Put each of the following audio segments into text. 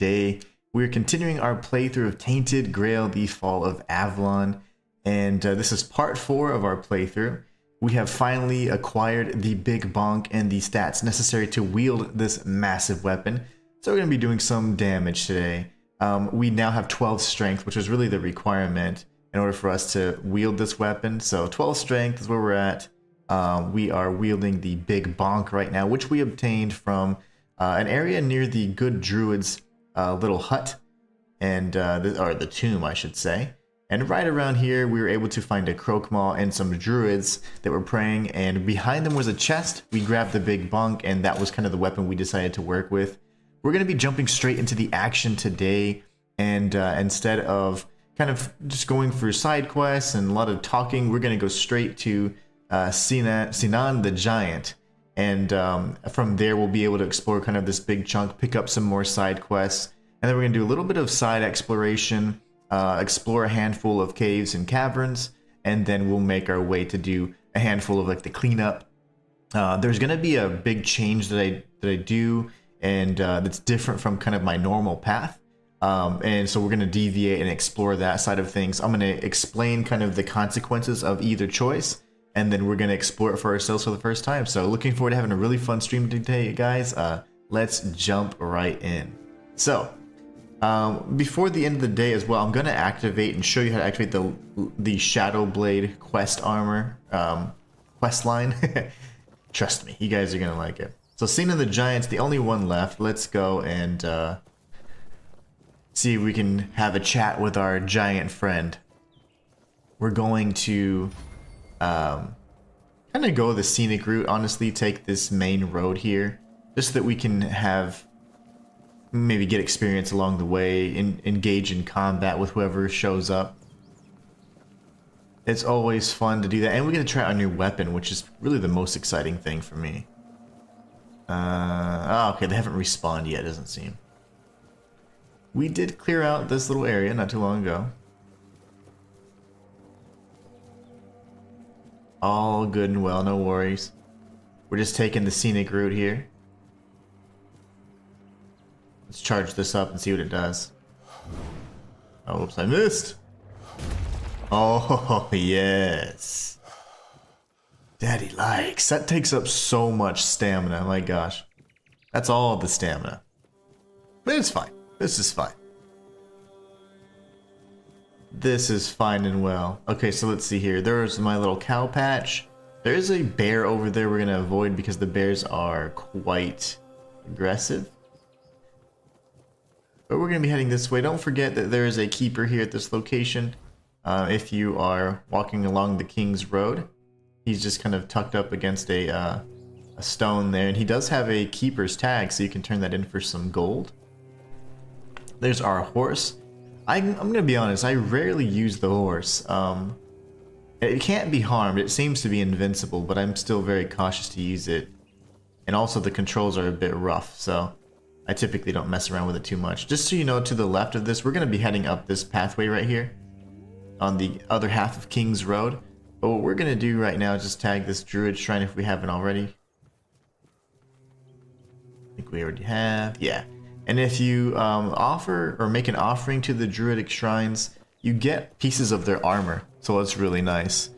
today we're continuing our playthrough of Tainted Grail, the Fall of Avalon, and this is part 4 of our playthrough. We have finally acquired the big bonk and the stats necessary to wield this massive weapon, so we're going to be doing some damage today. We now have 12 strength, which is really the requirement in order for us to wield this weapon, so 12 strength is where we're at. We are wielding the big bonk right now, which we obtained from an area near the good druid's little hut, and or the tomb, I should say. And right around here, we were able to find a croakmaw and some druids that were praying, and behind them was a chest. We grabbed the big bonk, and that was kind of the weapon we decided to work with. We're going to be jumping straight into the action today, and instead of kind of just going for side quests and a lot of talking, we're going to go straight to Sinan the Giant. And from there, we'll be able to explore kind of this big chunk, pick up some more side quests, and then we're going to do a little bit of side exploration, explore a handful of caves and caverns, and then we'll make our way to do a handful of like the cleanup. There's going to be a big change that I do, and that's different from kind of my normal path. And so we're going to deviate and explore that side of things. I'm going to explain kind of the consequences of either choice, and then we're going to explore it for ourselves for the first time. So looking forward to having a really fun stream today, guys. Let's jump right in. So before the end of the day as well, I'm going to activate and show you how to activate the Shadow Blade quest armor quest line. Trust me, you guys are going to like it. So Sinan the Giant's the only one left. Let's go and see if we can have a chat with our giant friend. We're going to kind of go the scenic route, honestly, take this main road here, just so that we can have, maybe get experience along the way, engage in combat with whoever shows up. It's always fun to do that, and we're going to try out a new weapon, which is really the most exciting thing for me. Oh, okay, they haven't respawned yet, doesn't seem. We did clear out this little area not too long ago. All good and well, no worries. We're just taking the scenic route here. Let's charge this up and see what it does. Oh, oops, I missed. Oh, yes. Daddy likes. That takes up so much stamina, my gosh. That's all the stamina. But it's fine. This is fine. This is fine and well. Okay, so let's see here. There's my little cow patch. There is a bear over there we're going to avoid because the bears are quite aggressive. But we're going to be heading this way. Don't forget that there is a keeper here at this location. If you are walking along the King's Road, he's just kind of tucked up against a stone there. And he does have a keeper's tag, so you can turn that in for some gold. There's our horse. I'm gonna be honest, I rarely use the horse. It can't be harmed, it seems to be invincible, but I'm still very cautious to use it. And also the controls are a bit rough, so I typically don't mess around with it too much. Just so you know, to the left of this, we're gonna be heading up this pathway right here on the other half of King's Road. But what we're gonna do right now is just tag this druid shrine if we haven't already. I think we already have, yeah. And if you offer or make an offering to the druidic shrines, you get pieces of their armor. So it's really nice.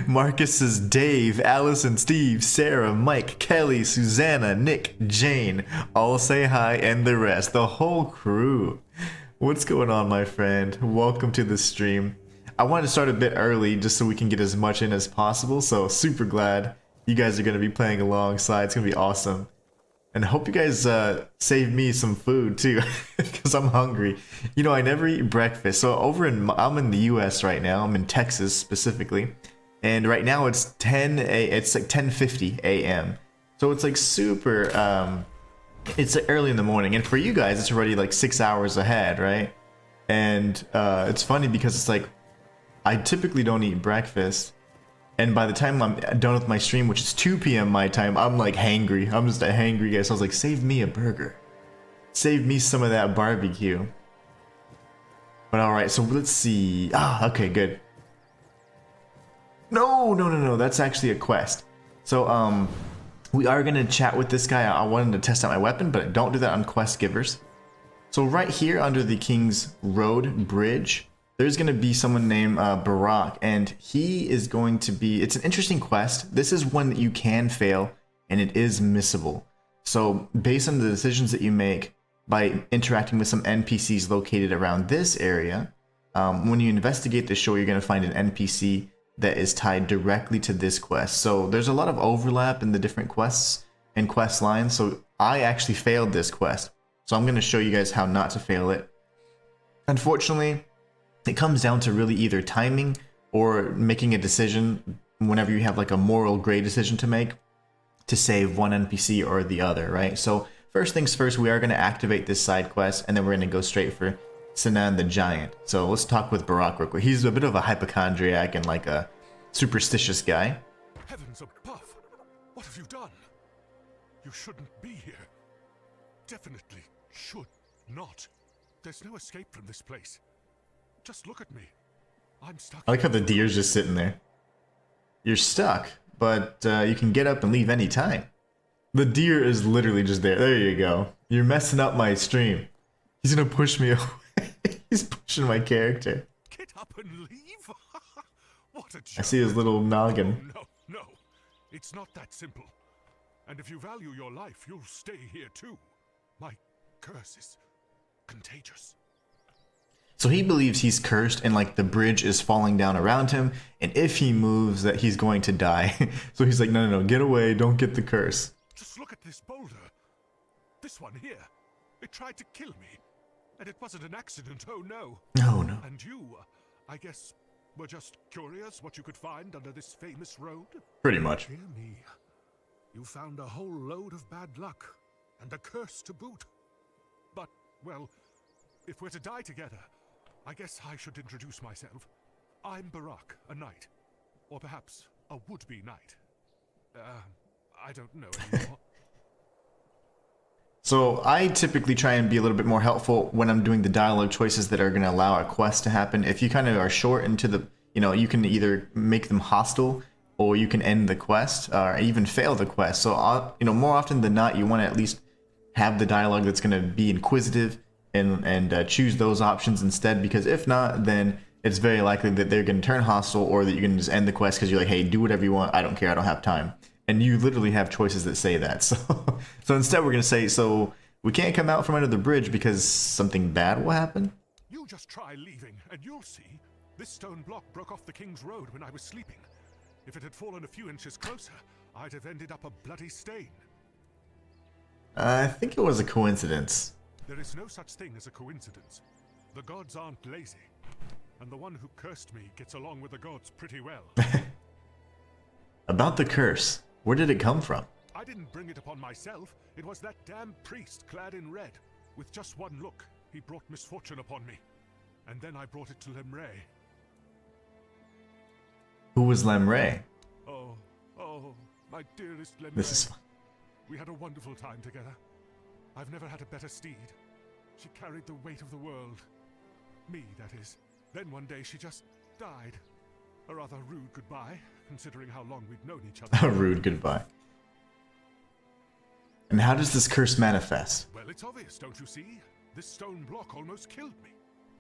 Marcus says Dave, Allison, Steve, Sarah, Mike, Kelly, Susanna, Nick, Jane, all say hi, and the rest, the whole crew. What's going on, my friend? Welcome to the stream. I wanted to start a bit early just so we can get as much in as possible. So super glad you guys are going to be playing alongside. It's going to be awesome. And I hope you guys save me some food too, because I'm hungry. You know, I never eat breakfast. So I'm in the U.S. right now. I'm in Texas specifically, and right now it's it's like 10:50 a.m. So it's like super. It's like early in the morning, and for you guys, it's already like 6 hours ahead, right? And it's funny because it's like I typically don't eat breakfast. And by the time I'm done with my stream, which is 2 p.m. my time, I'm like hangry. I'm just a hangry guy. So I was like, save me a burger. Save me some of that barbecue. But alright, so let's see. Ah, okay, good. No. That's actually a quest. So, we are going to chat with this guy. I wanted to test out my weapon, but don't do that on quest givers. So right here under the King's Road Bridge, there's going to be someone named Barak, and he is going to be, it's an interesting quest. This is one that you can fail, and it is missable. So based on the decisions that you make by interacting with some NPCs located around this area, when you investigate the shore, you're going to find an NPC that is tied directly to this quest. So there's a lot of overlap in the different quests and quest lines. So I actually failed this quest. So I'm going to show you guys how not to fail it. Unfortunately, it comes down to really either timing or making a decision whenever you have like a moral gray decision to make to save one NPC or the other, right? So first things first, we are going to activate this side quest, and then we're going to go straight for Sinan the Giant. So let's talk with Barak real quick. He's a bit of a hypochondriac and like a superstitious guy. Heavens above! What have you done? You shouldn't be here. Definitely should not. There's no escape from this place. Just look at me. I'm stuck. I like how the deer's just sitting there. You're stuck, but you can get up and leave any time. The deer is literally just there. There you go. You're messing up my stream. He's gonna push me away. He's pushing my character. Get up and leave? What a joke. I see his little noggin. Oh, no. It's not that simple. And if you value your life, you'll stay here too. My curse is contagious. So he believes he's cursed and like the bridge is falling down around him, and if he moves that he's going to die. So he's like, no, get away, don't get the curse. Just look at this boulder. This one here. It tried to kill me. And it wasn't an accident, oh no. No. And you, I guess, were just curious what you could find under this famous road? Pretty much. Dear me. You found a whole load of bad luck. And a curse to boot. But, well, if we're to die together, I guess I should introduce myself. I'm Barak, a knight. Or perhaps a would-be knight. I don't know anymore. So I typically try and be a little bit more helpful when I'm doing the dialogue choices that are going to allow a quest to happen. If you kind of are short into the, you can either make them hostile or you can end the quest or even fail the quest. So, more often than not, you want to at least have the dialogue that's going to be inquisitive and choose those options instead, because if not, then it's very likely that they're going to turn hostile or that you can just end the quest because you're like, hey, do whatever you want. I don't care. I don't have time. And you literally have choices that say that. So instead we're going to say, so we can't come out from under the bridge because something bad will happen? You just try leaving and you'll see. This stone block broke off the King's Road when I was sleeping. If it had fallen a few inches closer, I'd have ended up a bloody stain. I think it was a coincidence. There is no such thing as a coincidence. The gods aren't lazy. And the one who cursed me gets along with the gods pretty well. About the curse, where did it come from? I didn't bring it upon myself. It was that damn priest clad in red. With just one look, he brought misfortune upon me. And then I brought it to Lemray. Who was Lemray? Oh, my dearest Lemray. This is fun. We had a wonderful time together. I've never had a better steed. She carried the weight of the world. Me, that is. Then one day she just died. A rather rude goodbye, considering how long we'd known each other. A rude goodbye. And how does this curse manifest? Well, it's obvious, don't you see? This stone block almost killed me.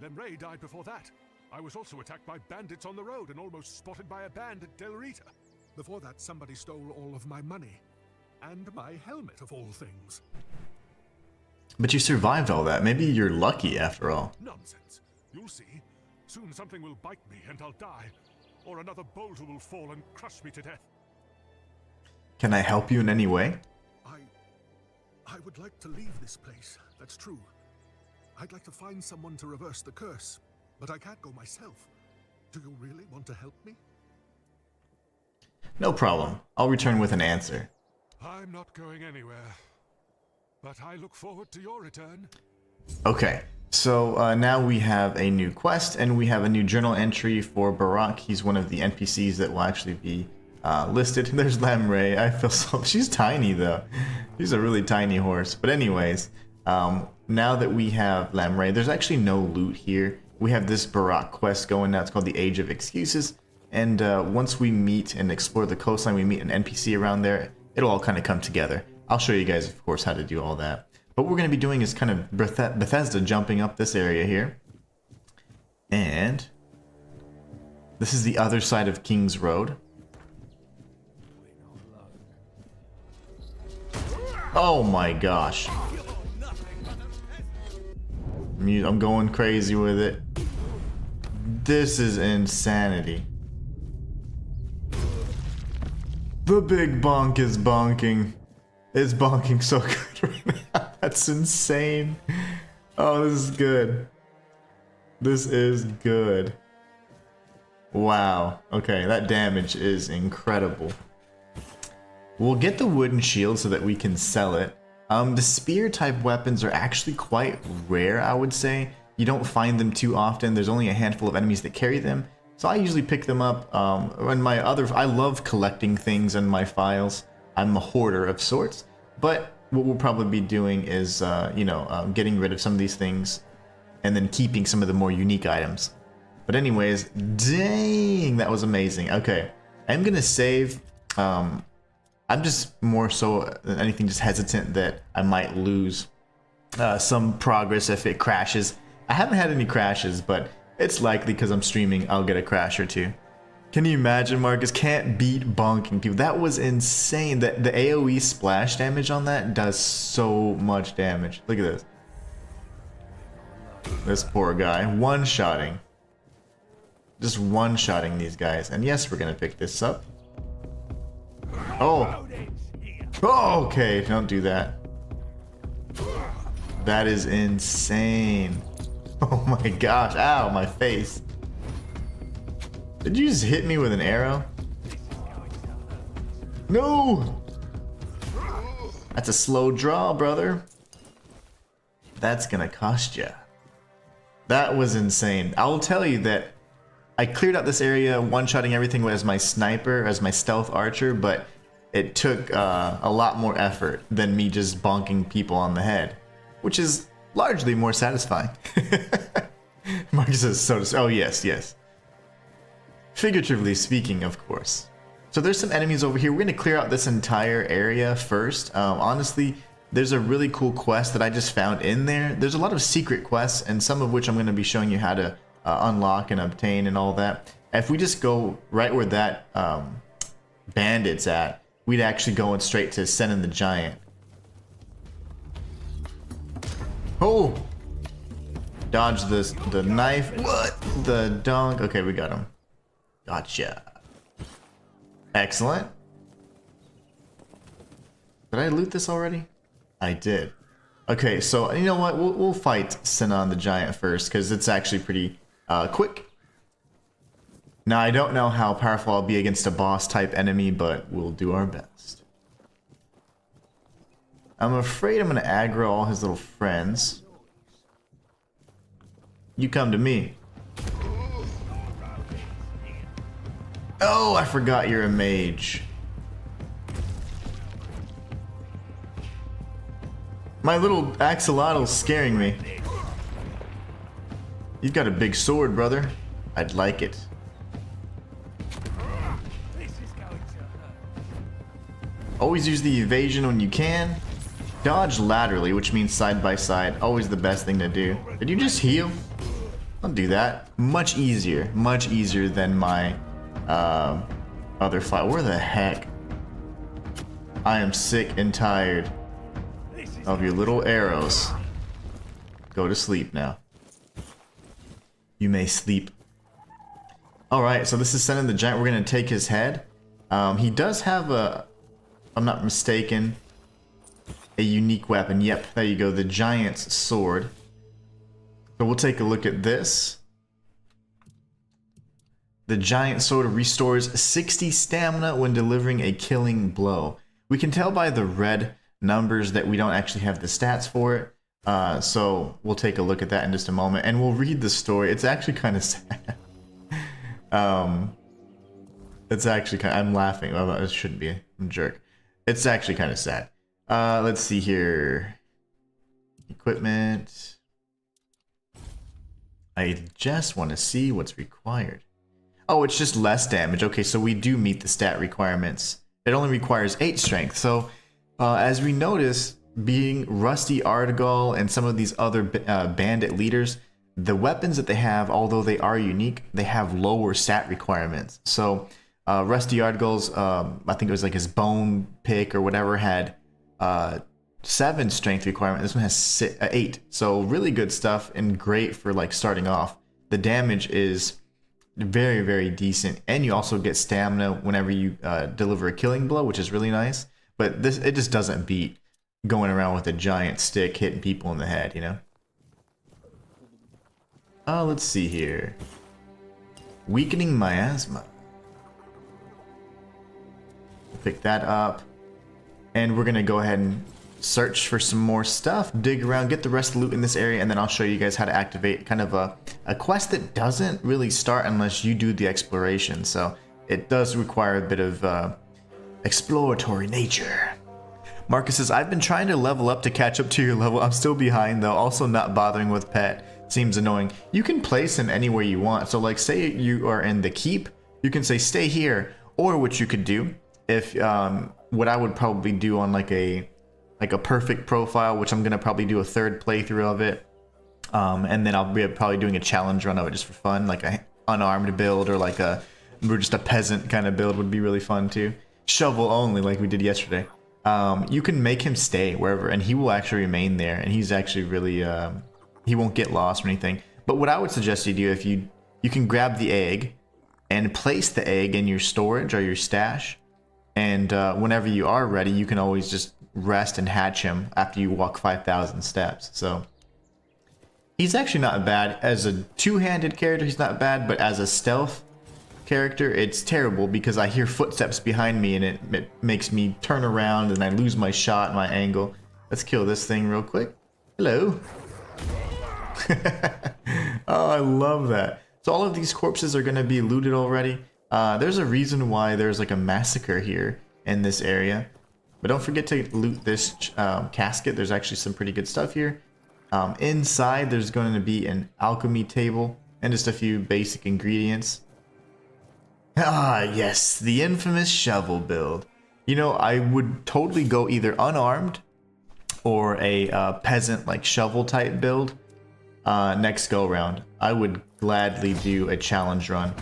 Lemray died before that. I was also attacked by bandits on the road and almost spotted by a band at Del Rita. Before that, somebody stole all of my money. And my helmet, of all things. But you survived all that. Maybe you're lucky after all. Nonsense. You'll see. Soon something will bite me and I'll die. Or another boulder will fall and crush me to death. Can I help you in any way? I would like to leave this place, that's true. I'd like to find someone to reverse the curse, but I can't go myself. Do you really want to help me? No problem. I'll return with an answer. I'm not going anywhere, but I look forward to your return. Okay, so now we have a new quest, and we have a new journal entry for Barak. He's one of the NPCs that will actually be listed. There's Lemray. I feel so... She's tiny, though. She's a really tiny horse. But anyways, now that we have Lemray, there's actually no loot here. We have this Barak quest going now. It's called the Age of Excuses. And once we meet and explore the coastline, we meet an NPC around there. It'll all kind of come together. I'll show you guys, of course, how to do all that. What we're going to be doing is kind of Bethesda jumping up this area here. And this is the other side of King's Road. Oh my gosh. I'm going crazy with it. This is insanity. The big bonk is bonking. It's bonking so good right now. That's insane. Oh, this is good. This is good. Wow. Okay, that damage is incredible. We'll get the wooden shield so that we can sell it. The spear type weapons are actually quite rare, I would say. You don't find them too often. There's only a handful of enemies that carry them. So I usually pick them up. I love collecting things in my files. I'm a hoarder of sorts. But what we'll probably be doing is, getting rid of some of these things and then keeping some of the more unique items. But anyways, dang, that was amazing. Okay, I'm gonna save. I'm just more so than anything just hesitant that I might lose some progress if it crashes. I haven't had any crashes, but it's likely because I'm streaming I'll get a crash or two. Can you imagine, Marcus? Can't beat bonking people. That was insane. The AoE splash damage on that does so much damage. Look at this. This poor guy. One-shotting. Just one-shotting these guys. And yes, we're going to pick this up. Oh. Oh, okay. Don't do that. That is insane. Oh my gosh. Ow, my face. Did you just hit me with an arrow? No! That's a slow draw, brother. That's gonna cost ya. That was insane. I'll tell you that I cleared out this area one-shotting everything as my sniper, as my stealth archer, but it took a lot more effort than me just bonking people on the head, which is largely more satisfying. Marcus says so. Oh yes, yes. Figuratively speaking, of course. So there's some enemies over here. We're gonna clear out this entire area first. Honestly, there's a really cool quest that I just found in there. There's a lot of secret quests, and some of which I'm gonna be showing you how to unlock and obtain and all that. If we just go right where that bandit's at, we'd actually go straight to Senin the Giant. Oh! Dodge the knife. What? The donk. Okay, we got him. Gotcha. Excellent. Did I loot this already? I did. Okay, so you know what? We'll fight Senin the Giant first, because it's actually pretty quick. Now, I don't know how powerful I'll be against a boss type enemy, but we'll do our best. I'm afraid I'm going to aggro all his little friends. You come to me. Oh, I forgot you're a mage. My little axolotl's scaring me. You've got a big sword, brother. I'd like it. Always use the evasion when you can. Dodge laterally, which means side by side. Always the best thing to do. Did you just heal? Don't do that. Much easier than my other fight. Where the heck? I am sick and tired of your little arrows. Go to sleep now. You may sleep. Alright, so this is Senin the Giant. We're going to take his head. He does have a, if I'm not mistaken, a unique weapon. Yep, there you go. The Giant's Sword. So we'll take a look at this. The Giant Sword restores 60 stamina when delivering a killing blow. We can tell by the red numbers that we don't actually have the stats for it. So we'll take a look at that in just a moment, and we'll read the story. It's actually kind of sad. It's actually kind of, I'm laughing. Well, it shouldn't be. I'm a jerk. It's actually kind of sad. Let's see here. Equipment. I just want to see what's required. Oh, it's just less damage. Okay, so we do meet the stat requirements. It only requires 8 strength. So, as we notice, being Rusty Ardgal and some of these other bandit leaders, the weapons that they have, although they are unique, they have lower stat requirements. So Rusty Ardgal's, I think it was like his bone pick or whatever, had 7 strength requirement. This one has 8. So really good stuff and great for like starting off. The damage is very, very decent, and you also get stamina whenever you deliver a killing blow, which is really nice. But this, it just doesn't beat going around with a giant stick hitting people in the head, you know? Let's see here. Weakening miasma. Pick that up. And we're gonna go ahead and search for some more stuff, dig around, get the rest of the loot in this area, and then I'll show you guys how to activate kind of a quest that doesn't really start unless you do the exploration. So it does require a bit of exploratory nature. Marcus says, I've been trying to level up to catch up to your level. I'm still behind though. Also not bothering with pet. Seems annoying. You can place him anywhere you want. So like say you are in the keep, you can say stay here. Or what you could do, if what I would probably do on like a perfect profile, which I'm gonna probably do a 3rd playthrough of it, and then I'll be probably doing a challenge run of it just for fun, like a unarmed build or like just a peasant kind of build would be really fun too. Shovel only, like we did yesterday. You can make him stay wherever, and he will actually remain there, and he's actually really he won't get lost or anything. But what I would suggest you do, if you can grab the egg and place the egg in your storage or your stash, and whenever you are ready, you can always just rest and hatch him after you walk 5,000 steps. So he's actually not bad as a 2-handed character. He's not bad, but as a stealth character, it's terrible because I hear footsteps behind me and it makes me turn around and I lose my shot, my angle. Let's kill this thing real quick. Hello. Oh, I love that. So all of these corpses are going to be looted already. There's a reason why there's like a massacre here in this area. But don't forget to loot this casket. There's actually some pretty good stuff here. Inside, there's going to be an alchemy table and just a few basic ingredients. Ah, yes, the infamous shovel build. You know, I would totally go either unarmed or a peasant like shovel type build next go around. I would gladly do a challenge run.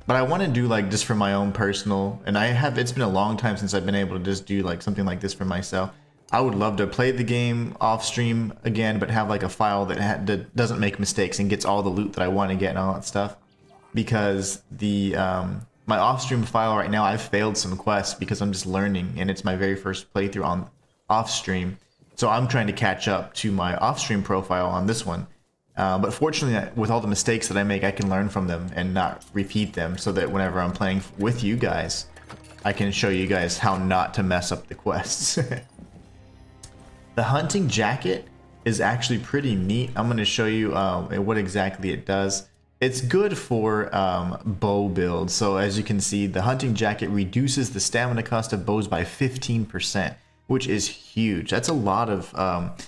But I want to do like just for my own personal, and it's been a long time since I've been able to just do like something like this for myself. I would love to play the game off stream again, but have like a file that doesn't make mistakes and gets all the loot that I want to get and all that stuff. Because the my off stream file right now, I've failed some quests because I'm just learning, and it's my very first playthrough on off stream. So I'm trying to catch up to my off stream profile on this one. But fortunately, with all the mistakes that I make, I can learn from them and not repeat them, so that whenever I'm playing with you guys, I can show you guys how not to mess up the quests. The hunting jacket is actually pretty neat. I'm going to show you what exactly it does. It's good for bow builds. So as you can see, the hunting jacket reduces the stamina cost of bows by 15%, which is huge. That's a lot of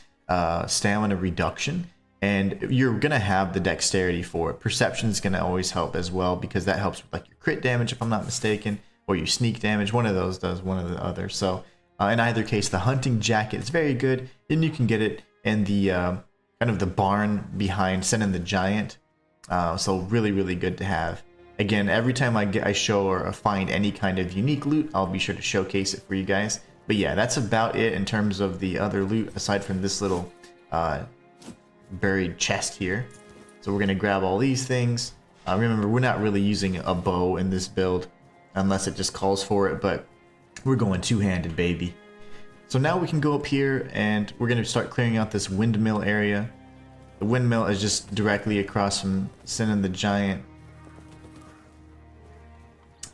stamina reduction. And you're going to have the dexterity for it. Perception is going to always help as well, because that helps with like your crit damage, if I'm not mistaken, or your sneak damage. One of those does one of the other. So in either case, the hunting jacket is very good. And you can get it in the kind of the barn behind Sen and the Giant. So really, really good to have. Again, every time I show or find any kind of unique loot, I'll be sure to showcase it for you guys. But yeah, that's about it in terms of the other loot, aside from this little buried chest here. So we're gonna grab all these things. Remember, we're not really using a bow in this build unless it just calls for it, but we're going two-handed, baby. So now we can go up here and we're gonna start clearing out this windmill area. The windmill is just directly across from Sen and the Giant.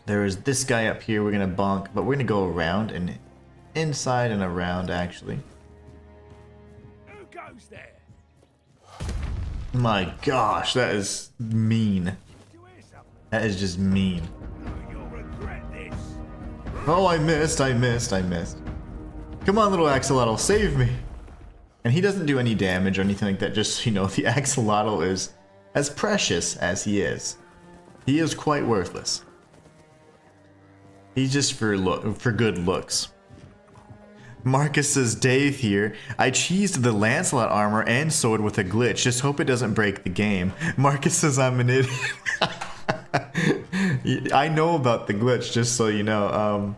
There is this guy up here we're gonna bonk, but we're gonna go around and inside and around actually. Who goes there? My gosh, that is mean. That is just mean. You'll regret this. Oh, I missed. Come on, little axolotl, save me. And he doesn't do any damage or anything like that, just, you know, the axolotl is as precious as he is. He is quite worthless. He's just for good looks. Marcus says, Dave here. I cheesed the Lancelot armor and sword with a glitch. Just hope it doesn't break the game. Marcus says I'm an idiot. I know about the glitch, just so you know.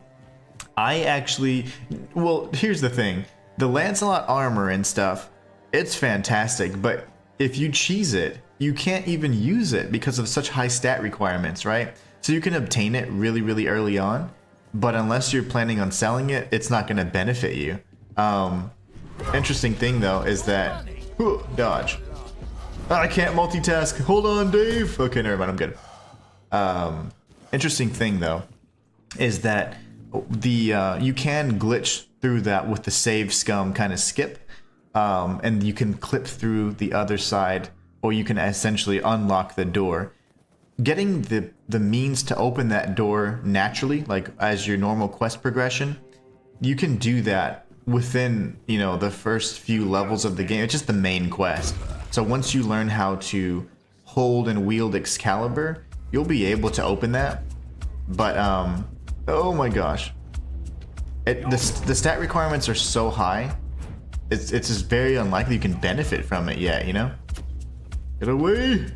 I actually... Well, here's the thing. The Lancelot armor and stuff, it's fantastic, but if you cheese it, you can't even use it because of such high stat requirements, right? So you can obtain it really, really early on, but unless you're planning on selling it, it's not going to benefit you. Interesting thing though is that dodge. I can't multitask. Hold on, Dave. Okay, never mind. I'm good. Interesting thing though is that the you can glitch through that with the save scum kind of skip, and you can clip through the other side, or you can essentially unlock the door. Getting the means to open that door naturally, like as your normal quest progression, you can do that within, you know, the first few levels of the game. It's just the main quest. So once you learn how to hold and wield Excalibur, you'll be able to open that. But oh my gosh, the stat requirements are so high. It's just very unlikely you can benefit from it yet, you know? Get away!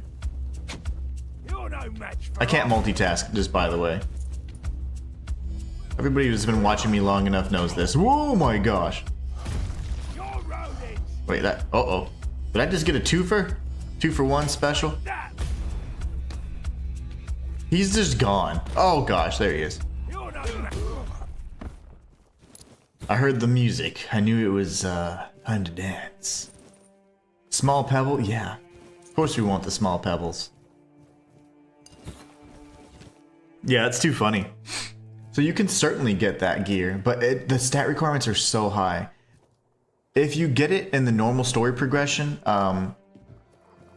I can't multitask, just by the way. Everybody who's been watching me long enough knows this. Whoa, my gosh. Wait, that... Uh-oh. Did I just get a twofer? 2-for-1 special? He's just gone. Oh gosh, there he is. I heard the music. I knew it was time to dance. Small pebble? Yeah. Of course we want the small pebbles. Yeah, it's too funny. So you can certainly get that gear, but the stat requirements are so high. If you get it in the normal story progression,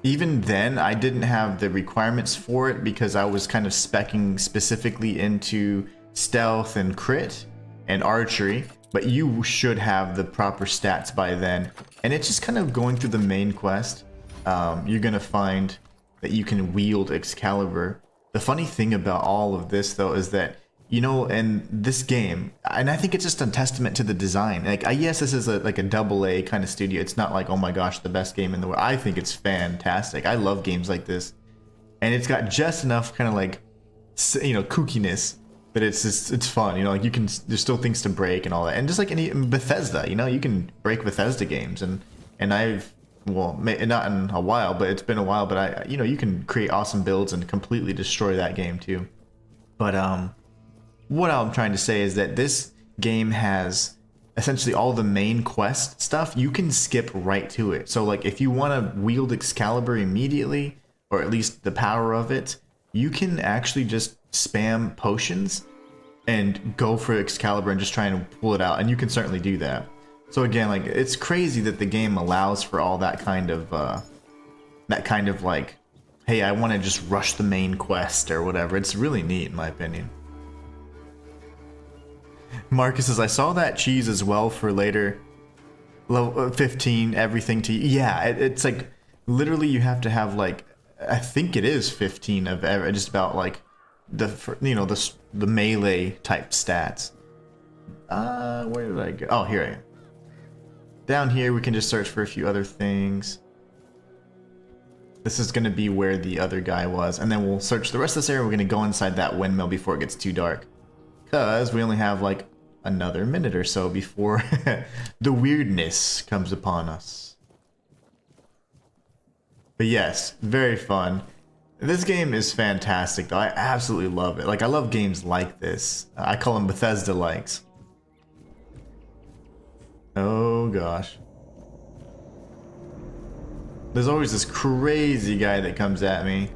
even then I didn't have the requirements for it because I was kind of speccing specifically into stealth and crit and archery, but you should have the proper stats by then. And it's just kind of going through the main quest. You're gonna find that you can wield Excalibur. The funny thing about all of this though is that, you know, in this game, and I think it's just a testament to the design. Like, yes, this is like a AA kind of studio. It's not like, oh my gosh, the best game in the world. I think it's fantastic. I love games like this, and it's got just enough kind of like, you know, kookiness that it's fun. You know, like there's still things to break and all that. And just like any Bethesda, you know, you can break Bethesda games, and I've, well, not in a while, but it's been a while. But you know, you can create awesome builds and completely destroy that game too. But what I'm trying to say is that this game has essentially all the main quest stuff. You can skip right to it. So like if you want to wield Excalibur immediately, or at least the power of it, you can actually just spam potions and go for Excalibur and just try and pull it out. And you can certainly do that. So again, like, it's crazy that the game allows for all that kind of like, hey, I want to just rush the main quest or whatever. It's really neat in my opinion. Marcus says, I saw that cheese as well for later. Level 15, everything to... Yeah, it's like, literally you have to have like, I think it is 15 of just about like, you know, the melee type stats. Where did I go? Oh, here I am. Down here we can just search for a few other things. This is going to be where the other guy was, and then we'll search the rest of this area. We're going to go inside that windmill before it gets too dark, because we only have like another minute or so before the weirdness comes upon us. But yes, very fun. This game is fantastic though. I absolutely love it. Like, I love games like this. I call them Bethesda likes. Oh gosh. There's always this crazy guy that comes at me.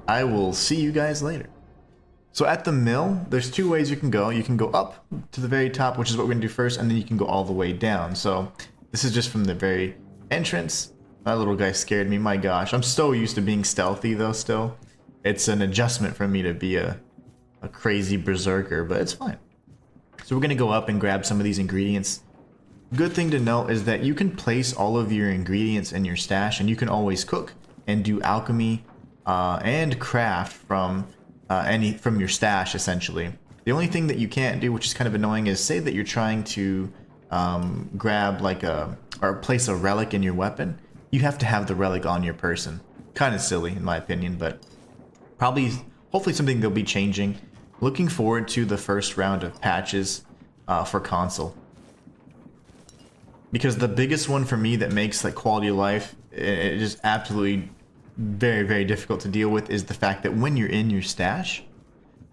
I will see you guys later. So at the mill, there's two ways you can go. You can go up to the very top, which is what we're gonna do first, and then you can go all the way down. So this is just from the very entrance. That little guy scared me, my gosh. I'm so used to being stealthy though still. It's an adjustment for me to be a crazy berserker, but it's fine. So we're gonna go up and grab some of these ingredients. Good thing to note is that you can place all of your ingredients in your stash, and you can always cook and do alchemy and craft from your stash essentially. The only thing that you can't do, which is kind of annoying, is say that you're trying to grab like or place a relic in your weapon. You have to have the relic on your person. Kind of silly in my opinion, but hopefully something they'll be changing. Looking forward to the first round of patches for console. Because the biggest one for me that makes like quality of life, it is absolutely very, very difficult to deal with, is the fact that when you're in your stash,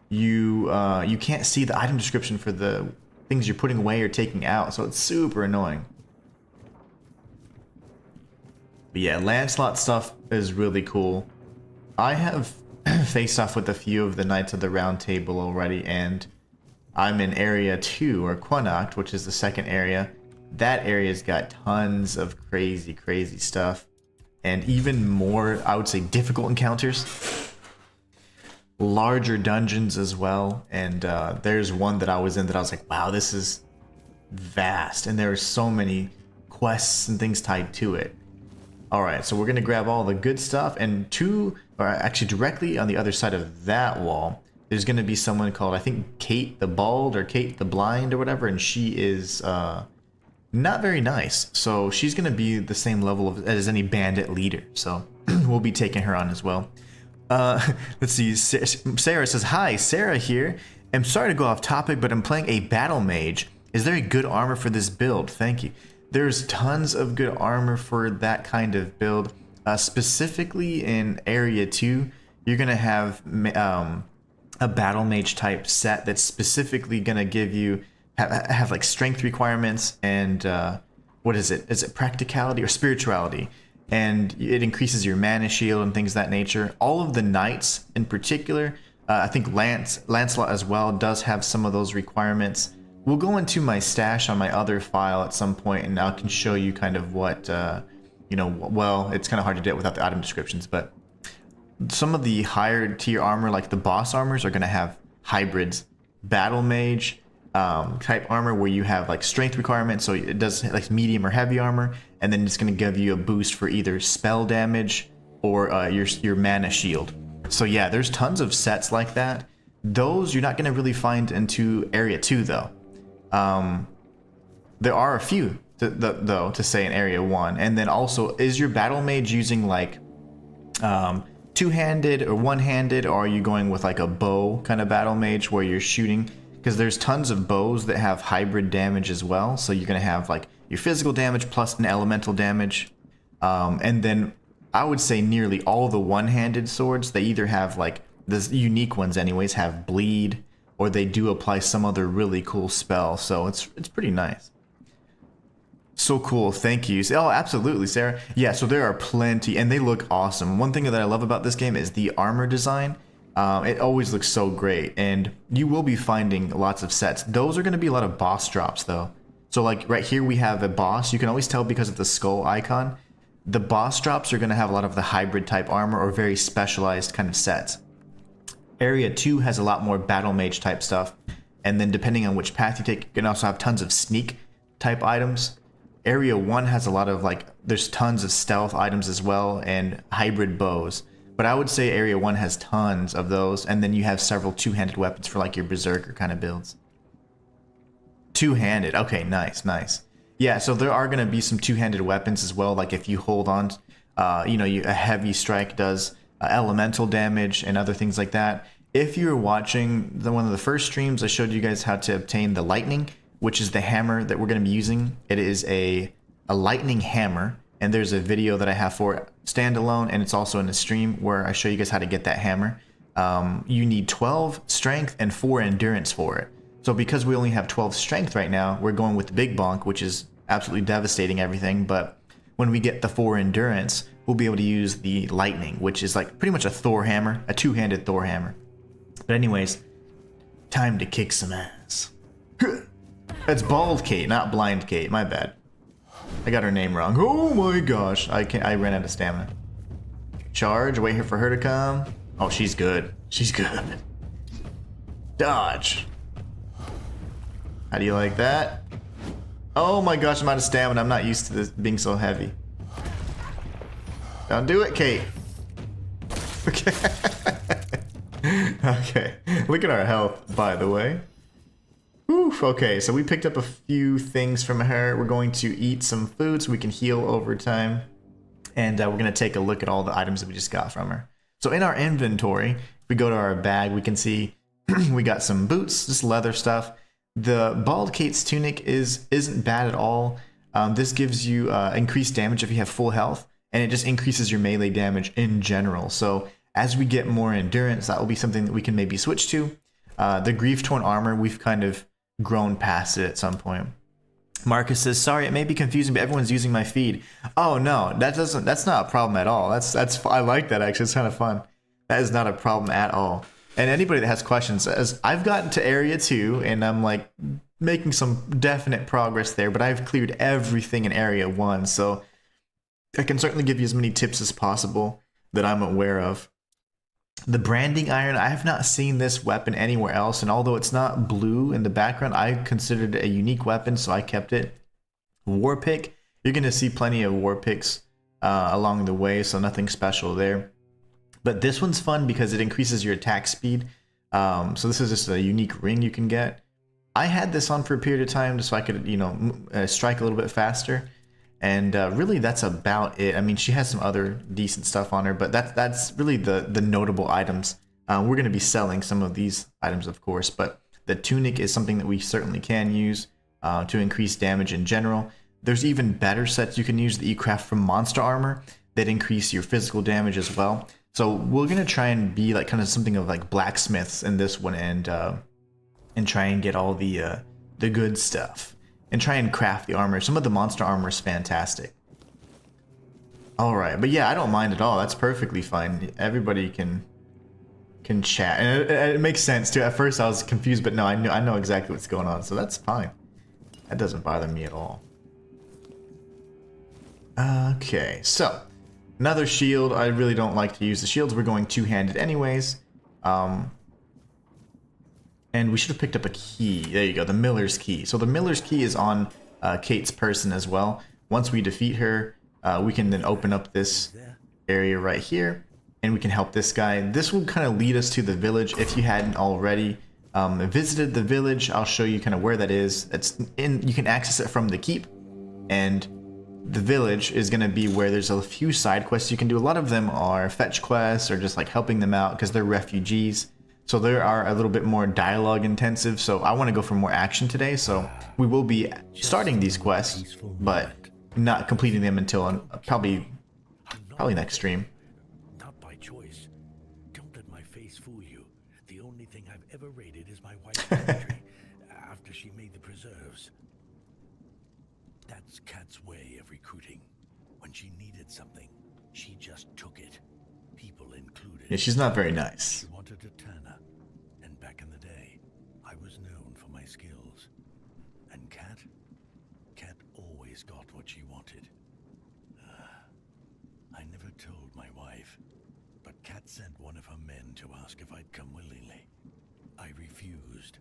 you can't see the item description for the things you're putting away or taking out, so it's super annoying. But yeah, Lancelot stuff is really cool. I have faced off with a few of the Knights of the Round Table already, and I'm in Area 2, or Quanacht, which is the second area. That area's got tons of crazy, crazy stuff. And even more, I would say, difficult encounters. Larger dungeons as well. And there's one that I was in that I was like, wow, this is vast. And there are so many quests and things tied to it. Alright, so we're going to grab all the good stuff. And actually directly on the other side of that wall, there's going to be someone called, I think, Kate the Bald or Kate the Blind or whatever. And she is not very nice. So she's going to be the same level as any bandit leader. So we'll be taking her on as well. Let's see. Sarah says, hi, Sarah here. I'm sorry to go off topic, but I'm playing a battle mage. Is there a good armor for this build? Thank you. There's tons of good armor for that kind of build. Specifically in Area 2, you're going to have a battle mage type set that's specifically going to give you have like strength requirements and what is it? Is it practicality or spirituality? And it increases your mana shield and things of that nature. All of the knights in particular, I think Lancelot as well does have some of those requirements. We'll go into my stash on my other file at some point, and I can show you kind of what, well, it's kind of hard to do it without the item descriptions, but some of the higher tier armor, like the boss armors, are going to have hybrids. Battle mage type armor where you have like strength requirements, so it does like medium or heavy armor, and then it's going to give you a boost for either spell damage or your mana shield. So yeah, there's tons of sets like that. Those you're not going to really find into Area 2 though. There are a few though to say in Area 1, and then also, is your battle mage using like two-handed or one-handed, or are you going with like a bow kind of battle mage where you're shooting? Because there's tons of bows that have hybrid damage as well, so you're going to have like your physical damage plus an elemental damage. And then I would say nearly all the one-handed swords, they either have like, the unique ones anyways, have bleed, or they do apply some other really cool spell, so it's pretty nice. So cool, thank you. Oh, absolutely, Sarah. Yeah, so there are plenty, and they look awesome. One thing that I love about this game is the armor design. It always looks so great, and you will be finding lots of sets. Those are going to be a lot of boss drops, though. So, like, right here we have a boss. You can always tell because of the skull icon. The boss drops are going to have a lot of the hybrid type armor or very specialized kind of sets. Area 2 has a lot more battle mage type stuff, and then depending on which path you take, you can also have tons of sneak type items. Area 1 has a lot of like, there's tons of stealth items as well and hybrid bows. But I would say Area 1 has tons of those, and then you have several two-handed weapons for like your Berserker kind of builds. Two-handed, okay, nice. Yeah, so there are going to be some two-handed weapons as well, like if you hold on, a heavy strike does elemental damage and other things like that. If you're watching one of the first streams, I showed you guys how to obtain the lightning, which is the hammer that we're going to be using. It is a lightning hammer, and there's a video that I have for it standalone, and it's also in the stream where I show you guys how to get that hammer. You need 12 strength and 4 endurance for it. So because we only have 12 strength right now, we're going with the big bonk, which is absolutely devastating everything, but when we get the 4 endurance, we'll be able to use the lightning, which is like pretty much a Thor hammer, a two-handed Thor hammer. But anyways, time to kick some ass. It's Bald Kate, not Blind Kate. My bad. I got her name wrong. Oh my gosh. I ran out of stamina. Charge. Wait here for her to come. Oh, she's good. She's good. Dodge. How do you like that? Oh my gosh, I'm out of stamina. I'm not used to this being so heavy. Don't do it, Kate. Okay. Okay, look at our health, by the way. Oof, okay, so we picked up a few things from her. We're going to eat some food so we can heal over time. And we're going to take a look at all the items that we just got from her. So in our inventory, if we go to our bag, we can see we got some boots, just leather stuff. The Bald Kate's tunic isn't bad at all. This gives you increased damage if you have full health, and it just increases your melee damage in general. So as we get more endurance, that will be something that we can maybe switch to. The Grief Torn armor, we've kind of grown past it at some point. Marcus says, sorry, it may be confusing, but everyone's using my feed. Oh no, that's not a problem at all. I like that actually. It's kind of fun. That is not a problem at all. And anybody that has questions, as I've gotten to area 2 and I'm like making some definite progress there, but I've cleared everything in area 1, so I can certainly give you as many tips as possible that I'm aware of. The branding iron, I have not seen this weapon anywhere else, and although it's not blue in the background, I considered it a unique weapon, so I kept it. War pick, you're going to see plenty of war picks along the way, so nothing special there. But this one's fun because it increases your attack speed. So this is just a unique ring you can get. I had this on for a period of time just so I could, strike a little bit faster. And really, that's about it. I mean, she has some other decent stuff on her, but that's really the notable items. We're going to be selling some of these items, of course, but the tunic is something that we certainly can use to increase damage in general. There's even better sets you can use that you craft from monster armor that increase your physical damage as well. So we're going to try and be like kind of something of like blacksmiths in this one and try and get all the good stuff. And try and craft the armor. Some of the monster armor is fantastic. Alright, but yeah, I don't mind at all. That's perfectly fine. Everybody can chat. And it makes sense too. At first I was confused, but no, I know exactly what's going on, so that's fine. That doesn't bother me at all. Okay, so another shield. I really don't like to use the shields. We're going two-handed anyways. And we should have picked up a key. There you go, the Miller's Key. So the Miller's Key is on Kate's person as well. Once we defeat her, we can then open up this area right here, and we can help this guy. This will kind of lead us to the village if you hadn't already visited the village. I'll show you kind of where that is. You can access it from the keep, and the village is going to be where there's a few side quests you can do. A lot of them are fetch quests or just like helping them out because they're refugees. So they are a little bit more dialogue intensive, so I want to go for more action today, so we will be starting these quests, but not completing them until probably next stream. Not by choice. Don't let my face fool you. The only thing I've ever raided is my wife's pantry after she made the preserves. That's Kat's way of recruiting. When she needed something, she just took it. People included. Yeah, she's not very nice. She wanted a Tanner, and back in the day, I was known for my skills. And Kat always got what she wanted. I never told my wife, but Kat sent one of her men to ask if I'd come willingly. I refused.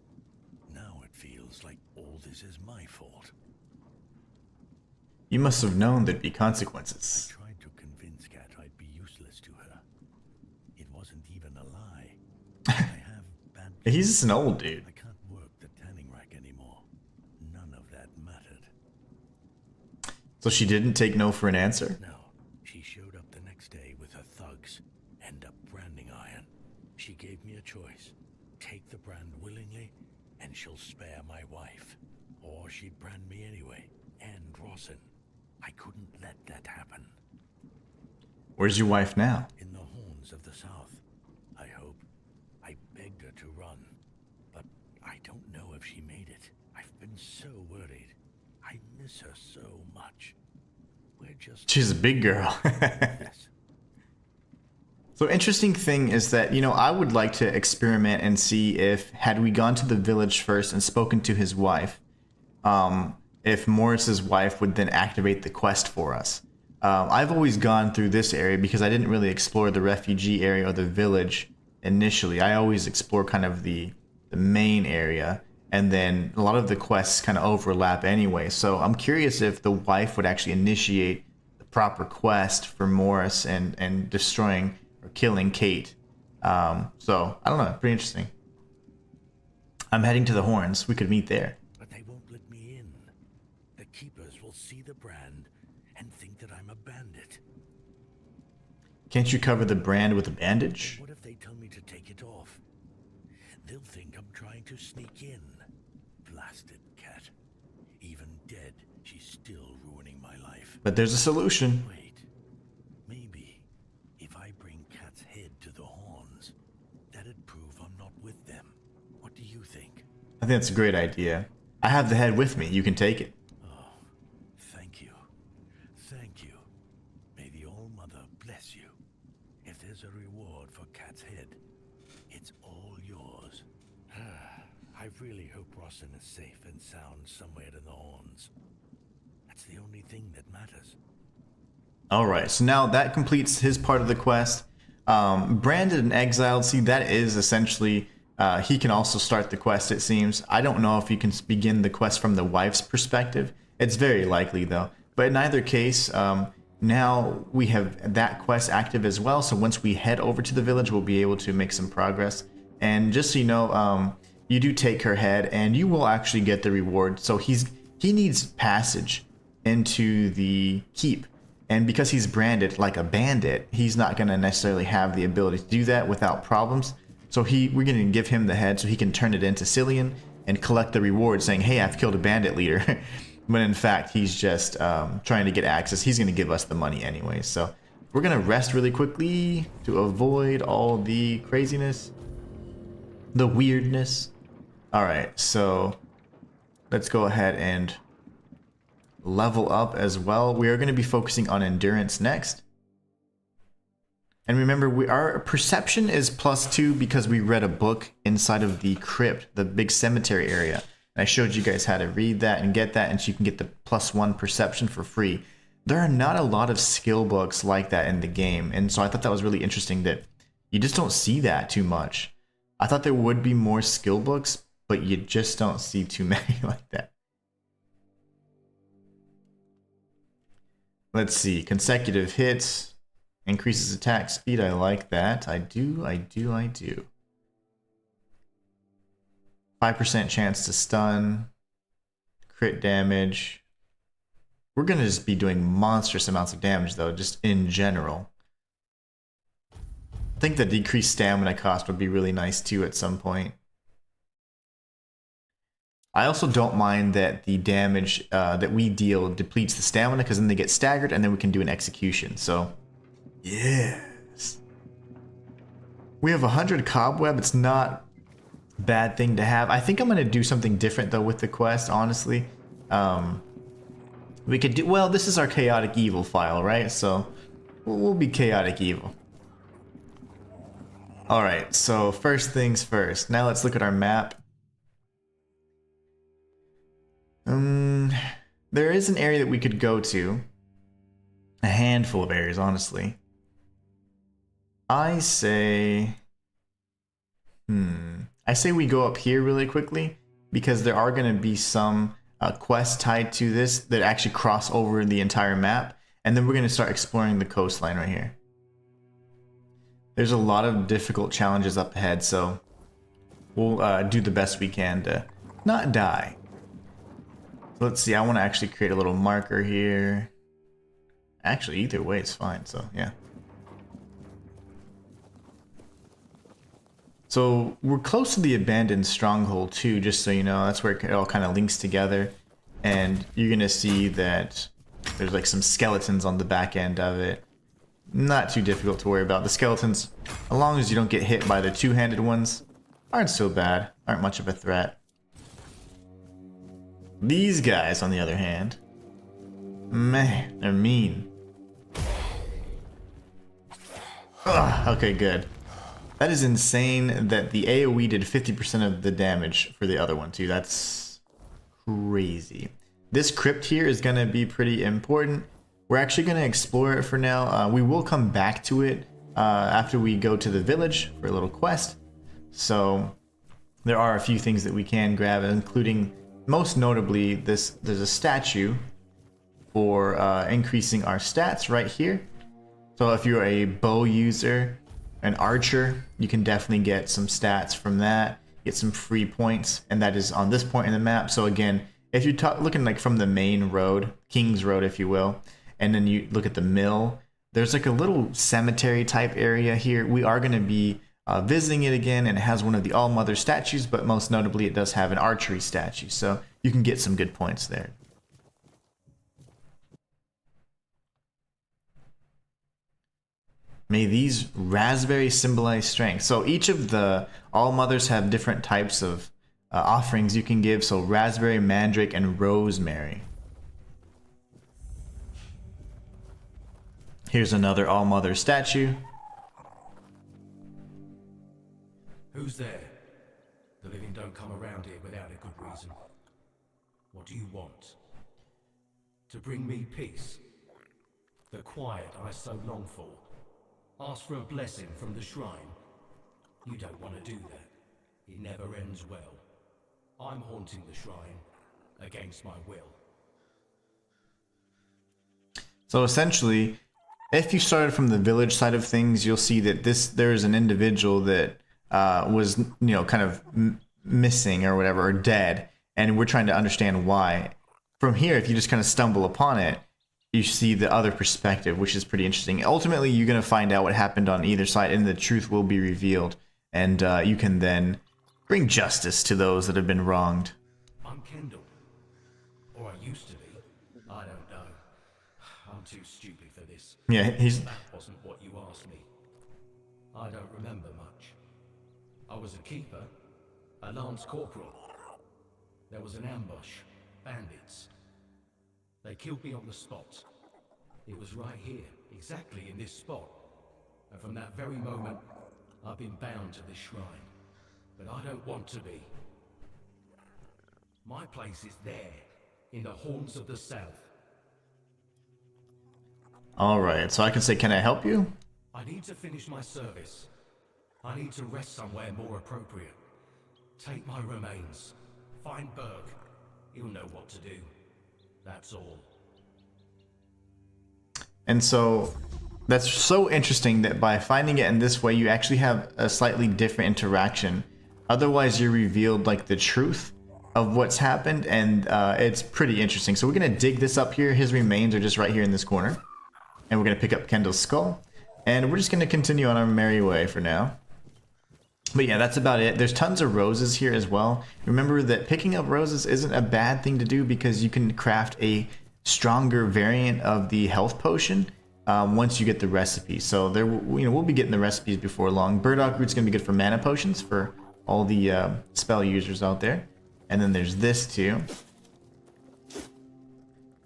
Now it feels like all this is my fault. You must have known there'd be consequences. I tried to convince Kat I'd be useless to her. It wasn't even a lie. I have bad... He's just an old dude. I can't work the tanning rack anymore. None of that mattered. So she didn't take no for an answer? No. She showed up the next day with her thugs and a branding iron. She gave me a choice. Take the brand willingly, and she'll spare my wife. Or she'd brand me anyway, and Rawson. I couldn't let that happen. Where's your wife now? In the horns of the south, I hope. I begged her to run, but I don't know if she made it. I've been so worried. I miss her so much. We're just... She's a big girl. Yes. So interesting thing is that, I would like to experiment and see if, had we gone to the village first and spoken to his wife, if Morris's wife would then activate the quest for us. I've always gone through this area because I didn't really explore the refugee area or the village initially. I always explore kind of the main area, and then a lot of the quests kind of overlap anyway. So I'm curious if the wife would actually initiate the proper quest for Morris and destroying or killing Kate. So I don't know, pretty interesting. I'm heading to the Horns. We could meet there. But they won't let me in. The keepers will see the brand and think that I'm a bandit. Can't you cover the brand with a bandage? What if they tell me to take it off? They'll think I'm trying to sneak in. Blasted cat. Even dead, she's still ruining my life. But there's a solution. Wait. Maybe if I bring Cat's head to the Horns, that'd prove I'm not with them. What do you think? I think that's a great idea. I have the head with me. You can take it. Oh, thank you. Thank you. May the All-Mother bless you. If there's a reward for Cat's head, it's all yours. I really hope Rossin is safe and sound somewhere in the Horns. That's the only thing that matters. Alright, so now that completes his part of the quest. Branded and exiled, see, that is essentially, he can also start the quest, it seems. I don't know if he can begin the quest from the wife's perspective. It's very likely, though. But in either case, now we have that quest active as well, so once we head over to the village, we'll be able to make some progress. And just so you know, you do take her head, and you will actually get the reward. So he needs passage into the keep. And because he's branded like a bandit, he's not going to necessarily have the ability to do that without problems. So we're going to give him the head so he can turn it into Cillian and collect the reward saying, hey, I've killed a bandit leader. When in fact, he's just trying to get access. He's going to give us the money anyway. So we're going to rest really quickly to avoid all the craziness, the weirdness. All right, so let's go ahead and level up as well. We are going to be focusing on endurance next. And remember, our perception is +2 because we read a book inside of the crypt, the big cemetery area. And I showed you guys how to read that and get that, and so you can get the +1 perception for free. There are not a lot of skill books like that in the game, and so I thought that was really interesting that you just don't see that too much. I thought there would be more skill books, but you just don't see too many like that. Let's see, consecutive hits, increases attack speed, I like that. I do. 5% chance to stun, crit damage. We're gonna just be doing monstrous amounts of damage though, just in general. I think the decreased stamina cost would be really nice too at some point. I also don't mind that the damage that we deal depletes the stamina, because then they get staggered and then we can do an execution. So, yes. We have 100 cobweb. It's not a bad thing to have. I think I'm going to do something different though with the quest, honestly. We could do, well, this is our chaotic evil file, right? So we'll be chaotic evil. Alright, so first things first. Now let's look at our map. There is an area that we could go to. A handful of areas, honestly. I say we go up here really quickly, because there are going to be some quests tied to this that actually cross over the entire map, and then we're going to start exploring the coastline right here. There's a lot of difficult challenges up ahead, so we'll do the best we can to not die. Let's see, I want to actually create a little marker here. Actually, either way it's fine, so yeah. So we're close to the abandoned stronghold too, just so you know. That's where it all kind of links together. And you're going to see that there's like some skeletons on the back end of it. Not too difficult to worry about. The skeletons, as long as you don't get hit by the two-handed ones, aren't so bad. Aren't much of a threat. These guys, on the other hand, man, they're mean. Ugh, okay, good. That is insane that the AoE did 50% of the damage for the other one too. That's crazy. This crypt here is going to be pretty important. We're actually going to explore it for now. We will come back to it after we go to the village for a little quest. So there are a few things that we can grab, including, most notably, there's a statue for increasing our stats right here. So if you're a bow user, an archer, you can definitely get some stats from that, get some free points, and that is on this point in the map. So again, if you're looking like from the main road, King's Road if you will, and then you look at the mill, there's like a little cemetery type area here. We are going to be visiting it again, and it has one of the All-Mother statues, but most notably it does have an archery statue, so you can get some good points there. May these raspberries symbolize strength. So each of the All-Mothers have different types of offerings you can give. So raspberry, mandrake, and rosemary. Here's another All-Mother statue. Who's there? The living don't come around here without a good reason. What do you want? To bring me peace? The quiet I so long for? Ask for a blessing from the shrine? You don't want to do that. It never ends well. I'm haunting the shrine against my will. So essentially, if you started from the village side of things, you'll see that there is an individual that was, kind of missing or whatever, or dead, and we're trying to understand why. From here, if you just kind of stumble upon it, you see the other perspective, which is pretty interesting. Ultimately, you're going to find out what happened on either side, and the truth will be revealed, and you can then bring justice to those that have been wronged. I'm Kendall. Or I used to be. I don't know. I'm too stupid for this. Yeah, That wasn't what you asked me. I don't remember much. I was a keeper, a lance corporal. There was an ambush, bandits. They killed me on the spot. It was right here, exactly in this spot. And from that very moment, I've been bound to this shrine. But I don't want to be. My place is there, in the horns of the south. Alright, so I can say, can I help you? I need to finish my service. I need to rest somewhere more appropriate. Take my remains. Find Berg. He'll know what to do. That's all. And so that's so interesting that by finding it in this way, you actually have a slightly different interaction. Otherwise, you're revealed like the truth of what's happened, and it's pretty interesting. So we're going to dig this up here. His remains are just right here in this corner. And we're going to pick up Kendall's skull. And we're just going to continue on our merry way for now. But yeah, that's about it. There's tons of roses here as well. Remember that picking up roses isn't a bad thing to do, because you can craft a stronger variant of the health potion once you get the recipe. So there, we'll be getting the recipes before long. Burdock root's going to be good for mana potions for all the spell users out there. And then there's this too.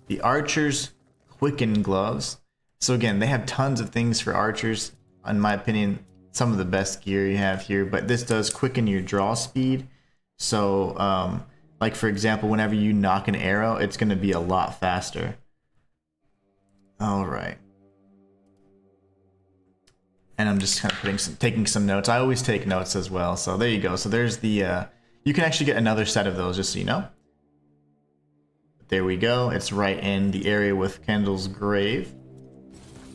The archer's quicken gloves. So again, they have tons of things for archers. In my opinion, some of the best gear you have here, but this does quicken your draw speed. So like for example, whenever you knock an arrow, it's going to be a lot faster. All right. And I'm just kind of taking some notes. I always take notes as well. So there you go. So there's the you can actually get another set of those, just so you know. There we go. It's right in the area with Kendall's grave.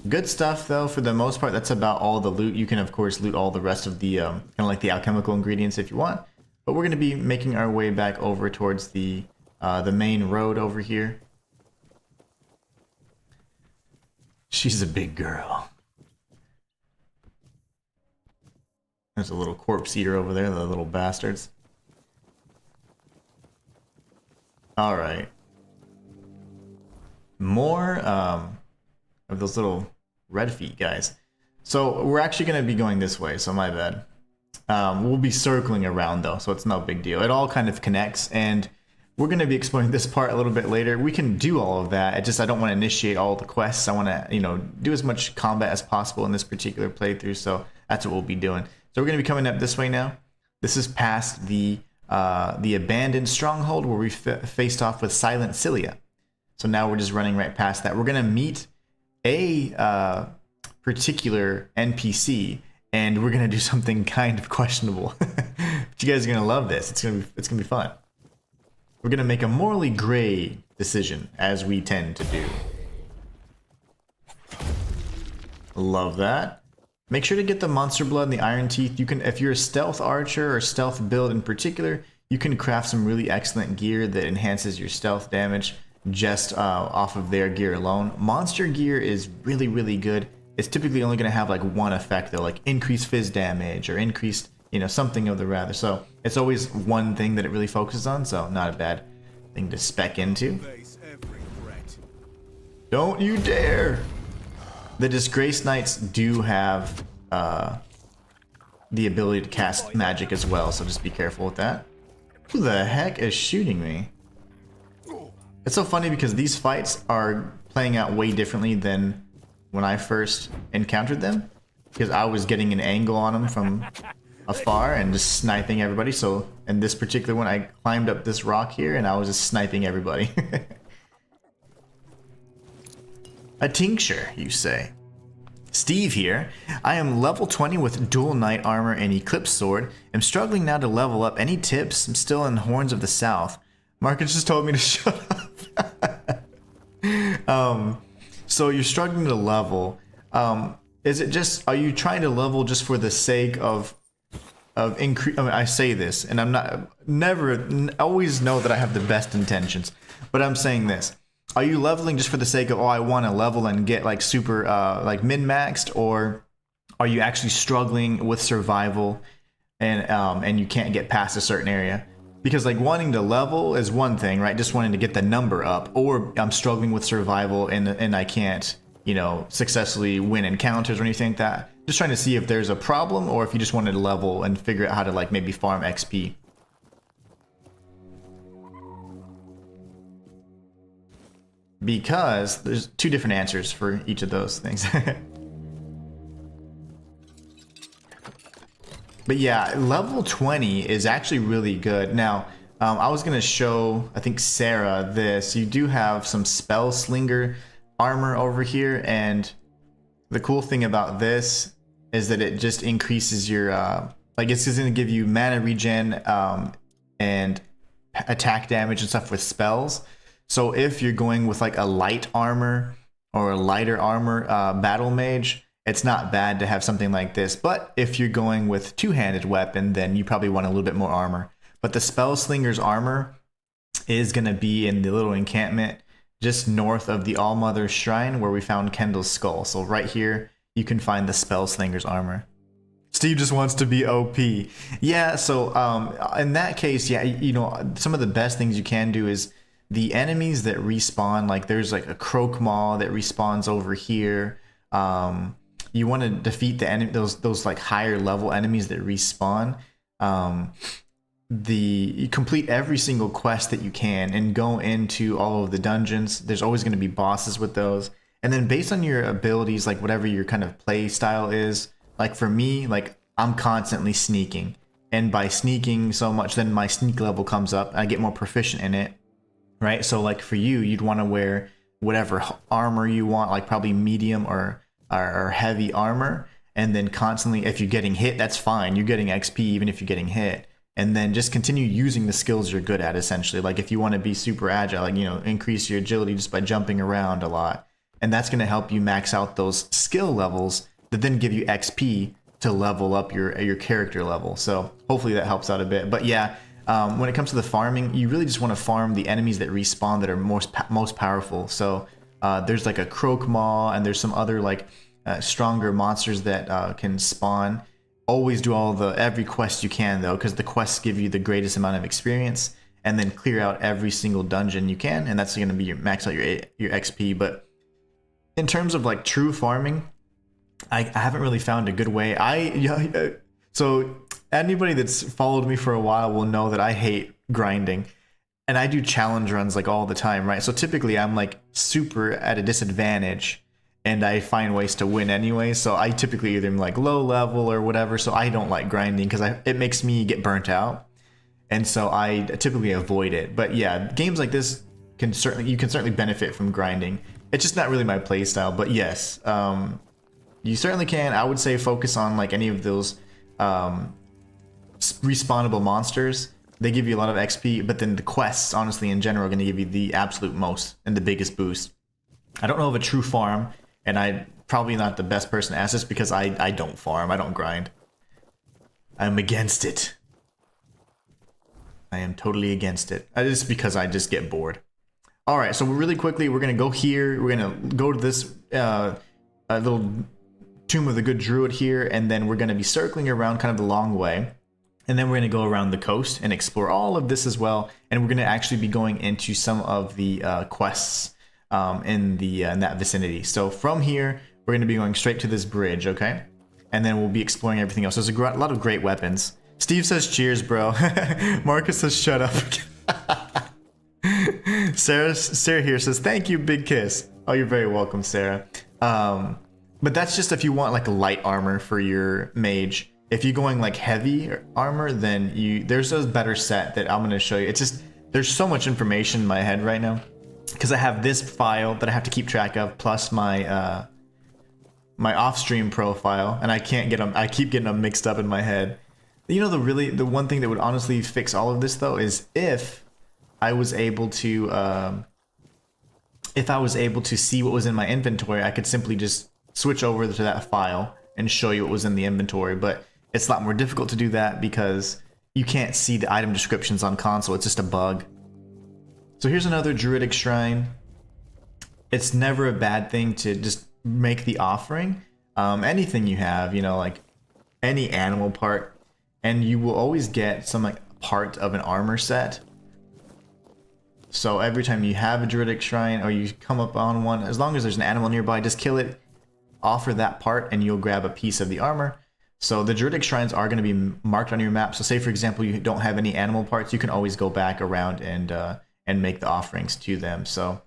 Good stuff though, for the most part. That's about all the loot. You can of course loot all the rest of the kind of like the alchemical ingredients if you want. But we're going to be making our way back over towards the main road over here. She's a big girl. There's a little corpse eater over there, the little bastards. All right. More of those little red feet guys. So we're actually going to be going this way, so my bad. We'll be circling around though, so it's no big deal. It all kind of connects, and we're going to be exploring this part a little bit later. We can do all of that. I don't want to initiate all the quests. I want to, do as much combat as possible in this particular playthrough, so that's what we'll be doing. So we're going to be coming up this way now. This is past the abandoned stronghold where we faced off with Silent Cilia. So now we're just running right past that. We're going to meet a particular NPC, and we're going to do something kind of questionable. But you guys are going to love this. It's going to be fun. We're going to make a morally gray decision, as we tend to do. Love that. Make sure to get the Monster Blood and the Iron Teeth. You can, if you're a stealth archer or stealth build in particular, you can craft some really excellent gear that enhances your stealth damage just off of their gear alone. Monster gear is really, really good. It's typically only going to have like one effect though, like increased fizz damage or increased, you know, something of the rather. So it's always one thing that it really focuses on, so not a bad thing to spec into. Don't you dare! The Disgraced Knights do have the ability to cast magic as well, so just be careful with that. Who the heck is shooting me? It's so funny because these fights are playing out way differently than when I first encountered them, because I was getting an angle on them from afar and just sniping everybody. So in this particular one, I climbed up this rock here and I was just sniping everybody. A tincture, you say? Steve here. I am level 20 with dual knight armor and eclipse sword. I'm struggling now to level up. Any tips? I'm still in Horns of the South. Marcus just told me to shut up. So you're struggling to level. Is it just, are you trying to level just for the sake of increase? I mean, I say this and I'm not, always know that I have the best intentions, but I'm saying this. Are you leveling just for the sake of, oh, I want to level and get like super like min-maxed, or are you actually struggling with survival and you can't get past a certain area? Because like wanting to level is one thing, right? Just wanting to get the number up, or I'm struggling with survival and I can't, you know, successfully win encounters or anything like that. Just trying to see if there's a problem or if you just wanted to level and figure out how to like maybe farm XP. Because there's two different answers for each of those things. But yeah, level 20 is actually really good. Now, I was going to show, I think, Sarah this. You do have some Spell Slinger armor over here, and the cool thing about this is that it just increases your, like it's just going to give you mana regen and attack damage and stuff with spells. So if you're going with like a light armor or a lighter armor battle mage, it's not bad to have something like this. But if you're going with two-handed weapon, then you probably want a little bit more armor. But the Spell Slinger's armor is going to be in the little encampment just north of the Allmother Shrine where we found Kendall's skull. So right here, you can find the Spell Slinger's armor. Steve just wants to be OP. Yeah, so in that case, yeah, you know, some of the best things you can do is the enemies that respawn, like there's like a Croak Maw that respawns over here. You want to defeat the enemy, those like higher level enemies that respawn. You complete every single quest that you can and go into all of the dungeons. There's always going to be bosses with those. And then based on your abilities, like whatever your kind of play style is, like for me, like I'm constantly sneaking. And by sneaking so much, then my sneak level comes up. I get more proficient in it, right? So like for you, you'd want to wear whatever armor you want, like probably medium or heavy armor. And then constantly, if you're getting hit, that's fine. You're getting XP even if you're getting hit. And then just continue using the skills you're good at, essentially. Like if you want to be super agile, like, you know, increase your agility just by jumping around a lot. And that's going to help you max out those skill levels that then give you XP to level up your character level. So hopefully that helps out a bit. But yeah, when it comes to the farming, you really just want to farm the enemies that respawn that are most powerful. So there's like a Croak Maw, and there's some other like stronger monsters that can spawn. Always do every quest you can though, because the quests give you the greatest amount of experience, and then clear out every single dungeon you can, and that's going to be max out your XP. But in terms of like true farming, I haven't really found a good way. So anybody that's followed me for a while will know that I hate grinding, and I do challenge runs like all the time, right? So typically I'm like super at a disadvantage, and I find ways to win anyway. So I typically either am like low level or whatever. So I don't like grinding because it makes me get burnt out, and so I typically avoid it. But yeah, games like this you can certainly benefit from grinding. It's just not really my play style. But yes, you certainly can. I would say focus on like any of those respawnable monsters. They give you a lot of XP, but then the quests, honestly, in general, are going to give you the absolute most and the biggest boost. I don't know of a true farm, and I probably not the best person to ask this because I don't farm. I don't grind. I'm against it. I am totally against it. It's because I just get bored. All right, so really quickly, we're going to go here. We're going to go to this little Tomb of the Good Druid here, and then we're going to be circling around kind of the long way. And then we're going to go around the coast and explore all of this as well. And we're going to actually be going into some of the quests in that vicinity. So from here, we're going to be going straight to this bridge, okay? And then we'll be exploring everything else. There's a lot of great weapons. Steve says cheers, bro. Marcus says shut up. Sarah here says thank you, big kiss. Oh, you're very welcome, Sarah. But that's just if you want like a light armor for your mage. If you're going like heavy armor, then there's a better set that I'm going to show you. It's just there's so much information in my head right now because I have this file that I have to keep track of, plus my my off-stream profile, and I can't get them. I keep getting them mixed up in my head. You know, the one thing that would honestly fix all of this though is if I was able to see what was in my inventory, I could simply just switch over to that file and show you what was in the inventory. But it's a lot more difficult to do that because you can't see the item descriptions on console. It's just a bug. So here's another druidic shrine. It's never a bad thing to just make the offering. Anything you have, you know, like any animal part, and you will always get some like part of an armor set. So every time you have a druidic shrine or you come up on one, as long as there's an animal nearby, just kill it, offer that part, and you'll grab a piece of the armor. So the druidic shrines are going to be marked on your map. So say for example you don't have any animal parts, you can always go back around and make the offerings to them. So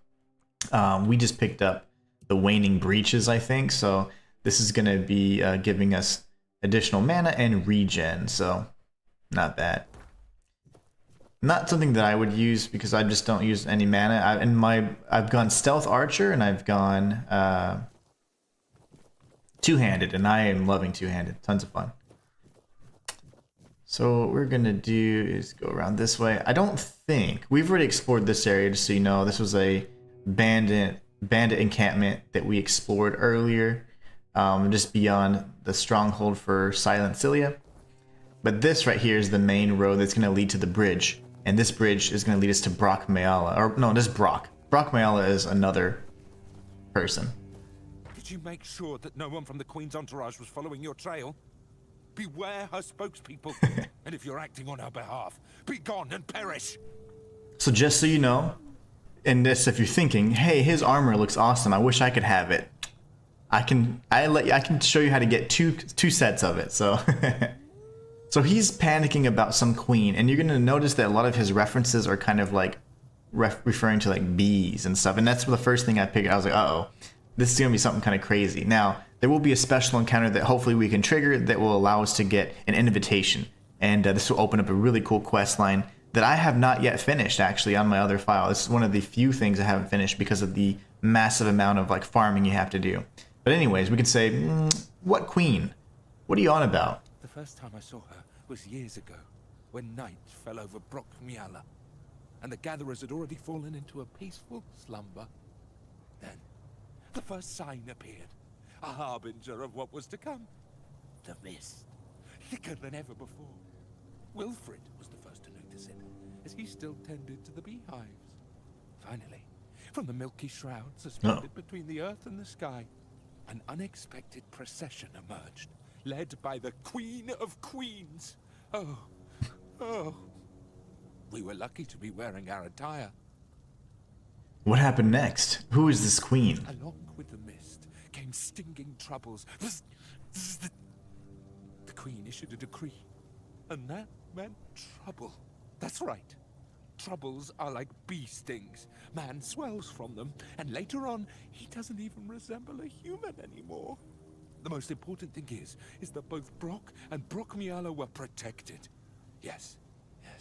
we just picked up the waning breaches, I think. So this is going to be giving us additional mana and regen. So not bad. Not something that I would use because I just don't use any mana. I've gone stealth archer and I've gone two-handed, and I am loving two-handed. Tons of fun. So what we're gonna do is go around this way. I don't think we've already explored this area, just so you know. This was a bandit encampment that we explored earlier, just beyond the stronghold for Silent Cilia. But this right here is the main road that's gonna lead to the bridge, and this bridge is gonna lead us to Brock Mayala. Or no, this is Brock. Brock Mayala is another person. Did you make sure that no one from the Queen's entourage was following your trail? Beware her spokespeople, and if you're acting on her behalf, be gone and perish. So just so you know, in this, if you're thinking, hey, his armor looks awesome, I wish I could have it. I can show you how to get two sets of it. So so he's panicking about some queen, and you're gonna notice that a lot of his references are kind of like referring to like bees and stuff, and that's the first thing I picked. I was like, uh-oh. This is going to be something kind of crazy. Now, there will be a special encounter that hopefully we can trigger that will allow us to get an invitation. And this will open up a really cool quest line that I have not yet finished, actually, on my other file. This is one of the few things I haven't finished because of the massive amount of like farming you have to do. But anyways, we could say, what queen? What are you on about? The first time I saw her was years ago, when night fell over Brock Mayala, and the gatherers had already fallen into a peaceful slumber. Then the first sign appeared, a harbinger of what was to come. The mist, thicker than ever before. Wilfred was the first to notice it, as he still tended to the beehives. Finally, from the milky shroud suspended between the earth and the sky, an unexpected procession emerged, led by the Queen of Queens. Oh. We were lucky to be wearing our attire. What happened next? Who is this queen? Along with the mist came stinging troubles. The Queen issued a decree, and that meant trouble. That's right. Troubles are like bee stings. Man swells from them, and later on, he doesn't even resemble a human anymore. The most important thing is that both Brock and Brock Mayala were protected. Yes,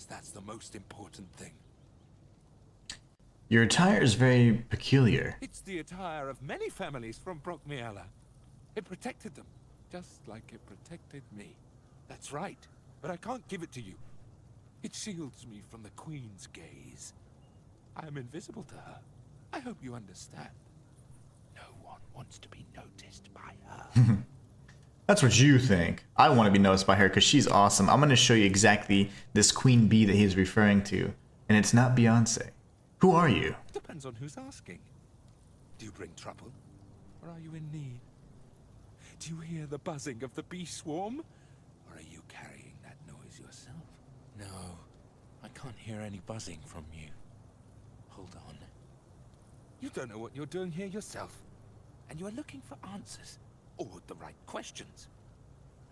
that's the most important thing. Your attire is very peculiar. It's the attire of many families from Brock Mayala. It protected them, just like it protected me. That's right, but I can't give it to you. It shields me from the Queen's gaze. I am invisible to her. I hope you understand. No one wants to be noticed by her. That's what you think. I want to be noticed by her because she's awesome. I'm going to show you exactly this queen bee that he's referring to. And it's not Beyonce. Who are you? Depends on who's asking. Do you bring trouble? Or are you in need? Do you hear the buzzing of the bee swarm? Or are you carrying that noise yourself? No, I can't hear any buzzing from you. Hold on. You don't know what you're doing here yourself. And you are looking for answers. Or the right questions.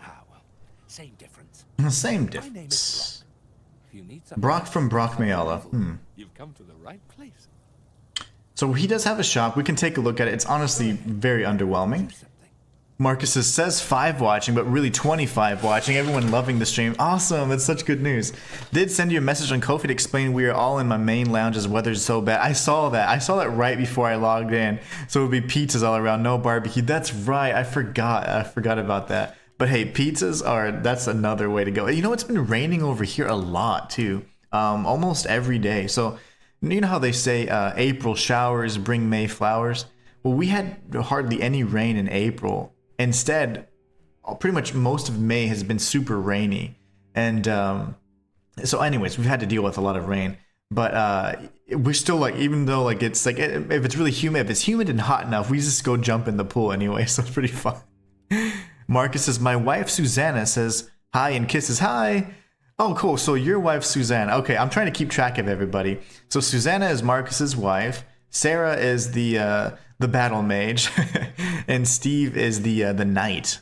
Ah, well, same difference. Same My name is difference. Brock. If you need something Brock from Brock Mayala. You've come to the right place. So he does have a shop. We can take a look at it. It's honestly very underwhelming. Marcus says 5 watching, but really 25 watching. Everyone loving the stream. Awesome. That's such good news. Did send you a message on Ko-fi to explain we are all in my main lounge as weather's so bad. I saw that. I saw that right before I logged in. So it would be pizzas all around. No barbecue. That's right. I forgot about that. But hey, that's another way to go. You know, it's been raining over here a lot too. Almost every day. So you know how they say April showers bring May flowers? Well, we had hardly any rain in April. Instead, pretty much most of May has been super rainy. And so anyways, we've had to deal with a lot of rain. But we're still like, even though like it's like, if it's really humid, if it's humid and hot enough, we just go jump in the pool anyway. So it's pretty fun. Marcus says, my wife Susanna says hi and kisses hi. Oh, cool. So your wife Susanna. Okay, I'm trying to keep track of everybody. So Susanna is Marcus's wife. Sarah is the battle mage, and Steve is the knight,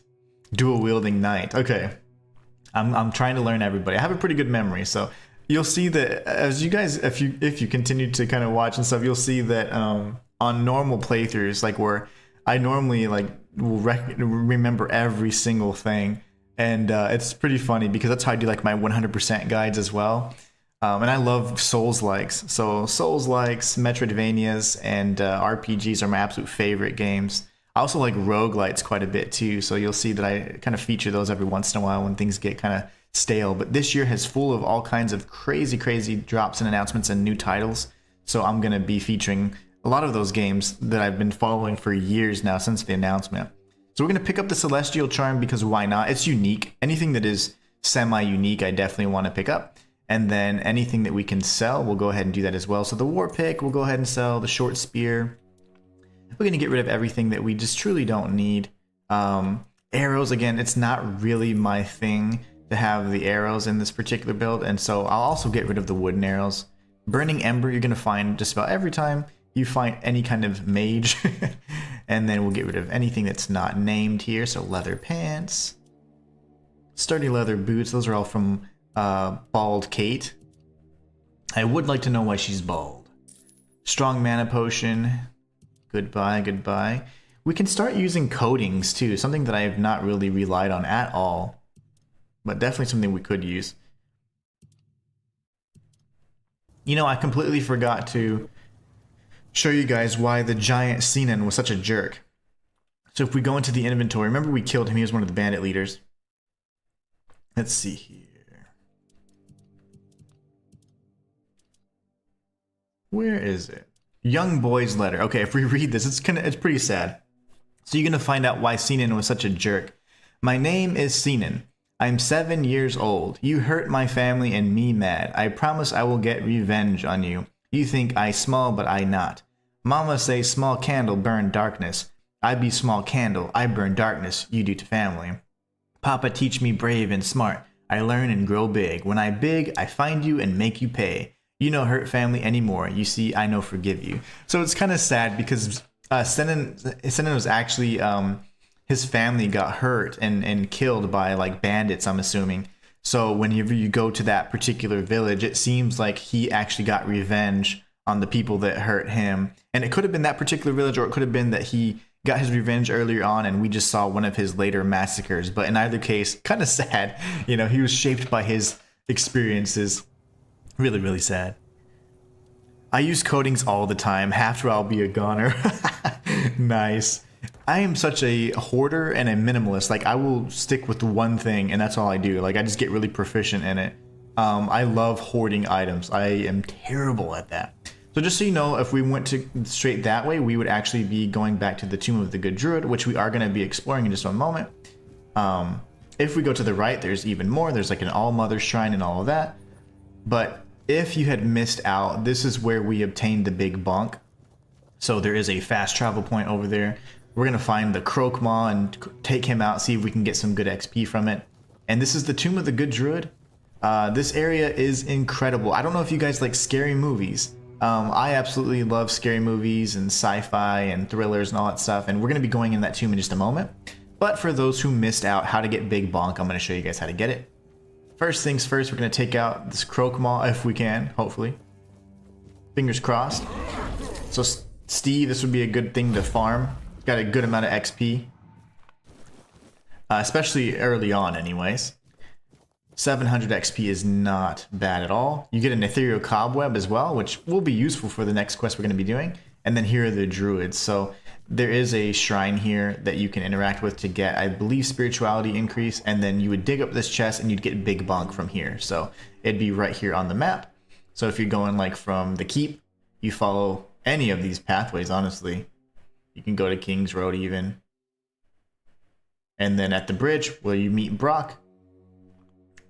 dual wielding knight. Okay, I'm trying to learn everybody. I have a pretty good memory, so you'll see that as you guys, if you continue to kind of watch and stuff, you'll see that on normal playthroughs, like where I normally like will remember every single thing, and it's pretty funny because that's how I do like my 100% guides as well. And I love Souls-likes. So Souls-likes, Metroidvanias, and RPGs are my absolute favorite games. I also like roguelites quite a bit too, so you'll see that I kind of feature those every once in a while when things get kind of stale. But this year is full of all kinds of crazy drops and announcements and new titles. So I'm going to be featuring a lot of those games that I've been following for years now since the announcement. So we're going to pick up the Celestial Charm because why not? It's unique. Anything that is semi-unique I definitely want to pick up. And then anything that we can sell, we'll go ahead and do that as well. So the War Pick, we'll go ahead and sell. The Short Spear. We're going to get rid of everything that we just truly don't need. Arrows, again, it's not really my thing to have the arrows in this particular build. And so I'll also get rid of the wooden arrows. Burning Ember, you're going to find just about every time you find any kind of mage. And then we'll get rid of anything that's not named here. So leather pants. Sturdy leather boots, those are all from Bald Kate. I would like to know why she's bald. Strong mana potion. Goodbye. We can start using coatings too, something that I have not really relied on at all, but definitely something we could use. You know, I completely forgot to show you guys why the giant Sinan was such a jerk. So if we go into the inventory, remember we killed him, he was one of the bandit leaders. Let's see here. Where is it? Young boy's letter. Okay, if we read this, it's pretty sad. So you're gonna find out why Sinan was such a jerk. My name is Sinan. I'm 7 years old. You hurt my family and me mad. I promise I will get revenge on you. You think I small, but I not. Mama say small candle burn darkness. I be small candle. I burn darkness. You do to family. Papa teach me brave and smart. I learn and grow big. When I big, I find you and make you pay. You no hurt family anymore. You see, I no forgive you. So it's kind of sad because Sinan was actually, his family got hurt and killed by like bandits, I'm assuming. So whenever you go to that particular village, it seems like he actually got revenge on the people that hurt him. And it could have been that particular village, or it could have been that he got his revenge earlier on and we just saw one of his later massacres. But in either case, kind of sad. You know, he was shaped by his experiences. Really, really sad. I use coatings all the time. After I'll be a goner. Nice. I am such a hoarder and a minimalist. Like, I will stick with one thing and that's all I do. Like, I just get really proficient in it. I love hoarding items. I am terrible at that. So just so you know, if we went to straight that way, we would actually be going back to the Tomb of the Good Druid, which we are going to be exploring in just one moment. If we go to the right, there's even more. There's like an All-Mother Shrine and all of that. But if you had missed out, this is where we obtained the big bonk. So there is a fast travel point over there. We're going to find the Croakmaw and take him out, see if we can get some good XP from it. And this is the Tomb of the Good Druid. This area is incredible. I don't know if you guys like scary movies. I absolutely love scary movies and sci-fi and thrillers and all that stuff. And we're going to be going in that tomb in just a moment. But for those who missed out how to get Big Bonk, I'm going to show you guys how to get it. First things first, we're going to take out this Croakmaw if we can, hopefully. Fingers crossed. So Steve, this would be a good thing to farm. It's got a good amount of XP. Especially early on anyways. 700 XP is not bad at all. You get an Ethereal Cobweb as well, which will be useful for the next quest we're going to be doing. And then here are the Druids. So there is a shrine here that you can interact with to get, I believe, spirituality increase. And then you would dig up this chest and you'd get Big Bonk from here. So it'd be right here on the map. So if you're going like from the keep, you follow any of these pathways, honestly. You can go to King's Road even. And then at the bridge where you meet Brock,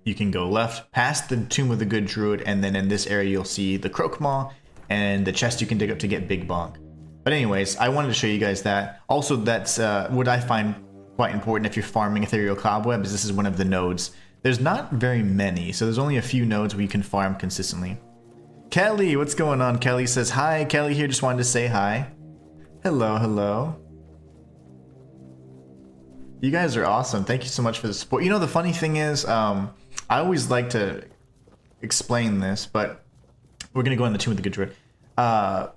you can go left past the Tomb of the Good Druid, and then in this area you'll see the Croakmaw and the chest you can dig up to get Big Bonk. But anyways, I wanted to show you guys that. Also, that's what I find quite important if you're farming Ethereal Cobweb, is this is one of the nodes. There's not very many, so there's only a few nodes where you can farm consistently. Kelly, what's going on? Kelly says, hi. Kelly here, just wanted to say hi. Hello, hello. You guys are awesome. Thank you so much for the support. You know, the funny thing is, I always like to explain this, but we're going to go in the Tomb of the Good Druid. I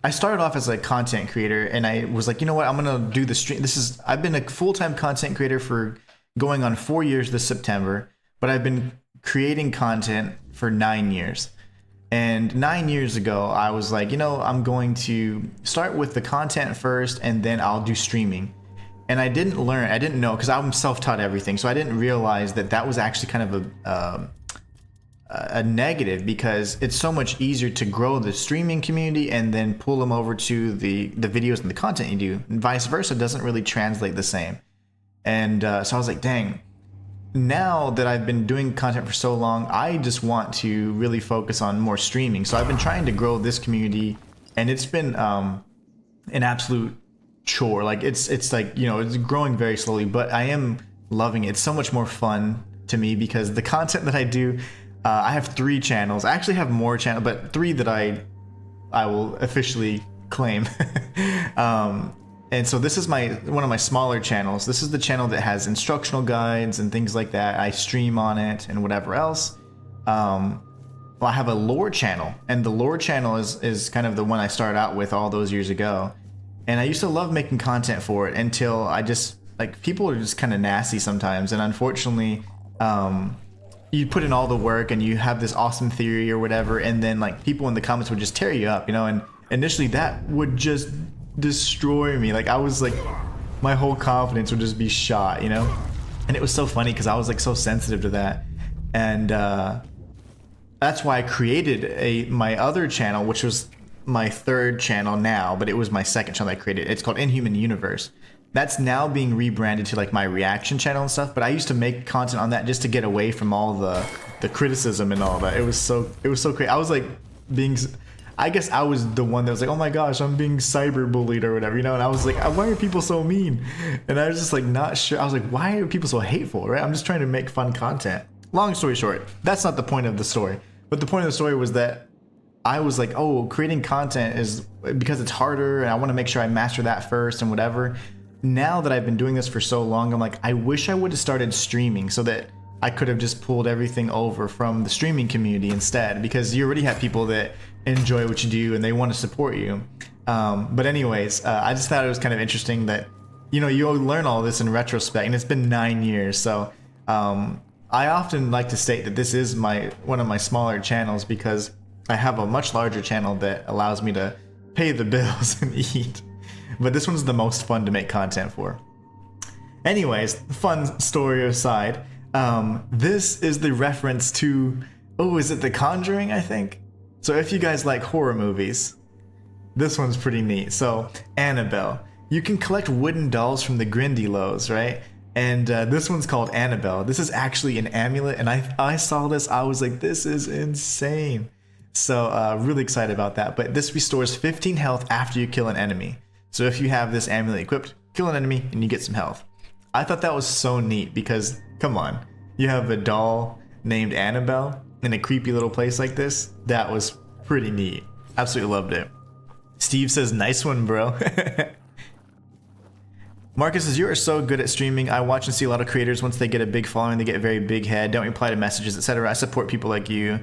started off as a content creator, and I was like, you know what, I'm going to do the stream. I've been a full-time content creator for going on 4 years this September, but I've been creating content for 9 years. And 9 years ago, I was like, you know, I'm going to start with the content first, and then I'll do streaming. And I didn't know, because I'm self-taught everything, so I didn't realize that that was actually kind of a negative, because it's so much easier to grow the streaming community and then pull them over to the videos and the content you do, and vice versa. It doesn't really translate the same. And so I was like, dang, now that I've been doing content for so long, I just want to really focus on more streaming. So I've been trying to grow this community, and it's been an absolute chore. Like it's like, you know, it's growing very slowly, but I am loving it. It's so much more fun to me because the content that I do, I have 3 channels. I actually have more channels, but 3 that I will officially claim. And so this is one of my smaller channels. This is the channel that has instructional guides and things like that. I stream on it and whatever else. Well, I have a lore channel, and the lore channel is kind of the one I started out with all those years ago. And I used to love making content for it until I just, like, people are just kind of nasty sometimes. And unfortunately, you put in all the work and you have this awesome theory or whatever, and then like people in the comments would just tear you up, you know, and initially that would just destroy me. Like I was like, my whole confidence would just be shot, you know? And it was so funny because I was like so sensitive to that. And that's why I created my other channel, which was my 3rd channel now, but it was my 2nd channel I created. It's called Inhuman Universe. That's now being rebranded to like my reaction channel and stuff, but I used to make content on that just to get away from all the criticism and all that. It was so crazy. I was like I guess I was the one that was like, oh my gosh, I'm being cyberbullied or whatever, you know? And I was like, why are people so mean? And I was just like not sure. I was like, why are people so hateful, right? I'm just trying to make fun content. Long story short, that's not the point of the story. But the point of the story was that I was like, oh, creating content is because it's harder, and I want to make sure I master that first and whatever. Now that I've been doing this for so long, I'm like, I wish I would have started streaming so that I could have just pulled everything over from the streaming community instead, because you already have people that enjoy what you do and they want to support you. But anyways, I just thought it was kind of interesting that, you know, you'll learn all this in retrospect, and it's been 9 years. So I often like to state that this is one of my smaller channels because I have a much larger channel that allows me to pay the bills and eat. But this one's the most fun to make content for. Anyways, fun story aside, this is the reference to, is it The Conjuring, I think? So if you guys like horror movies, this one's pretty neat. So Annabelle, you can collect wooden dolls from the Grindylows, right? And this one's called Annabelle. This is actually an amulet, and I saw this, I was like, this is insane. So really excited about that. But this restores 15 health after you kill an enemy. So if you have this amulet equipped, kill an enemy and you get some health. I thought that was so neat because, come on, you have a doll named Annabelle in a creepy little place like this. That was pretty neat. Absolutely loved it. Steve says, nice one, bro. Marcus says, you are so good at streaming. I watch and see a lot of creators. Once they get a big following, they get a very big head. Don't reply to messages, etc. I support people like you.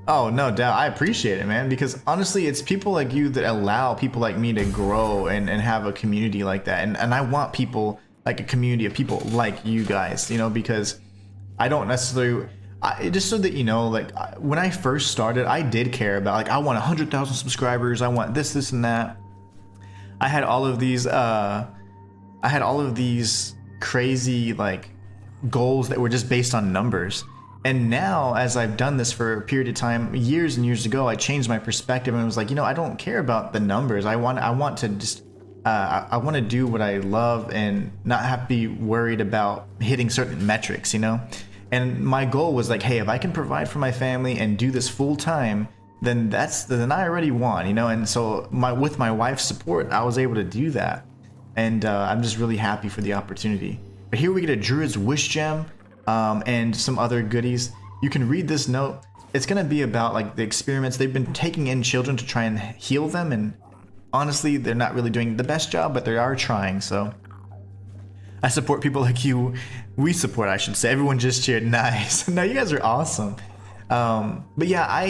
Oh, no doubt. I appreciate it, man. Because honestly, it's people like you that allow people like me to grow and have a community like that. And I want people, like a community of people like you guys, you know, because I don't necessarily... just so that you know, like when I first started, I did care about, like, I want 100,000 subscribers. I want this, and that. I had all of these crazy like goals that were just based on numbers. And now, as I've done this for a period of time, years and years ago, I changed my perspective and was like, you know, I don't care about the numbers. I want to just I want to do what I love and not have to be worried about hitting certain metrics, you know. And my goal was like, hey, if I can provide for my family and do this full time, then I already won, you know. And so with my wife's support, I was able to do that. And I'm just really happy for the opportunity. But here we get a Druid's Wish Gem and some other goodies. You can read this note. It's going to be about like the experiments. They've been taking in children to try and heal them. And honestly, they're not really doing the best job, but they are trying. So I support people like you. We support, I should say. Everyone just cheered. Nice. No, you guys are awesome. But yeah,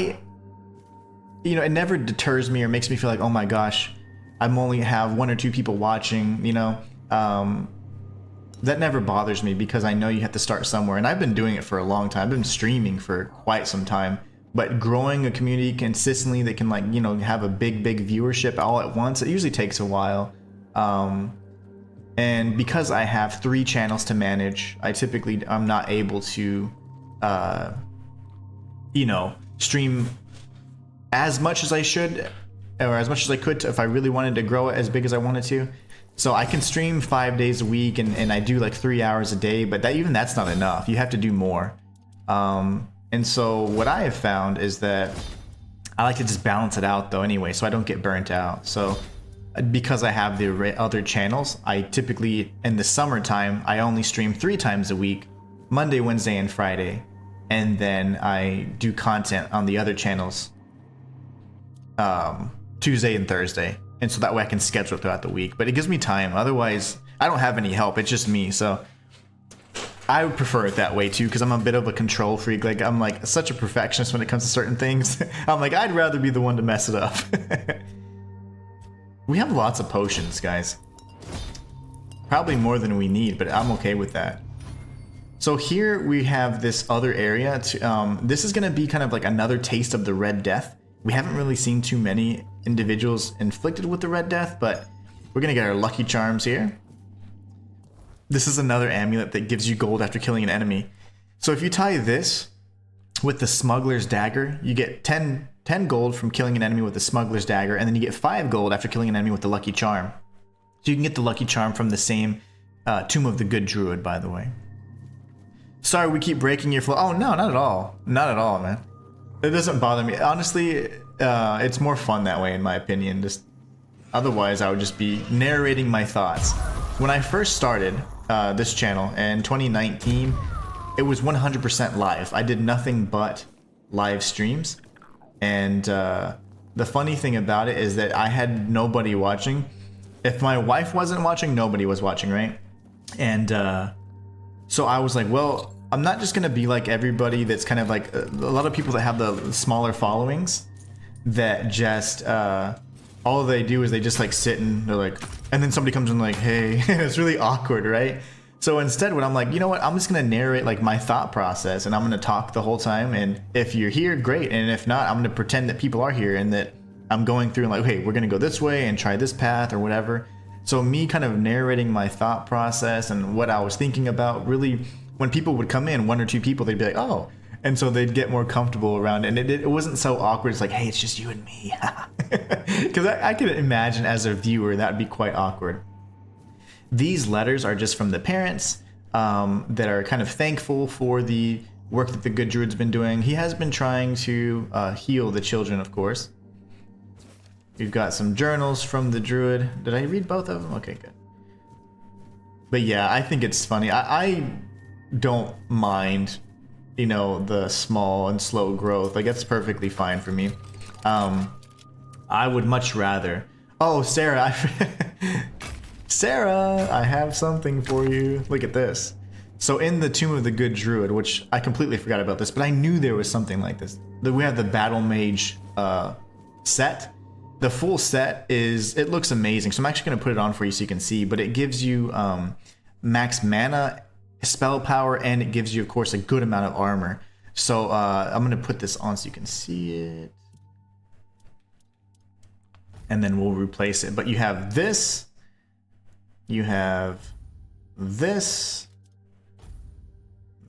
it never deters me or makes me feel like, oh my gosh, I'm only have 1 or 2 people watching, you know. That never bothers me because I know you have to start somewhere. And I've been doing it for a long time. I've been streaming for quite some time. But growing a community consistently that can, like, you know, have a big viewership all at once, it usually takes a while. And because I have 3 channels to manage, I'm not able to, stream as much as I should, or as much as I could if I really wanted to grow it as big as I wanted to. So I can stream 5 days a week and I do like 3 hours a day, but that's not enough. You have to do more. And so what I have found is that I like to just balance it out though anyway, so I don't get burnt out. So because I have the other channels, I typically, in the summertime, I only stream 3 times a week, Monday, Wednesday, and Friday. And then I do content on the other channels Tuesday and Thursday. And so that way I can schedule it throughout the week. But it gives me time. Otherwise, I don't have any help. It's just me. So I would prefer it that way too, because I'm a bit of a control freak. Like, I'm like such a perfectionist when it comes to certain things. I'm like, I'd rather be the one to mess it up. We have lots of potions, guys. Probably more than we need, but I'm okay with that. So here we have this other area. This is going to be kind of like another taste of the Red Death. We haven't really seen too many individuals inflicted with the Red Death, but we're going to get our lucky charms here. This is another amulet that gives you gold after killing an enemy. So if you tie this with the Smuggler's Dagger, you get 10 gold from killing an enemy with the Smuggler's Dagger, and then you get 5 gold after killing an enemy with the Lucky Charm. So you can get the Lucky Charm from the same Tomb of the Good Druid, by the way. Sorry, we keep breaking your flow. Oh, no, not at all. Not at all, man. It doesn't bother me. Honestly, it's more fun that way, in my opinion. Otherwise, I would just be narrating my thoughts. When I first started this channel in 2019, it was 100% live. I did nothing but live streams. And the funny thing about it is that I had nobody watching. If my wife wasn't watching, nobody was watching, right? And so I was like, well, I'm not just gonna be like everybody that's kind of like a lot of people that have the smaller followings that just all they do is they just like sit and they're like, and then somebody comes in like, hey, it's really awkward, right? So instead, what I'm like, you know what, I'm just gonna narrate like my thought process and I'm gonna talk the whole time, and if you're here, great, and if not, I'm gonna pretend that people are here and that I'm going through and like, hey, we're gonna go this way and try this path or whatever. So me kind of narrating my thought process and what I was thinking about, really, when people would come in, 1 or 2 people, they'd be like, oh, And so they'd get more comfortable around it. And it wasn't so awkward. It's like, hey, it's just you and me. Because I can imagine as a viewer, that would be quite awkward. These letters are just from the parents that are kind of thankful for the work that the good druid's been doing. He has been trying to heal the children, of course. We've got some journals from the druid. Did I read both of them? Okay, good. But yeah, I think it's funny. I don't mind, you know, the small and slow growth. Like, that's perfectly fine for me. I would much rather... Oh, Sarah, Sarah, I have something for you. Look at this. So in the Tomb of the Good Druid, which I completely forgot about this, but I knew there was something like this. We have the Battle Mage set. The full set it looks amazing. So I'm actually going to put it on for you so you can see, but it gives you max mana, spell power, and it gives you, of course, a good amount of armor. So I'm going to put this on so you can see it. And then we'll replace it. But you have this. You have this.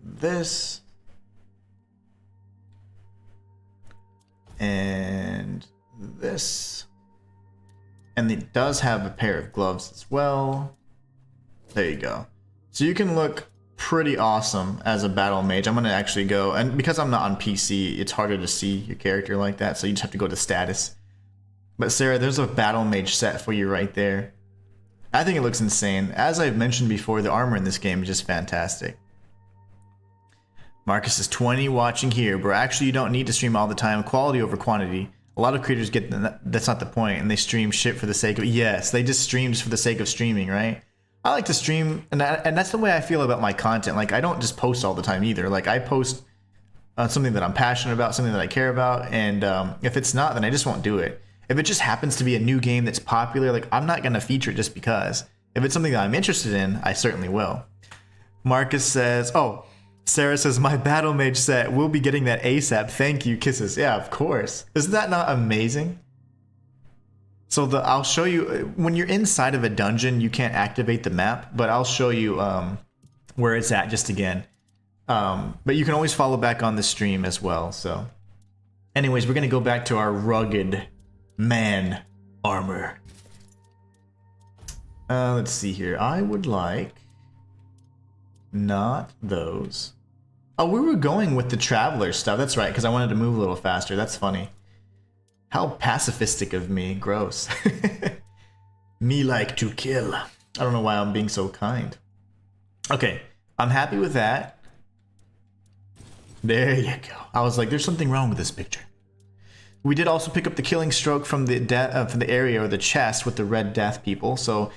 This. And this. And it does have a pair of gloves as well. There you go. So you can look pretty awesome as a battle mage. I'm going to actually go, and because I'm not on PC, it's harder to see your character like that, so you just have to go to status. But Sarah, there's a battle mage set for you right there. I think it looks insane. As I've mentioned before, the armor in this game is just fantastic. Marcus is 20 watching here, bro. Actually, you don't need to stream all the time. Quality over quantity. A lot of creators get that's not the point, and they stream shit for the sake of... Yes, they just stream just for the sake of streaming, right? I like to stream, and that's the way I feel about my content. Like, I don't just post all the time either. Like, I post something that I'm passionate about, something that I care about, and if it's not, then I just won't do it. If it just happens to be a new game that's popular, like, I'm not going to feature it just because. If it's something that I'm interested in, I certainly will. Marcus says, oh, Sarah says, my battle mage set, we'll be getting that ASAP. Thank you, kisses. Yeah, of course. Isn't that not amazing? So I'll show you, when you're inside of a dungeon, you can't activate the map, but I'll show you where it's at just again. But you can always follow back on the stream as well. So anyways, we're going to go back to our rugged man armor. Let's see here. I would like not those. Oh, we were going with the traveler stuff. That's right, because I wanted to move a little faster. That's funny. How pacifistic of me. Gross. Me like to kill. I don't know why I'm being so kind. Okay, I'm happy with that. There you go. I was like, there's something wrong with this picture. We did also pick up the killing stroke from the area or the chest with the red death people. So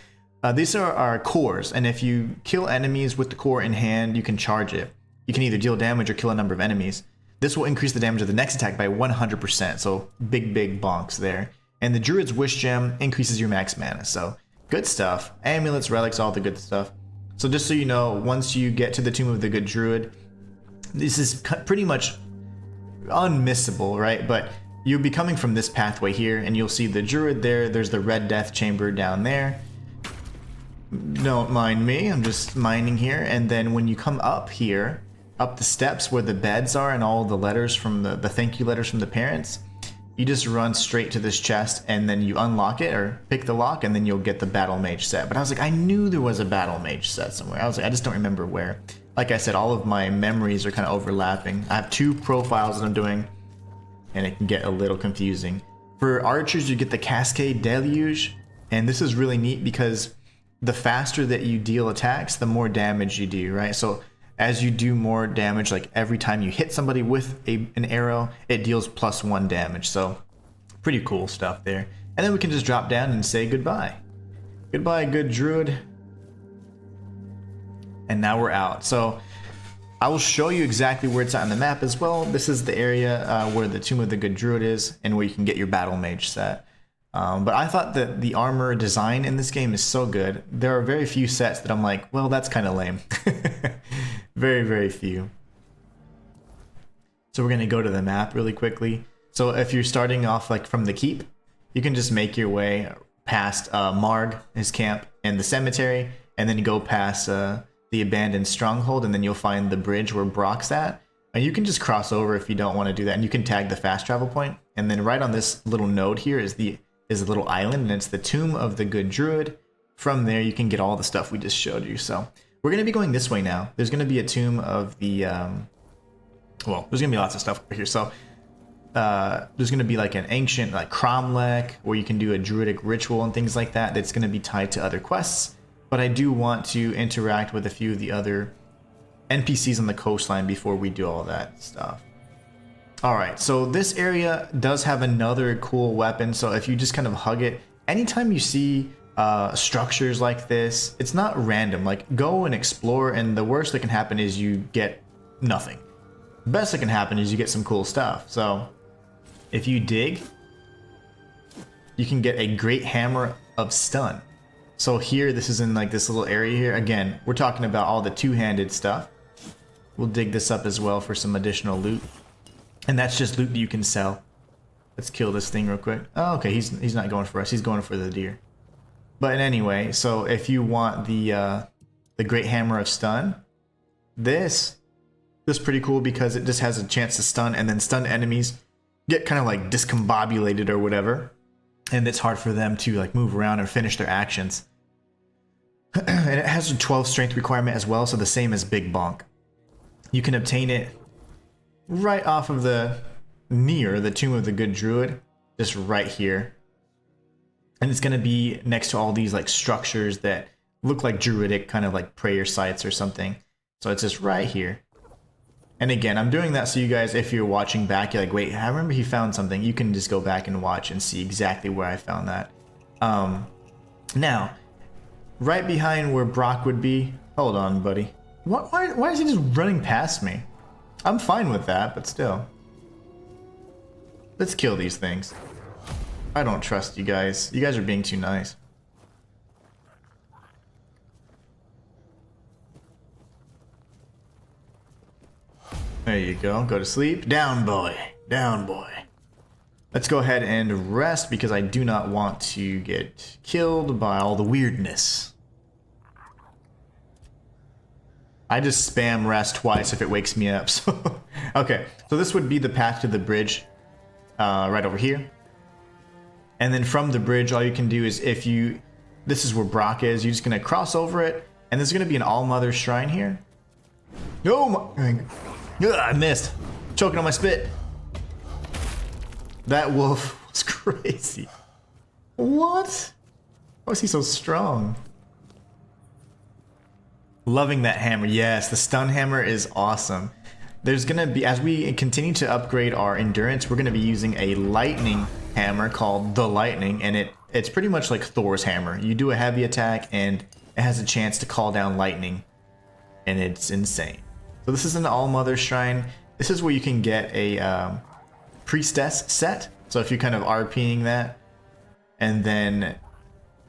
these are our cores, and if you kill enemies with the core in hand, you can charge it. You can either deal damage or kill a number of enemies. This will increase the damage of the next attack by 100%, so big bonks there. And the Druid's Wish Gem increases your max mana, so good stuff. Amulets, relics, all the good stuff. So just so you know, once you get to the Tomb of the Good Druid, this is pretty much unmissable, right? But you'll be coming from this pathway here, and you'll see the Druid there. There's the Red Death Chamber down there. Don't mind me, I'm just mining here. And then when you come up here, up the steps where the beds are and all the letters from the thank you letters from the parents, you just run straight to this chest, and then you unlock it or pick the lock, and then you'll get the battle mage set. But I was like, I knew there was a battle mage set somewhere. I was like, I just don't remember where. Like I said, all of my memories are kind of overlapping. I have 2 profiles that I'm doing, and it can get a little confusing. For archers, you get the Cascade Deluge, and this is really neat because the faster that you deal attacks, the more damage you do, right? So as you do more damage, like every time you hit somebody with an arrow, it deals +1 damage. So pretty cool stuff there. And then we can just drop down and say goodbye. Goodbye, good druid. And now we're out. So I will show you exactly where it's at on the map as well. This is the area where the Tomb of the Good Druid is, and where you can get your battle mage set. But I thought that the armor design in this game is so good. There are very few sets that I'm like, well, that's kind of lame. Very few. So we're going to go to the map really quickly. So if you're starting off like from the keep, you can just make your way past Marg, his camp, and the cemetery, and then you go past the abandoned stronghold, and then you'll find the bridge where Brock's at. And you can just cross over if you don't want to do that, and you can tag the fast travel point. And then right on this little node here is a little island, and it's the Tomb of the Good Druid. From there, you can get all the stuff we just showed you. So we're going to be going this way now. There's going to be a Tomb of the, well, there's going to be lots of stuff over here. So there's going to be like an ancient, like cromlech, where you can do a druidic ritual and things like that. That's going to be tied to other quests. But I do want to interact with a few of the other NPCs on the coastline before we do all that stuff. Alright, so this area does have another cool weapon, so if you just kind of hug it, anytime you see structures like this, it's not random. Like, go and explore, and the worst that can happen is you get nothing. The best that can happen is you get some cool stuff. So if you dig, you can get a great hammer of stun. So here, this is in like this little area here. Again, we're talking about all the two-handed stuff. We'll dig this up as well for some additional loot. And that's just loot that you can sell. Let's kill this thing real quick. Oh, okay, he's not going for us. He's going for the deer. But anyway, so if you want the Great Hammer of Stun, this is pretty cool because it just has a chance to stun, and then stun enemies get kind of like discombobulated or whatever. And it's hard for them to like move around and finish their actions. And it has a 12 strength requirement as well, so the same as Big BONK. You can obtain it right off of near the Tomb of the Good Druid, just right here. And it's going to be next to all these like structures that look like druidic, kind of like prayer sites or something. So it's just right here. And again, I'm doing that so you guys, if you're watching back, you're like, wait, I remember he found something. You can just go back and watch and see exactly where I found that. Now, right behind where Brock would be, hold on, buddy. Why is he just running past me? I'm fine with that, but still. Let's kill these things. I don't trust you guys. You guys are being too nice. There you go. Go to sleep. Down, boy. Down, boy. Let's go ahead and rest because I do not want to get killed by all the weirdness. I just spam rest twice if it wakes me up. So okay, so this would be the path to the bridge right over here. And then from the bridge, all you can do is this is where Brock is, you're just going to cross over it. And there's going to be an All-Mother shrine here. Oh my... Ugh, I missed. Choking on my spit. That wolf was crazy. What? Why is he so strong? Loving that hammer. Yes, the stun hammer is awesome. There's going to be, as we continue to upgrade our endurance, we're going to be using a lightning hammer called the Lightning, and it's pretty much like Thor's hammer. You do a heavy attack, and it has a chance to call down lightning, and it's insane. So this is an All-Mother Shrine. This is where you can get a Priestess set. So if you're kind of RPing that, and then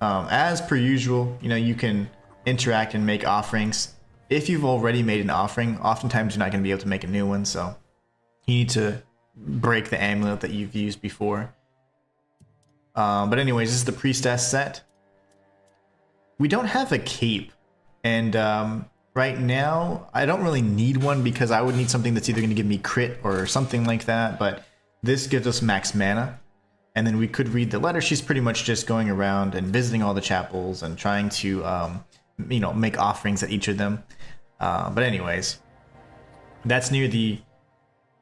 as per usual, you can interact and make offerings. If you've already made an offering, oftentimes you're not going to be able to make a new one, so you need to break the amulet that you've used before. But anyways, this is the Priestess set. We don't have a cape, and right now I don't really need one because I would need something that's either going to give me crit or something like that, but this gives us max mana. And then we could read the letter. She's pretty much just going around and visiting all the chapels and trying to make offerings at each of them. But anyways, that's near the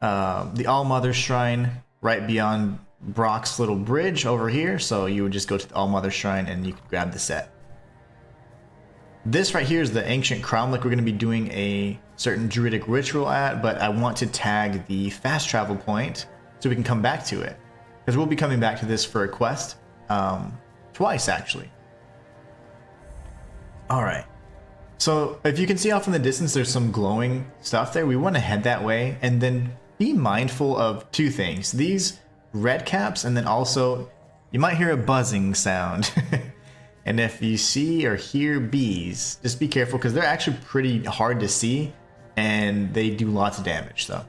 All-Mother Shrine right beyond Brock's little bridge over here. So you would just go to the All-Mother Shrine and you could grab the set. This right here is the ancient cromlech we're going to be doing a certain druidic ritual at, but I want to tag the fast travel point so we can come back to it. Because we'll be coming back to this for a quest. Twice, actually. Alright. So, if you can see off in the distance, there's some glowing stuff there. We want to head that way, and then be mindful of two things. These red caps, and then also, you might hear a buzzing sound. And if you see or hear bees, just be careful, because they're actually pretty hard to see, and they do lots of damage, so.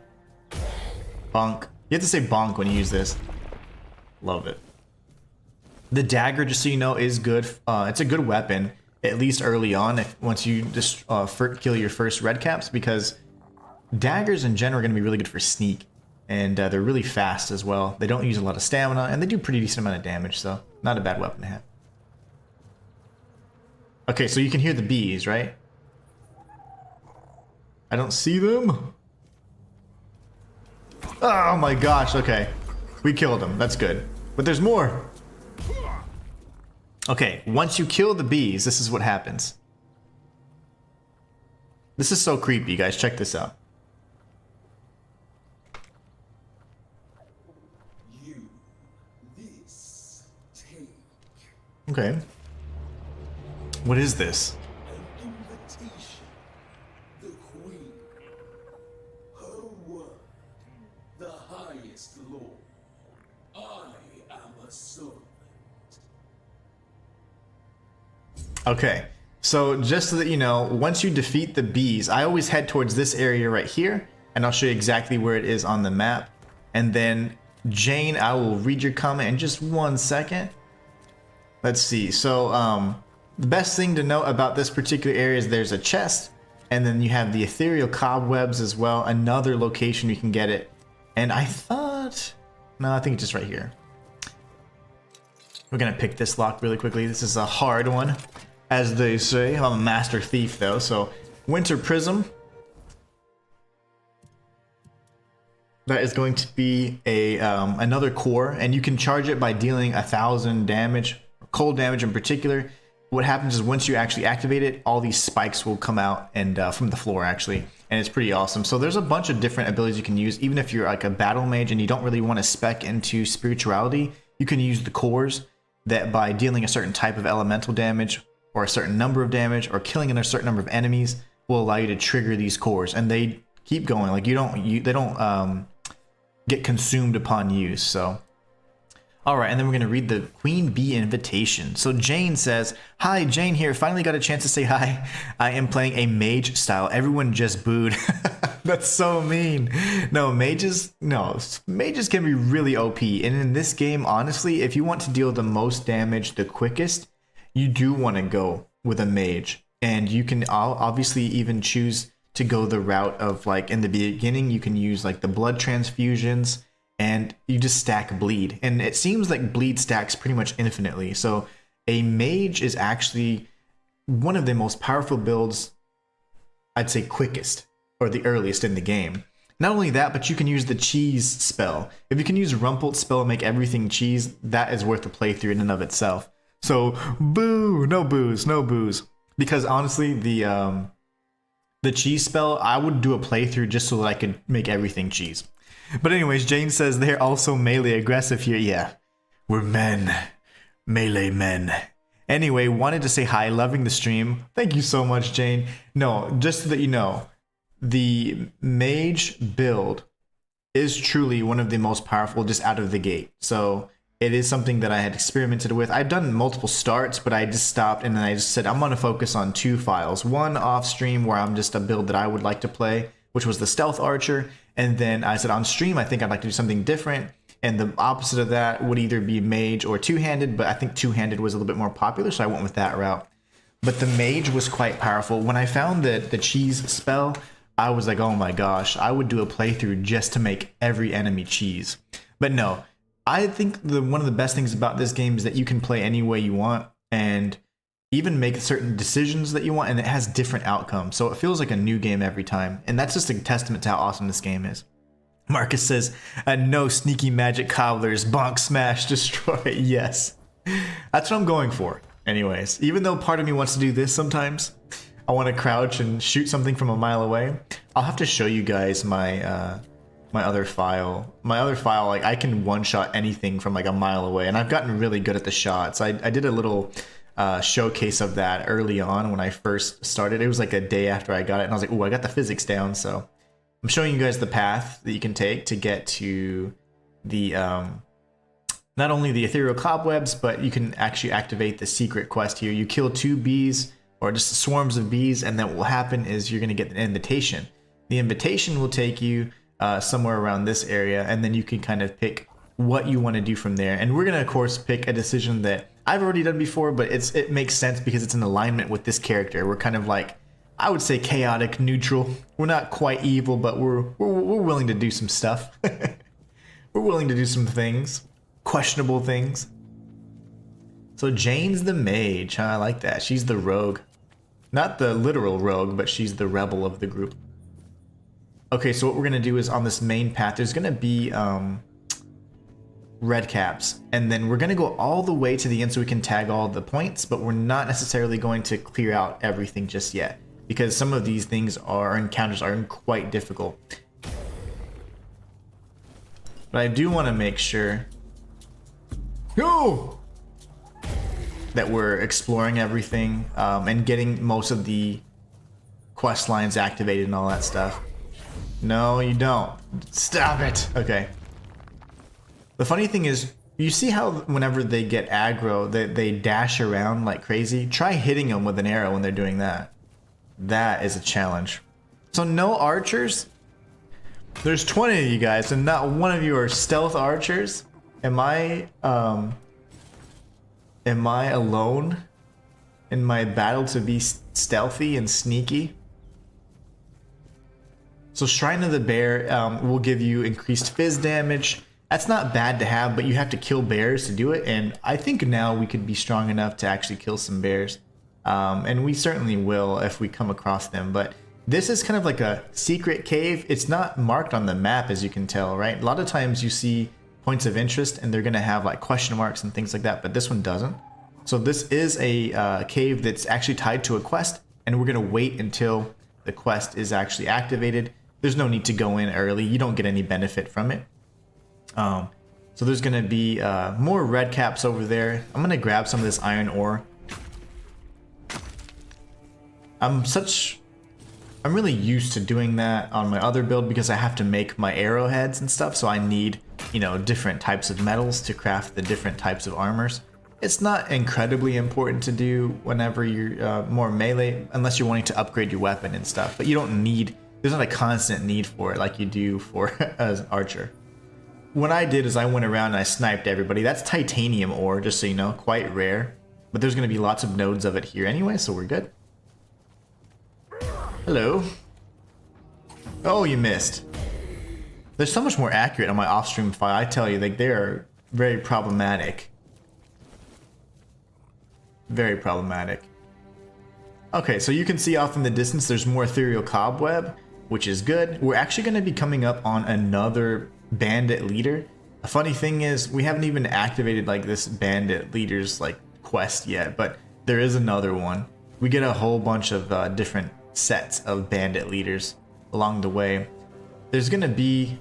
Bonk. You have to say bonk when you use this. Love it. The dagger, just so you know, is good. It's a good weapon, at least early on, once you just kill your first red caps, because daggers in general are going to be really good for sneak. And they're really fast as well. They don't use a lot of stamina, and they do a pretty decent amount of damage, so not a bad weapon to have. Okay, so you can hear the bees, right? I don't see them. Oh my gosh, okay. We killed them, that's good. But there's more. Okay, once you kill the bees, this is what happens. This is so creepy, guys. Check this out. Okay. What is this? An invitation. The Queen. Her word. The highest law. I am a servant. Okay. So just so that you know, once you defeat the bees, I always head towards this area right here, and I'll show you exactly where it is on the map. And then, Jane, I will read your comment in just 1 second. Let's see. So, the best thing to note about this particular area is there's a chest, and then you have the ethereal cobwebs as well. Another location you can get it. And I thought... No, I think it's just right here. We're going to pick this lock really quickly. This is a hard one, as they say. I'm a master thief, though. So, Winter Prism. That is going to be a another core, and you can charge it by dealing 1,000 damage. Cold damage in particular. What happens is once you actually activate it, all these spikes will come out and from the floor actually, and it's pretty awesome. So there's a bunch of different abilities you can use. Even if you're like a battle mage and you don't really want to spec into spirituality, you can use the cores that by dealing a certain type of elemental damage or a certain number of damage or killing a certain number of enemies will allow you to trigger these cores, and they keep going. Like they don't get consumed upon use. So. Alright, and then we're going to read the Queen Bee invitation. So Jane says, "Hi, Jane here. Finally got a chance to say hi. I am playing a mage style. Everyone just booed." That's so mean. No, mages can be really OP. And in this game, honestly, if you want to deal the most damage the quickest, you do want to go with a mage. And you can obviously even choose to go the route of, like, in the beginning, you can use like the blood transfusions, and you just stack bleed. And it seems like bleed stacks pretty much infinitely. So a mage is actually one of the most powerful builds, I'd say quickest, or the earliest in the game. Not only that, but you can use the cheese spell. If you can use Rumpel's spell and make everything cheese, that is worth a playthrough in and of itself. So boo, no booze, no booze. Because honestly, the cheese spell, I would do a playthrough just so that I could make everything cheese. But anyways, Jane says they're also melee aggressive here. Yeah, we're men. Melee men. Anyway, wanted to say hi, loving the stream. Thank you so much, Jane. No, just so that you know, the mage build is truly one of the most powerful just out of the gate. So it is something that I had experimented with. I've done multiple starts, but I just stopped and then I just said I'm going to focus on 2 files. One off stream where I'm just a build that I would like to play, which was the Stealth Archer. And then I said on stream, I think I'd like to do something different. And the opposite of that would either be mage or two-handed, but I think two-handed was a little bit more popular, so I went with that route. But the mage was quite powerful. When I found the cheese spell, I was like, oh my gosh, I would do a playthrough just to make every enemy cheese. But no, I think one of the best things about this game is that you can play any way you want and even make certain decisions that you want, and it has different outcomes. So it feels like a new game every time. And that's just a testament to how awesome this game is. Marcus says, no sneaky magic cobblers, bonk, smash, destroy. Yes. That's what I'm going for. Anyways, even though part of me wants to do this sometimes, I want to crouch and shoot something from a mile away. I'll have to show you guys my my other file. My other file, like, I can one-shot anything from like a mile away, and I've gotten really good at the shots. I did a little showcase of that early on when I first started. It was like a day after I got it, and I was like, oh, I got the physics down. So I'm showing you guys the path that you can take to get to the not only the ethereal cobwebs, but you can actually activate the secret quest here. You kill 2 bees or just swarms of bees, and then what will happen is you're going to get an invitation. The invitation will take you somewhere around this area, and then you can kind of pick what you want to do from there. And we're going to, of course, pick a decision that I've already done before, but it makes sense because it's in alignment with this character. We're kind of like I would say chaotic neutral. We're not quite evil, but we're willing to do some stuff. We're willing to do some things, questionable things. So Jane's the mage, huh? I like that. She's the rogue. Not the literal rogue, but she's the rebel of the group. Okay, so what we're gonna do is on this main path, there's gonna be red caps, and then we're gonna go all the way to the end so we can tag all the points, but we're not necessarily going to clear out everything just yet, because some of these things encounters are quite difficult. But I do want to make sure that we're exploring everything and getting most of the quest lines activated and all that stuff. No, you don't. Stop it. Okay. The funny thing is, you see how whenever they get aggro, they dash around like crazy? Try hitting them with an arrow when they're doing that. That is a challenge. So no archers? There's 20 of you guys, and not one of you are stealth archers? Am I alone in my battle to be stealthy and sneaky? So Shrine of the Bear will give you increased fizz damage. That's not bad to have, but you have to kill bears to do it, and I think now we could be strong enough to actually kill some bears. And we certainly will if we come across them, but this is kind of like a secret cave. It's not marked on the map, as you can tell, right? A lot of times you see points of interest and they're gonna have like question marks and things like that, but this one doesn't. So this is a cave that's actually tied to a quest, and we're gonna wait until the quest is actually activated. There's no need to go in early. You don't get any benefit from it. So there's gonna be more red caps over there. I'm gonna grab some of this iron ore. I'm really used to doing that on my other build because I have to make my arrowheads and stuff, so I need, you know, different types of metals to craft the different types of armors. It's not incredibly important to do whenever you're more melee, unless you're wanting to upgrade your weapon and stuff, but you don't need, there's not a constant need for it like you do for as an archer. What I did is I went around and I sniped everybody. That's titanium ore, just so you know, quite rare, but there's going to be lots of nodes of it here anyway, so we're good. Hello. Oh, you missed. They're so much more accurate on my off-stream file. I tell you, like, they are very problematic. Very problematic. Okay, so you can see off in the distance there's more ethereal cobweb, which is good. We're actually going to be coming up on another bandit leader. A funny thing is we haven't even activated like this bandit leader's like quest yet, but there is another one. We get a whole bunch of different sets of bandit leaders along the way. There's gonna be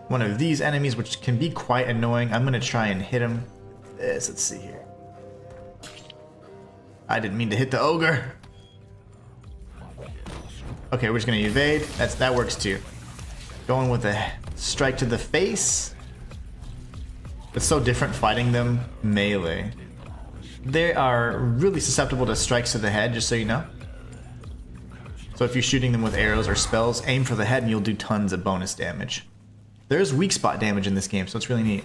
one of these enemies which can be quite annoying. I'm gonna try and hit him. Let's see here. I didn't mean to hit the ogre. Okay, we're just gonna evade. That works too. Going with a strike to the face. It's so different fighting them melee. They are really susceptible to strikes to the head, just so you know. So if you're shooting them with arrows or spells, aim for the head and you'll do tons of bonus damage. There's weak spot damage in this game, so it's really neat.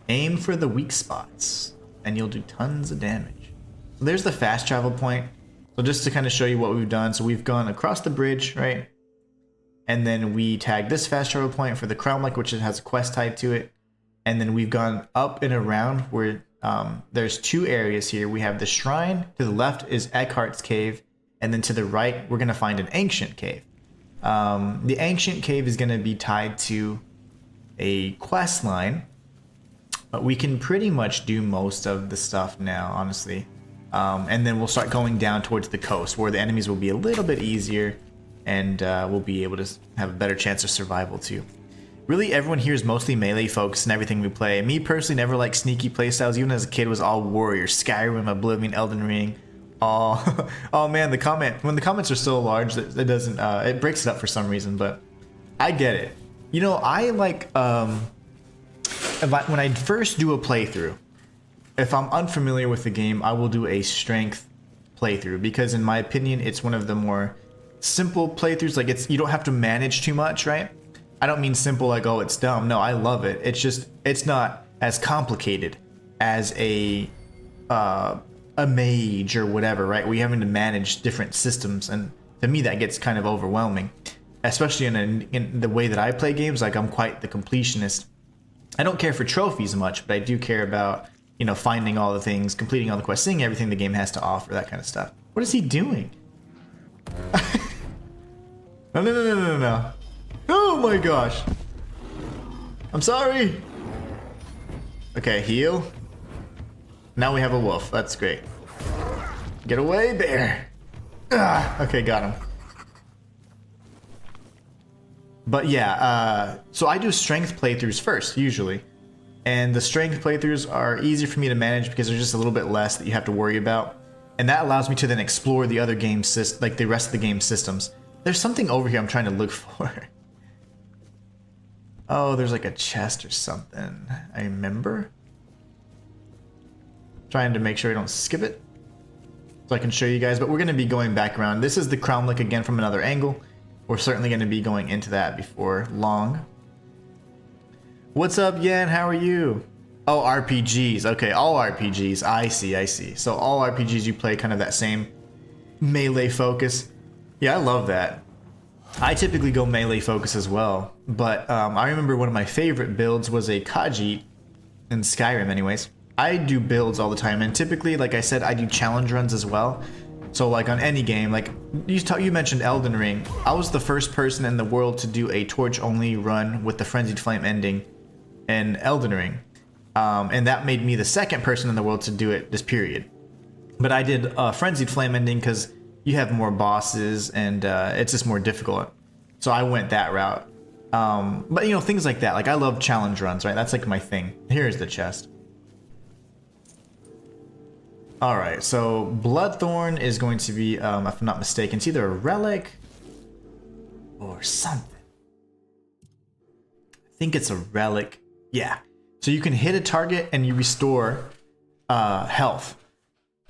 Aim for the weak spots and you'll do tons of damage. So there's the fast travel point. So just to kind of show you what we've done, so we've gone across the bridge, right? And then we tag this fast travel point for the Crown Lake, which has a quest tied to it. And then we've gone up and around where there's two areas here. We have the shrine. To the left is Eckhart's cave. And then to the right, we're going to find an ancient cave. The ancient cave is going to be tied to a quest line. But we can pretty much do most of the stuff now, honestly. And then we'll start going down towards the coast, where the enemies will be a little bit easier. And we'll be able to have a better chance of survival too. Really, everyone here is mostly melee folks in everything we play. Me personally never liked sneaky playstyles. Even as a kid, was all warrior, Skyrim, Oblivion, Elden Ring. Oh, oh man, when the comments are so large, it doesn't, it breaks it up for some reason. But I get it. You know, I like when I first do a playthrough. If I'm unfamiliar with the game, I will do a strength playthrough because, in my opinion, it's one of the more simple playthroughs. Like you don't have to manage too much, right? I don't mean simple like, oh, it's dumb. No, I love it. It's just, it's not as complicated as a a mage or whatever, right? Where you're having to manage different systems, and to me that gets kind of overwhelming, especially in the way that I play games. Like, I'm quite the completionist. I don't care for trophies much, but I do care about, you know, finding all the things, completing all the quests, seeing everything the game has to offer, that kind of stuff. What is he doing? No. Oh my gosh. I'm sorry. Okay, heal. Now we have a wolf. That's great. Get away there. Okay, got him. But yeah, so I do strength playthroughs first, usually. And the strength playthroughs are easier for me to manage because there's just a little bit less that you have to worry about. And that allows me to then explore the other game like the rest of the game systems. There's something over here I'm trying to look for. Oh, there's like a chest or something. I remember. Trying to make sure I don't skip it, so I can show you guys. But we're going to be going back around. This is the Cromlech again from another angle. We're certainly going to be going into that before long. What's up, Yan? How are you? Oh, RPGs. Okay, all RPGs. I see. So all RPGs you play kind of that same melee focus. Yeah, I love that. I typically go melee focus as well. But I remember one of my favorite builds was a Khajiit in Skyrim anyways. I do builds all the time, and typically, like I said, I do challenge runs as well. So like on any game, like you mentioned Elden Ring, I was the first person in the world to do a torch only run with the Frenzied Flame ending in Elden Ring. And that made me the second person in the world to do it this period. But I did Frenzied Flame ending because you have more bosses and it's just more difficult. So I went that route. But you know, things like that, like I love challenge runs, right? That's like my thing. Here's the chest. Alright, so Bloodthorn is going to be, if I'm not mistaken, it's either a relic or something. I think it's a relic. Yeah. So you can hit a target and you restore health.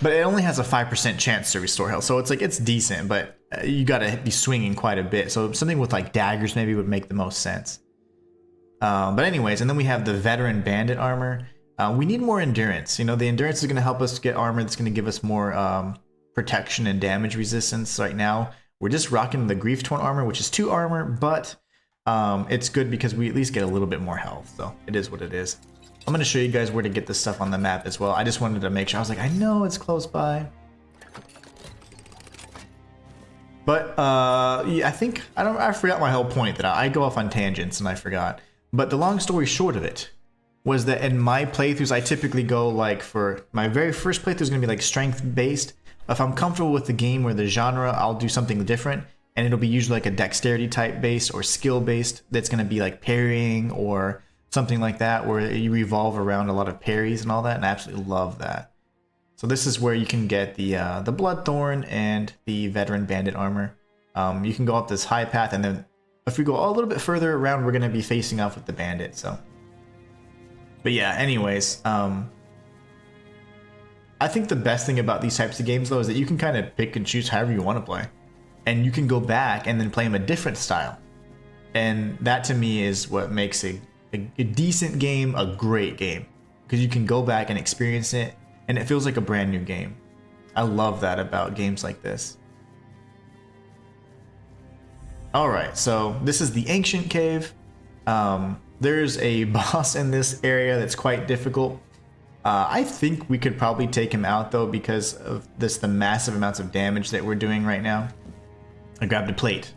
But it only has a 5% chance to restore health. So it's like, it's decent, but you gotta be swinging quite a bit. So something with like daggers maybe would make the most sense. But anyways, and then we have the Veteran Bandit armor. We need more endurance. You know, the endurance is going to help us get armor that's going to give us more protection and damage resistance. Right now, we're just rocking the Grief Torn armor, which is 2 armor, but it's good because we at least get a little bit more health. So it is what it is. I'm going to show you guys where to get this stuff on the map as well. I just wanted to make sure. I was like, I know it's close by. But yeah, I forgot my whole point that I go off on tangents and I forgot. But the long story short of it was that in my playthroughs, I typically go like, for my very first playthrough is going to be like strength based. If I'm comfortable with the game or the genre, I'll do something different, and it'll be usually like a dexterity type based or skill based. That's going to be like parrying or something like that, where you revolve around a lot of parries and all that, and I absolutely love that. So this is where you can get the Bloodthorn and the Veteran Bandit armor. You can go up this high path, and then if we go a little bit further around, we're going to be facing off with the bandit. So. But yeah, anyways, I think the best thing about these types of games, though, is that you can kind of pick and choose however you want to play. And you can go back and then play them a different style. And that, to me, is what makes a decent game a great game. Because you can go back and experience it, and it feels like a brand new game. I love that about games like this. Alright, so this is the Ancient Cave. There's a boss in this area that's quite difficult. I think we could probably take him out though because of the massive amounts of damage that we're doing right now. I grabbed a plate.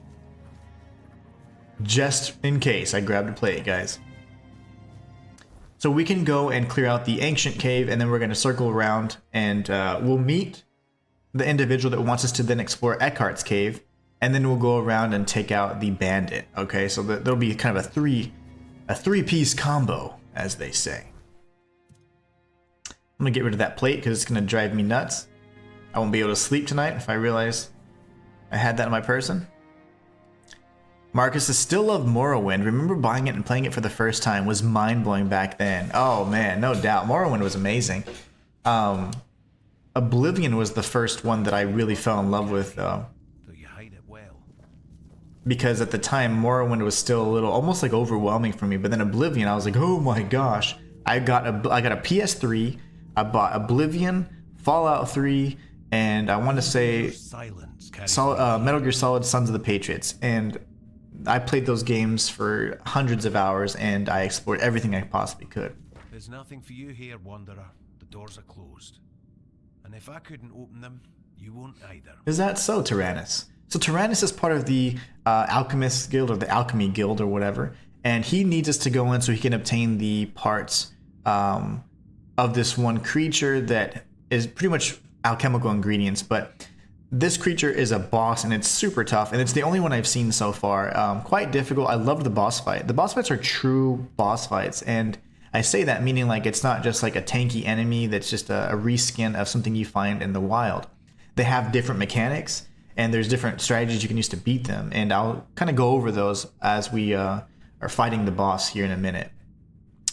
Just in case, I grabbed a plate, guys. So we can go and clear out the Ancient Cave, and then we're going to circle around, and we'll meet the individual that wants us to then explore Eckhart's Cave, and then we'll go around and take out the bandit. Okay, so there'll be kind of a three-piece combo, as they say. I'm gonna get rid of that plate because it's gonna drive me nuts. I won't be able to sleep tonight if I realize I had that in my person. Marcus, I still love Morrowind. Remember buying it and playing it for the first time was mind-blowing back then. Oh man, no doubt. Morrowind was amazing. Oblivion was the first one that I really fell in love with, though. Because at the time, Morrowind was still a little, almost like overwhelming for me. But then Oblivion, I was like, oh my gosh. I got a PS3, I bought Oblivion, Fallout 3, and I want to say Metal Gear Solid Sons of the Patriots. And I played those games for hundreds of hours, and I explored everything I possibly could. There's nothing for you here, Wanderer. The doors are closed. And if I couldn't open them, you won't either. Is that so, Tyrannus? So Tyrannus is part of the Alchemist Guild, or the Alchemy Guild, or whatever. And he needs us to go in so he can obtain the parts of this one creature that is pretty much alchemical ingredients. But this creature is a boss, and it's super tough, and it's the only one I've seen so far. Quite difficult. I loved the boss fight. The boss fights are true boss fights, and I say that meaning like it's not just like a tanky enemy that's just a reskin of something you find in the wild. They have different mechanics, and there's different strategies you can use to beat them, and I'll kind of go over those as we are fighting the boss here in a minute.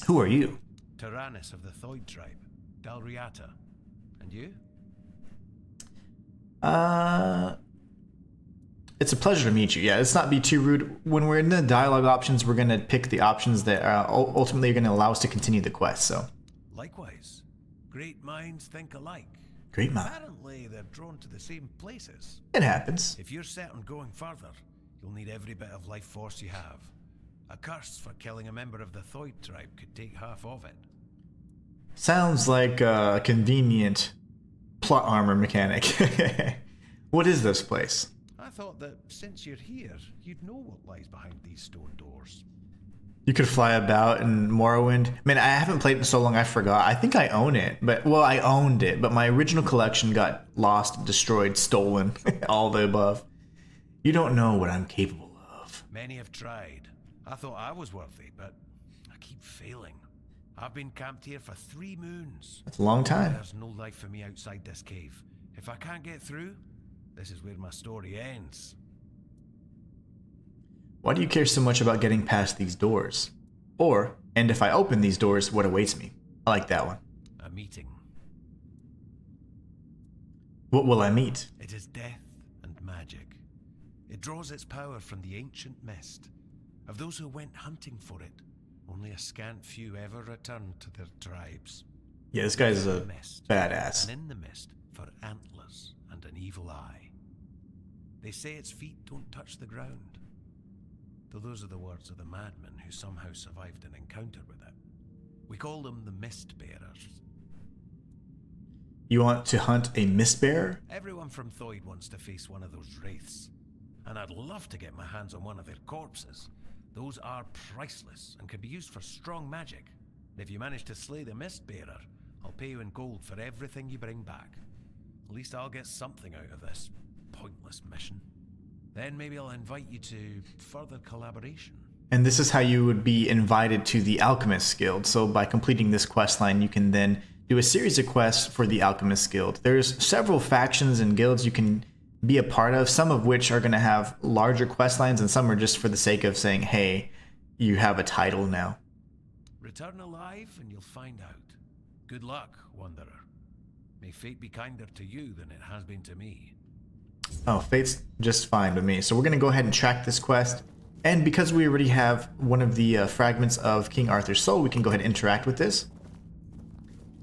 Who are you? Tyrannus of the Thoid tribe, Dalriata. And you? It's a pleasure to meet you. Yeah, let's not be too rude. When we're in the dialogue options, we're going to pick the options that ultimately are going to allow us to continue the quest. So, likewise, great minds think alike. Great mind. Apparently, they're drawn to the same places. It happens. If you're set on going further, you'll need every bit of life force you have. A curse for killing a member of the Thoid tribe could take half of it. Sounds like a convenient plot armor mechanic. What is this place? I thought that since you're here, you'd know what lies behind these stone doors. You could fly about in Morrowind. Man, I haven't played it in so long I forgot. I think I own it, I owned it, but my original collection got lost, destroyed, stolen, all the above. You don't know what I'm capable of. Many have tried. I thought I was worthy, but I keep failing. I've been camped here for 3 moons. That's a long time. There's no life for me outside this cave. If I can't get through, this is where my story ends. Why do you care so much about getting past these doors? Or, and if I open these doors, what awaits me? I like that one. A meeting. What will I meet? It is death and magic. It draws its power from the ancient mist. Of those who went hunting for it, only a scant few ever returned to their tribes. Yeah, this guy's a badass. And in the mist, for antlers and an evil eye. They say its feet don't touch the ground. Though those are the words of the madman who somehow survived an encounter with it. We call them the Mist Bearers. You want to hunt a Mist Bearer? Everyone from Thoid wants to face one of those wraiths. And I'd love to get my hands on one of their corpses. Those are priceless and can be used for strong magic. If you manage to slay the Mist Bearer, I'll pay you in gold for everything you bring back. At least I'll get something out of this pointless mission. Then maybe I'll invite you to further collaboration. And this is how you would be invited to the Alchemist Guild. So by completing this quest line, you can then do a series of quests for the Alchemist Guild. There's several factions and guilds you can be a part of, some of which are going to have larger quest lines, and some are just for the sake of saying, hey, you have a title now. Return alive and you'll find out. Good luck, Wanderer. May fate be kinder to you than it has been to me. Oh, fate's just fine with me. So we're going to go ahead and track this quest. And because we already have one of the fragments of King Arthur's soul, we can go ahead and interact with this.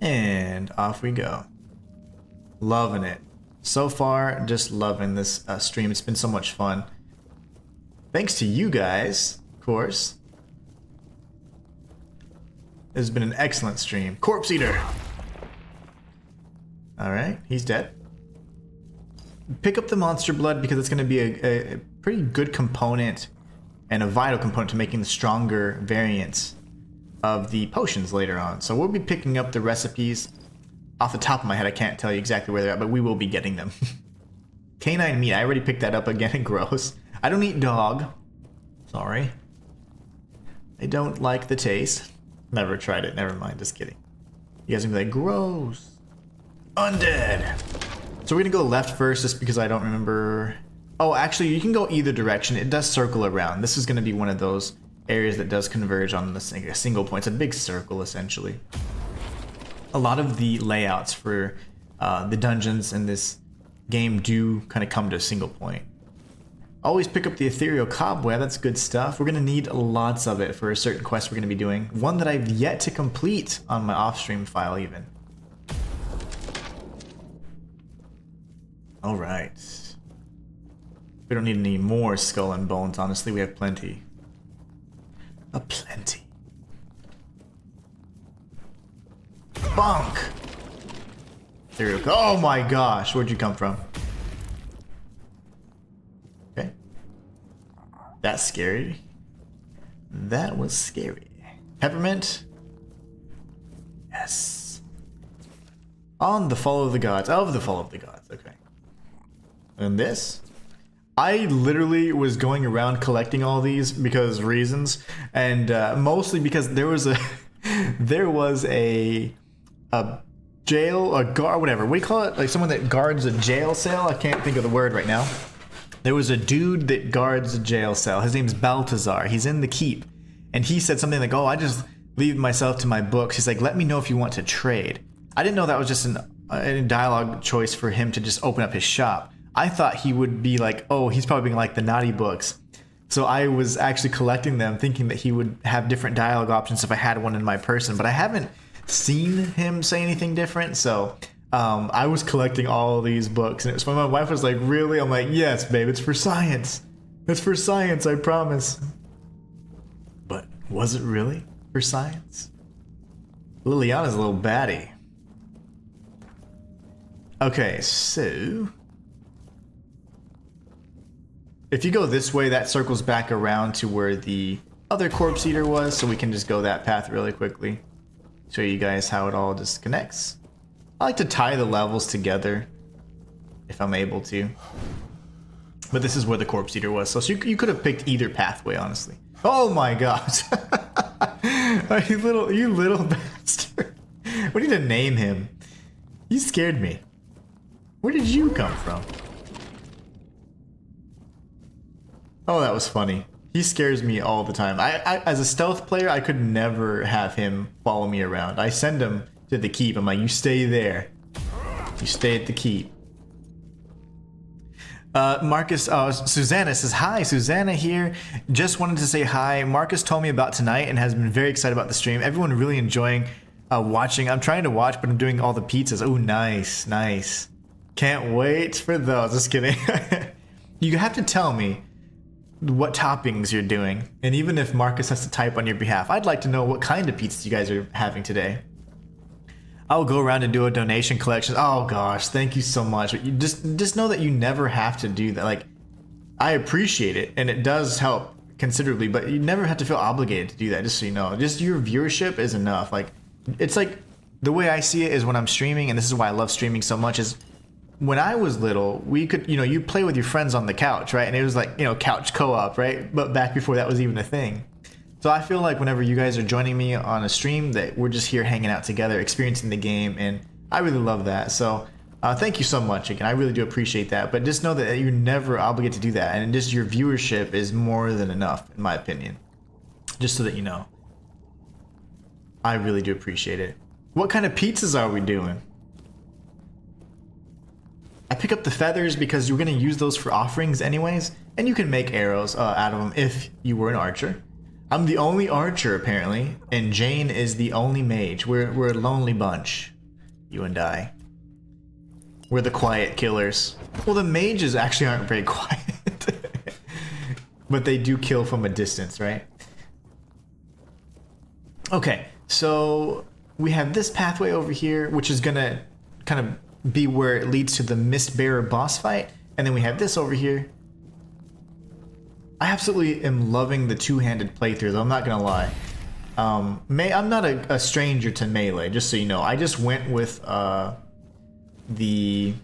And off we go. Loving it. So far, just loving this stream. It's been so much fun. Thanks to you guys, of course. This has been an excellent stream. Corpse Eater! Alright, he's dead. Pick up the monster blood because it's going to be a pretty good component and a vital component to making the stronger variants of the potions later on. So we'll be picking up the recipes. Off the top of my head, I can't tell you exactly where they're at, but we will be getting them. Canine meat, I already picked that up again. Gross. I don't eat dog. Sorry. I don't like the taste. Never tried it. Never mind. Just kidding. You guys are going to be like, gross. Undead. So we're going to go left first just because I don't remember. Oh, actually, you can go either direction. It does circle around. This is going to be one of those areas that does converge on a single point. It's a big circle, essentially. A lot of the layouts for the dungeons in this game do kind of come to a single point. Always pick up the ethereal cobweb. That's good stuff. We're going to need lots of it for a certain quest we're going to be doing. One that I've yet to complete on my off-stream file even. Alright. We don't need any more skull and bones, honestly. We have plenty. Plenty. Bonk! There you go. Oh my gosh, where'd you come from? Okay. That's scary. That was scary. Peppermint? Yes. On the Fall of the Gods. Of the Fall of the Gods, okay. And this? I literally was going around collecting all these because reasons, and mostly because there was a jail, a guard, whatever we call it, like someone that guards a jail cell. I can't think of the word right now. There was a dude that guards a jail cell. His name's Baltazar. He's in the keep, and he said something like, "Oh, I just leave myself to my books." He's like, "Let me know if you want to trade." I didn't know that was just a dialogue choice for him to just open up his shop. I thought he would be like, oh, he's probably being like the naughty books. So I was actually collecting them thinking that he would have different dialogue options if I had one in my person, but I haven't seen him say anything different. So I was collecting all these books, and it was fun. My wife was like, really? I'm like, yes, babe, it's for science. It's for science, I promise. But was it really for science? Liliana's a little baddie. Okay, so if you go this way, that circles back around to where the other corpse eater was, so we can just go that path really quickly. Show you guys how it all just connects. I like to tie the levels together if I'm able to. But this is where the corpse eater was, so you could have picked either pathway, honestly. Oh my gosh. you little bastard. We need to name him. You scared me. Where did you come from? Oh, that was funny. He scares me all the time. I as a stealth player, I could never have him follow me around. I send him to the keep. I'm like, you stay there. You stay at the keep. Marcus, Susanna says, hi, Susanna here. Just wanted to say hi. Marcus told me about tonight and has been very excited about the stream. Everyone really enjoying watching. I'm trying to watch, but I'm doing all the pizzas. Oh, nice, nice. Can't wait for those. Just kidding. You have to tell me what toppings you're doing, and even if Marcus has to type on your behalf, I'd like to know what kind of pizzas you guys are having today. I'll go around and do a donation collection. Oh gosh, thank you so much. But you just know that you never have to do that. Like, I appreciate it, and it does help considerably, but you never have to feel obligated to do that, just so you know. Just your viewership is enough. Like, it's like, the way I see it is when I'm streaming, and this is why I love streaming so much, is when I was little, we could, you play with your friends on the couch, right? And it was like, couch co-op, right? But back before that was even a thing. So I feel like whenever you guys are joining me on a stream, that we're just here hanging out together, experiencing the game, and I really love that. So thank you so much again. I really do appreciate that. But just know that you're never obligated to do that, and just your viewership is more than enough, in my opinion. Just so that you know. I really do appreciate it. What kind of pizzas are we doing? I pick up the feathers because you're going to use those for offerings anyways, and you can make arrows out of them if you were an archer. I'm the only archer apparently, and Jane is the only mage. We're a lonely bunch, you and I. We're the quiet killers. Well, the mages actually aren't very quiet, but they do kill from a distance, right? Okay, so we have this pathway over here, which is going to kind of be where it leads to the Mistbearer boss fight, and then we have this over here. I absolutely am loving the two-handed playthrough, though, I'm not gonna lie. I'm not a stranger to melee, just so you know. I just went with the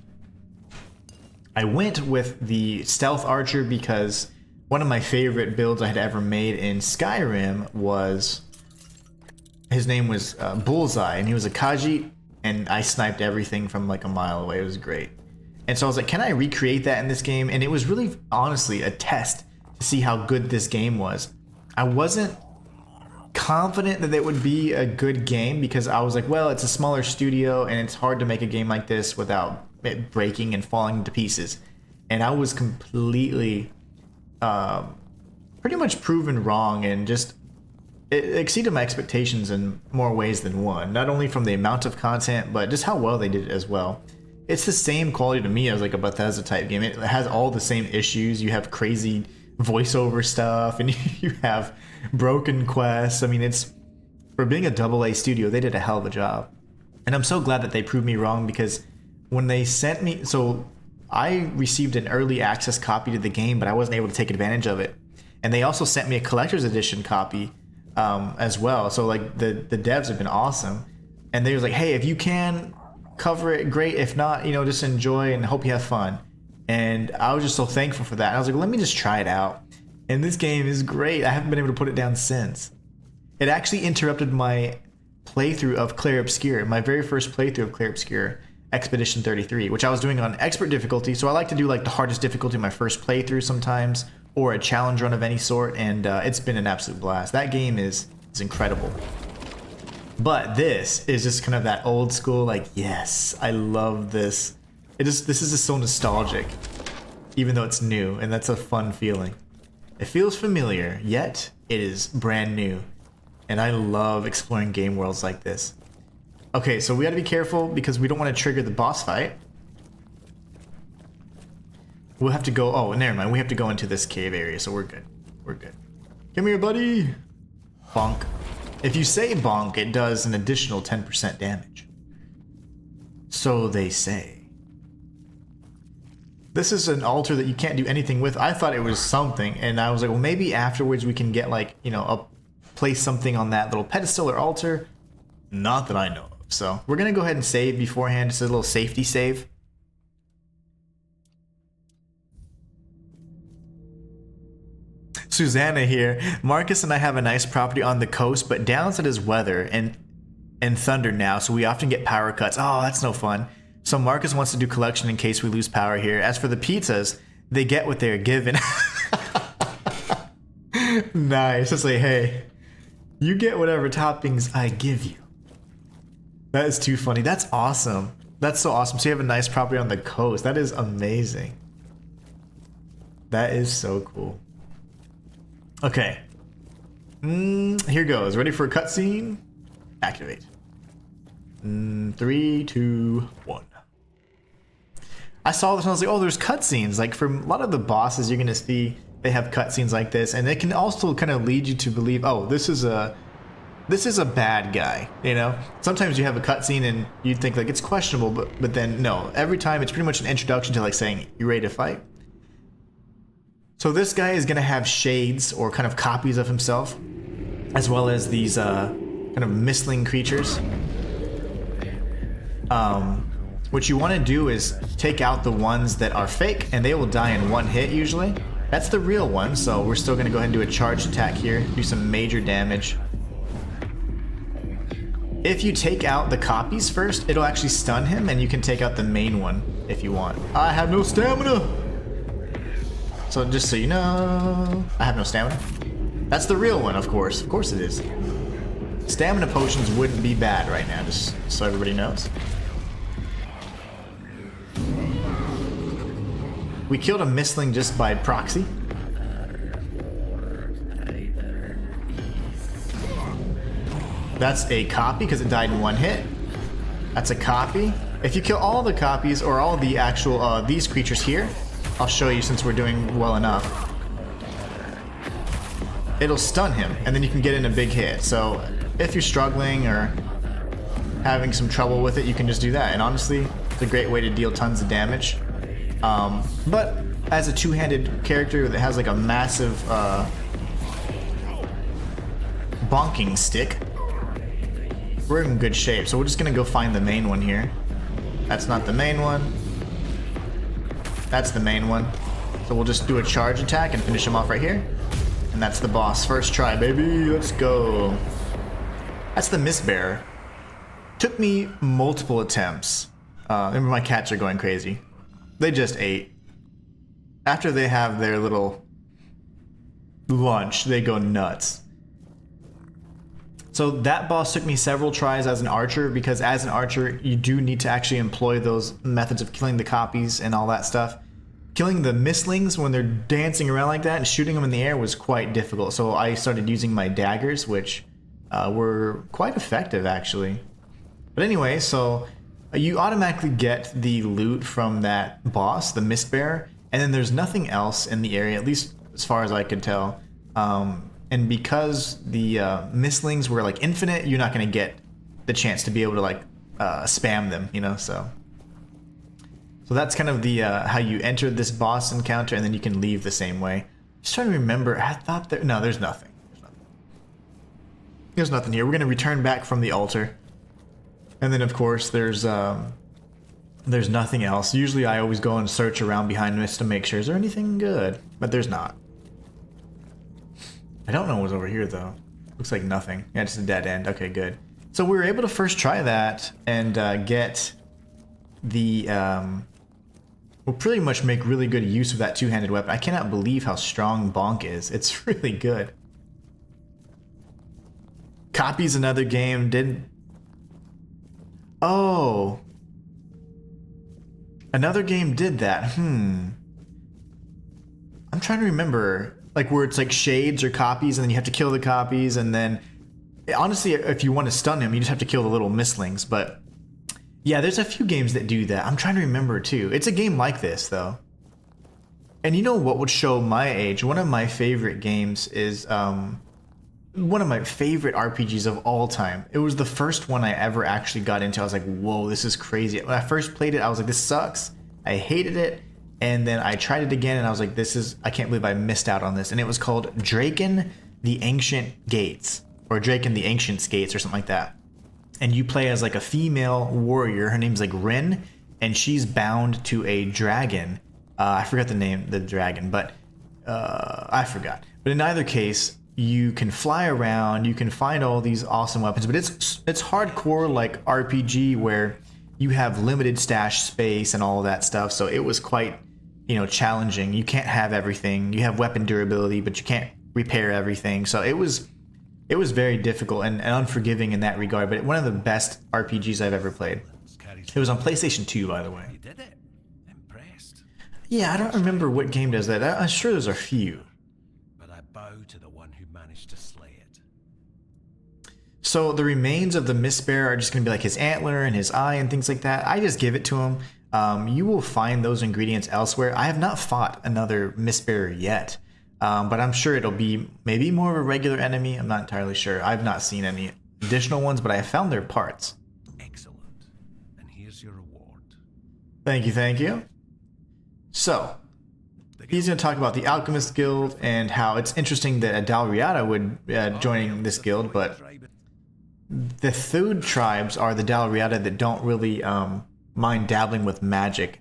stealth archer because one of my favorite builds I had ever made in Skyrim was, his name was Bullseye, and he was a Khajiit, and I sniped everything from like a mile away. It was great. And so I was like, can I recreate that in this game? And it was really, honestly, a test to see how good this game was. I wasn't confident that it would be a good game because I was like, well, it's a smaller studio and it's hard to make a game like this without it breaking and falling to pieces. And I was completely, pretty much proven wrong, and just it exceeded my expectations in more ways than one. Not only from the amount of content, but just how well they did it as well. it's the same quality to me as like a Bethesda type game. It has all the same issues. You have crazy voiceover stuff, and you have broken quests. I mean, it's, for being a AA studio, they did a hell of a job. And I'm so glad that they proved me wrong, because when they sent me, so I received an early access copy to the game, but I wasn't able to take advantage of it. And they also sent me a collector's edition copy as well. So like the devs have been awesome. And they was like, hey, if you can cover it, great. If not, you know, just enjoy and hope you have fun. And I was just so thankful for that. And I was like, let me just try it out. And this game is great. I haven't been able to put it down since. It actually interrupted my playthrough of Clair Obscur, my very first playthrough of Clair Obscur, Expedition 33, which I was doing on expert difficulty. So I like to do like the hardest difficulty in my first playthrough sometimes, or a challenge run of any sort, and it's been an absolute blast. That game is incredible. But this is just kind of that old school, like, yes, I love this. This is just so nostalgic, even though it's new, and that's a fun feeling. It feels familiar, yet it is brand new. And I love exploring game worlds like this. Okay, so we gotta be careful because we don't want to trigger the boss fight. We'll have to go, oh, never mind. We have to go into this cave area, so we're good. We're good. Come here, buddy. Bonk. If you say bonk, it does an additional 10% damage. So they say. This is an altar that you can't do anything with. I thought it was something, and I was like, well, maybe afterwards we can get, like, you know, place something on that little pedestal or altar. Not that I know of. So we're going to go ahead and save beforehand. Just a little safety save. Susanna here. Marcus and I have a nice property on the coast, but downside is weather and thunder now, so we often get power cuts. Oh, that's no fun. So Marcus wants to do collection in case we lose power here. As for the pizzas, they get what they're given. Nice. It's like, hey, you get whatever toppings I give you. That is too funny. That's awesome. That's so awesome. So you have a nice property on the coast. That is amazing. That is so cool. Okay. Here goes. Ready for a cutscene? Activate. 3, 2, 1. I saw this and I was like, oh, there's cutscenes. Like, for a lot of the bosses, you're going to see they have cutscenes like this. And it can also kind of lead you to believe, oh, this is a bad guy, you know? Sometimes you have a cutscene and you think, like, it's questionable, but then, no. Every time, it's pretty much an introduction to, like, saying, you ready to fight? So this guy is going to have shades, or kind of copies of himself, as well as these kind of mistling creatures. What you want to do is take out the ones that are fake, and they will die in one hit usually. That's the real one, so we're still going to go ahead and do a charged attack here, do some major damage. If you take out the copies first, it'll actually stun him, and you can take out the main one if you want. I have no stamina! So just so you know, I have no stamina. That's the real one, of course. Of course it is. Stamina potions wouldn't be bad right now, just so everybody knows. We killed a mistling just by proxy. That's a copy because it died in one hit. That's a copy. If you kill all the copies or all the actual these creatures here, I'll show you since we're doing well enough. It'll stun him, and then you can get in a big hit. So if you're struggling or having some trouble with it, you can just do that. And honestly, it's a great way to deal tons of damage. But as a two-handed character that has like a massive bonking stick, we're in good shape. So we're just gonna go find the main one here. That's not the main one. That's the main one. So we'll just do a charge attack and finish him off right here. And that's the boss. First try, baby. Let's go. That's the Mistbearer. Took me multiple attempts. Remember, my cats are going crazy. They just ate. After they have their little lunch, they go nuts. So that boss took me several tries as an archer, because as an archer, you do need to actually employ those methods of killing the copies and all that stuff. Killing the mistlings when they're dancing around like that and shooting them in the air was quite difficult. So I started using my daggers, which were quite effective actually. But anyway, so you automatically get the loot from that boss, the Mistbearer, and then there's nothing else in the area, at least as far as I could tell. And because the Mistlings were like infinite, you're not going to get the chance to be able to like spam them, you know. So that's kind of the how you enter this boss encounter, and then you can leave the same way. Just trying to remember. I thought there. No, there's nothing. There's nothing here. We're gonna return back from the altar, and then of course there's nothing else. Usually I always go and search around behind this to make sure is there anything good, but there's not. I don't know what's over here though. Looks like nothing. Yeah, just a dead end. Okay, good. So we were able to first try that and get the. We'll pretty much make really good use of that two-handed weapon. I cannot believe how strong BONK is. It's really good. Copies another game. Didn't. Oh. Another game did that. I'm trying to remember. Like where it's like shades or copies and then you have to kill the copies and then. Honestly, if you want to stun him, you just have to kill the little Mistlings. But yeah, there's a few games that do that. I'm trying to remember too. It's a game like this though. And you know what would show my age? One of my favorite games is one of my favorite RPGs of all time. It was the first one I ever actually got into. I was like, whoa, this is crazy. When I first played it, I was like, this sucks. I hated it. And then I tried it again and I was like, I can't believe I missed out on this. And it was called Draken the Ancient Gates, or Draken the Ancient Gates or something like that. And you play as like a female warrior. Her name's like Rin, and she's bound to a dragon. I forgot the name, the dragon, but I forgot. But in either case, you can fly around, you can find all these awesome weapons, but it's hardcore like RPG where you have limited stash space and all of that stuff. So it was quite, challenging. You can't have everything. You have weapon durability, but you can't repair everything. So it was very difficult and unforgiving in that regard, but one of the best RPGs I've ever played. It was on PlayStation 2, by the way. You did it. Impressed. Yeah, I don't remember what game does that. I'm sure there's a few. But I bow to the one who managed to slay it. So the remains of the Mistbearer are just going to be like his antler and his eye and things like that. I just give it to him. You will find those ingredients elsewhere. I have not fought another Mistbearer yet, but I'm sure it'll be maybe more of a regular enemy. I'm not entirely sure. I've not seen any additional ones, but I have found their parts. Excellent. And here's your reward. Thank you, thank you. So, he's going to talk about the Alchemist Guild and how it's interesting that a Dalriada would join this guild, but the Thud tribes are the Dalriada that don't really mind dabbling with magic.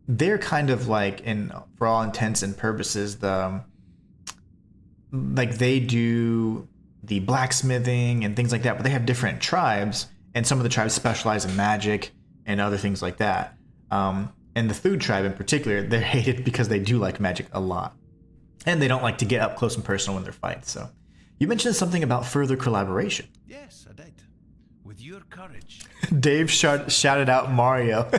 They're kind of like, for all intents and purposes, they do the blacksmithing and things like that, but they have different tribes, and some of the tribes specialize in magic and other things like that. And the Thud tribe in particular, they're hated because they do like magic a lot. And they don't like to get up close and personal when they're fighting. So, you mentioned something about further collaboration. Yes, I did. With your courage. Dave shouted out Mario.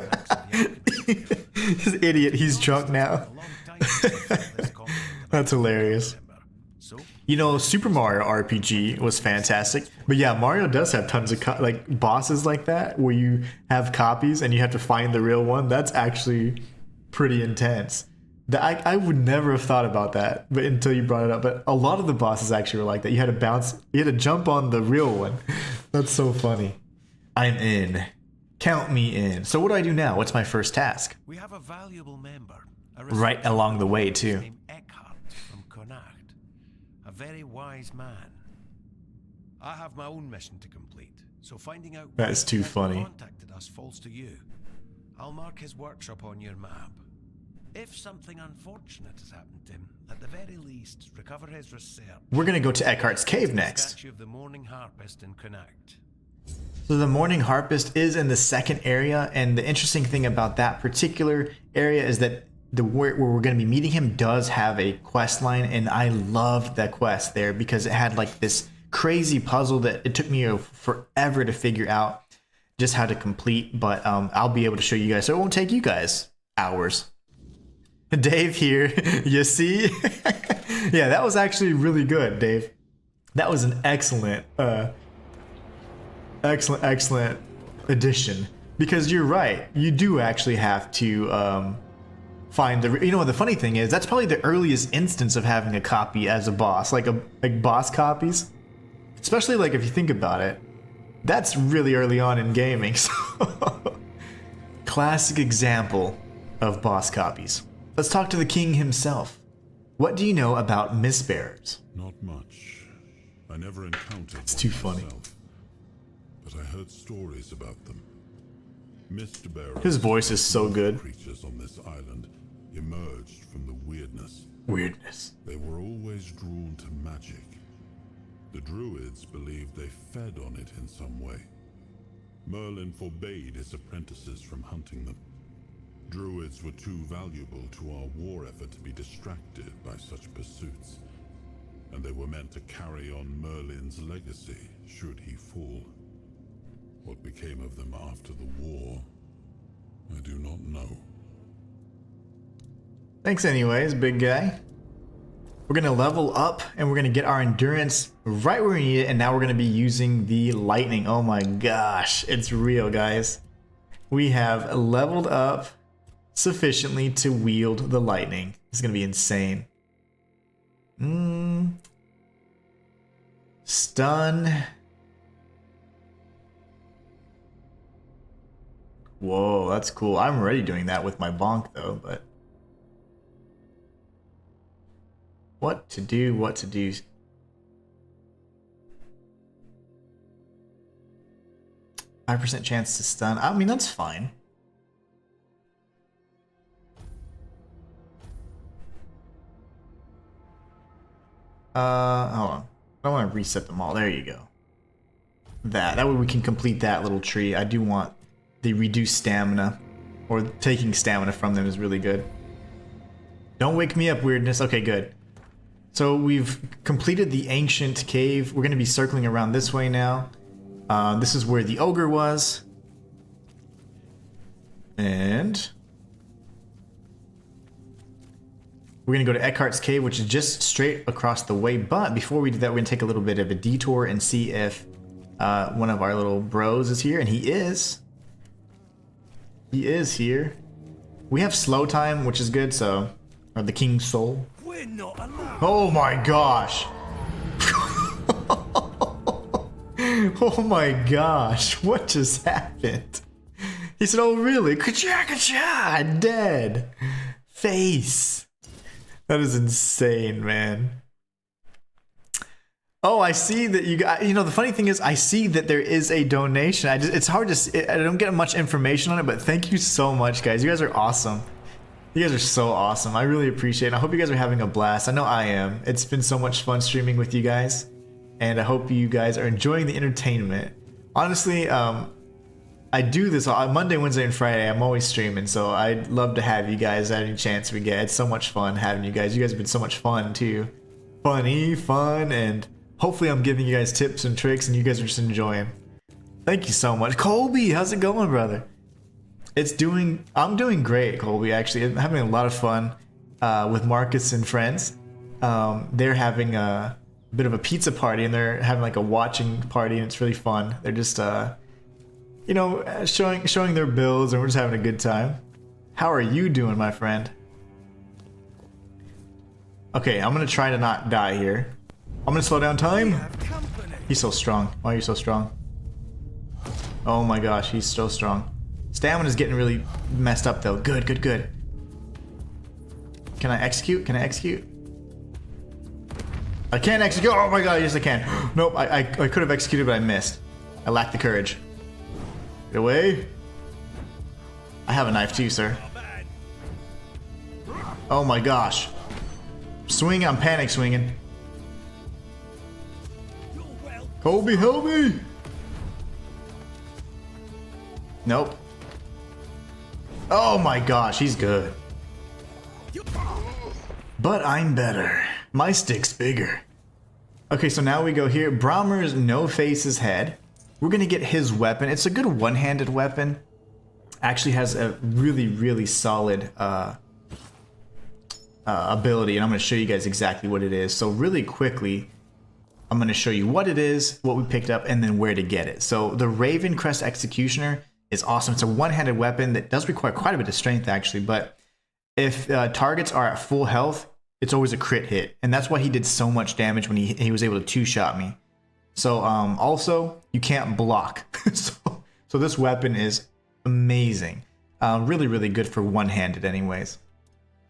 This idiot, he's drunk now. That's hilarious. Super Mario RPG was fantastic. But yeah, Mario does have tons of bosses like that where you have copies and you have to find the real one. That's actually pretty intense. I would never have thought about that, but until you brought it up. But a lot of the bosses actually were like that. You had to jump on the real one. That's so funny. I'm in. Count me in. So what do I do now? What's my first task? We have a valuable member. Right along the way too. Named Eckhart from Connacht. A very wise man. I have my own mission to complete, so finding out that is too funny. Contacted us falls to you. I'll mark his workshop on your map. If something unfortunate has happened to him, at the very least, recover his research. We're gonna go to Eckhart's cave next. Statue of the Morning Harpist in Connacht. So the Morning Harpist is in the second area, and the interesting thing about that particular area is that where we're going to be meeting him does have a quest line, and I loved that quest there because it had like this crazy puzzle that it took me forever to figure out just how to complete, but I'll be able to show you guys, so it won't take you guys hours. Dave here, you see? Yeah, that was actually really good, Dave. That was an excellent addition. Because you're right, you do actually have to find the. You know what the funny thing is? That's probably the earliest instance of having a copy as a boss, like boss copies. Especially like if you think about it, that's really early on in gaming. So classic example of boss copies. Let's talk to the king himself. What do you know about mistbearers? Not much. I never encountered It's one too funny. myself, but I heard stories about them. Mistbearers, His voice is so good. creatures on this island emerged from the weirdness. Weirdness. They were always drawn to magic. The druids believed they fed on it in some way. Merlin forbade his apprentices from hunting them. Druids were too valuable to our war effort to be distracted by such pursuits, and they were meant to carry on Merlin's legacy should he fall. What became of them after the war, I do not know. Thanks anyways, big guy. We're gonna level up and we're gonna get our endurance right where we need it, and now we're gonna be using the lightning. Oh my gosh, it's real, guys. We have leveled up sufficiently to wield the lightning. This is gonna be insane. Stun. Whoa, that's cool. I'm already doing that with my bonk though, but what to do, what to do. 5% chance to stun. I mean, that's fine. Hold on. I want to reset them all. There you go. That way we can complete that little tree. I do want the reduced stamina, or taking stamina from them is really good. Don't wake me up, weirdness. Okay, good. So we've completed the ancient cave. We're going to be circling around this way now. This is where the ogre was. And we're going to go to Eckhart's cave, which is just straight across the way. But before we do that, we're going to take a little bit of a detour and see if one of our little bros is here. And he is. He is here. We have slow time, which is good, so... Or the King's Soul. We're not alone. Oh my gosh! Oh my gosh, what just happened? He said, oh really? Ka-cha, ka-cha, dead. Face. That is insane, man. Oh, I see that you got, you know, the funny thing is I see that there is a donation. It's hard to, I don't get much information on it, but thank you so much, guys. You guys are awesome. You guys are so awesome. I really appreciate it. I hope you guys are having a blast. I know I am. It's been so much fun streaming with you guys. And I hope you guys are enjoying the entertainment. Honestly, I do this on Monday, Wednesday, and Friday. I'm always streaming. So I'd love to have you guys at any chance we get. It's so much fun having you guys. You guys have been so much fun too. Funny, fun, and hopefully I'm giving you guys tips and tricks and you guys are just enjoying. Thank you so much. Colby, how's it going, brother? I'm doing great, Colby, actually. I'm having a lot of fun with Marcus and friends. They're having a bit of a pizza party and they're having like a watching party and it's really fun. They're just, you know, showing their builds and we're just having a good time. How are you doing, my friend? Okay, I'm gonna try to not die here. I'm gonna slow down time. He's so strong. Why are you so strong? Oh my gosh, he's so strong. Stamina's getting really messed up though. Good, good, good. Can I execute? Can I execute? I can't execute. Oh my god, yes I can. Nope, I could have executed, but I missed. I lack the courage. Get away. I have a knife too, sir. Oh my gosh. Swing, I'm panic swinging. Colby, help me! Nope. Oh my gosh, he's good. But I'm better. My stick's bigger. Okay, so now we go here. Brahmer's No Face's head. We're gonna get his weapon. It's a good one-handed weapon. Actually has a really, really solid ability, and I'm gonna show you guys exactly what it is. So really quickly, I'm gonna show you what it is, what we picked up, and then where to get it. So the Raven Crest Executioner is awesome. It's a one-handed weapon that does require quite a bit of strength actually, but if targets are at full health, it's always a crit hit, and that's why he did so much damage when he was able to two-shot me. So also, you can't block. so this weapon is amazing. Really, really good for one-handed anyways.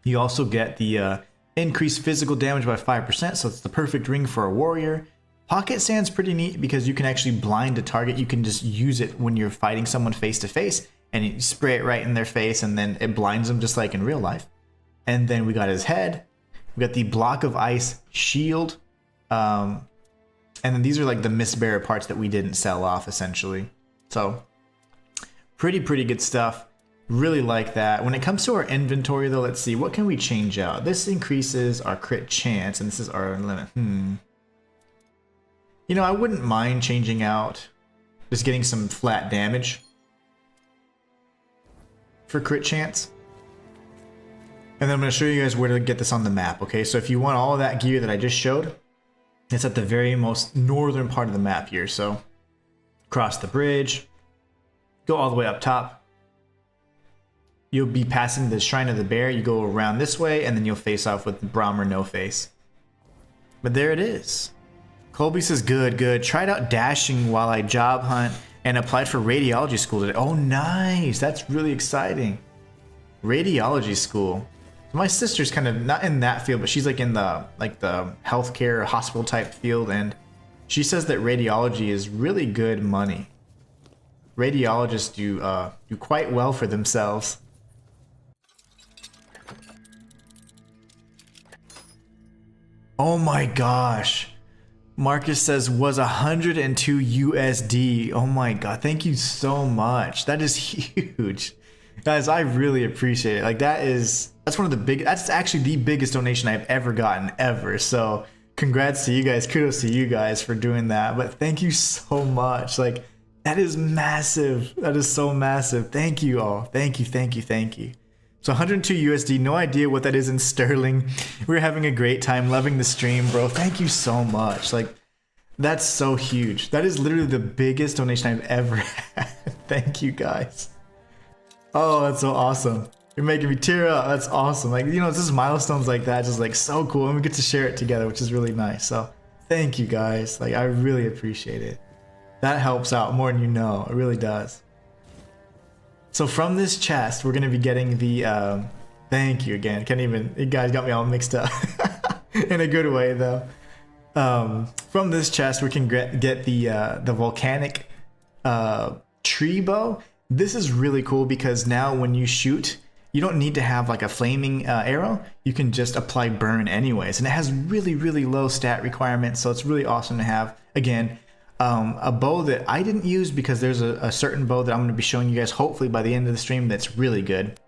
You also get the increased physical damage by 5%, so it's the perfect ring for a warrior. Pocket Sand's pretty neat because you can actually blind a target. You can just use it when you're fighting someone face to face, and you spray it right in their face, and then it blinds them just like in real life. And then we got his head. We got the block of ice shield. And then these are like the Mistbearer parts that we didn't sell off essentially. So pretty good stuff. Really like that. When it comes to our inventory though, let's see, what can we change out? This increases our crit chance, and this is our limit. You know, I wouldn't mind changing out just getting some flat damage for crit chance. And then I'm going to show you guys where to get this on the map, okay? So if you want all of that gear that I just showed, it's at the very most northern part of the map here. So cross the bridge, go all the way up top. You'll be passing the Shrine of the Bear. You go around this way, and then you'll face off with Brahmer No Face. But there it is. Colby says, good. Tried out dashing while I job hunt and applied for radiology school today. Oh, nice. That's really exciting. Radiology school. My sister's kind of not in that field, but she's like in the healthcare hospital type field, and she says that radiology is really good money. Radiologists do quite well for themselves. Oh my gosh. Marcus says was 102 USD. Oh my god, thank you so much. That is huge. Guys, I really appreciate it. Like that's actually the biggest donation I've ever gotten ever. So congrats to you guys. Kudos to you guys for doing that. But thank you so much. Like that is massive. That is so massive. Thank you all. Thank you. So 102 USD, no idea what that is in sterling. We're having a great time, loving the stream, bro. Thank you so much. Like, that's so huge. That is literally the biggest donation I've ever had. Thank you, guys. Oh, that's so awesome. You're making me tear up. That's awesome. Like, you know, it's just milestones like that, just like so cool. And we get to share it together, which is really nice. So thank you, guys. Like, I really appreciate it. That helps out more than you know. It really does. So from this chest, we're going to be getting the, thank you again. Can't even, you guys got me all mixed up in a good way though. From this chest, we can get the volcanic tree bow. This is really cool because now when you shoot, you don't need to have like a flaming arrow. You can just apply burn anyways. And it has really, really low stat requirements. So it's really awesome to have. Again, a bow that I didn't use because there's a certain bow that I'm going to be showing you guys hopefully by the end of the stream that's really good.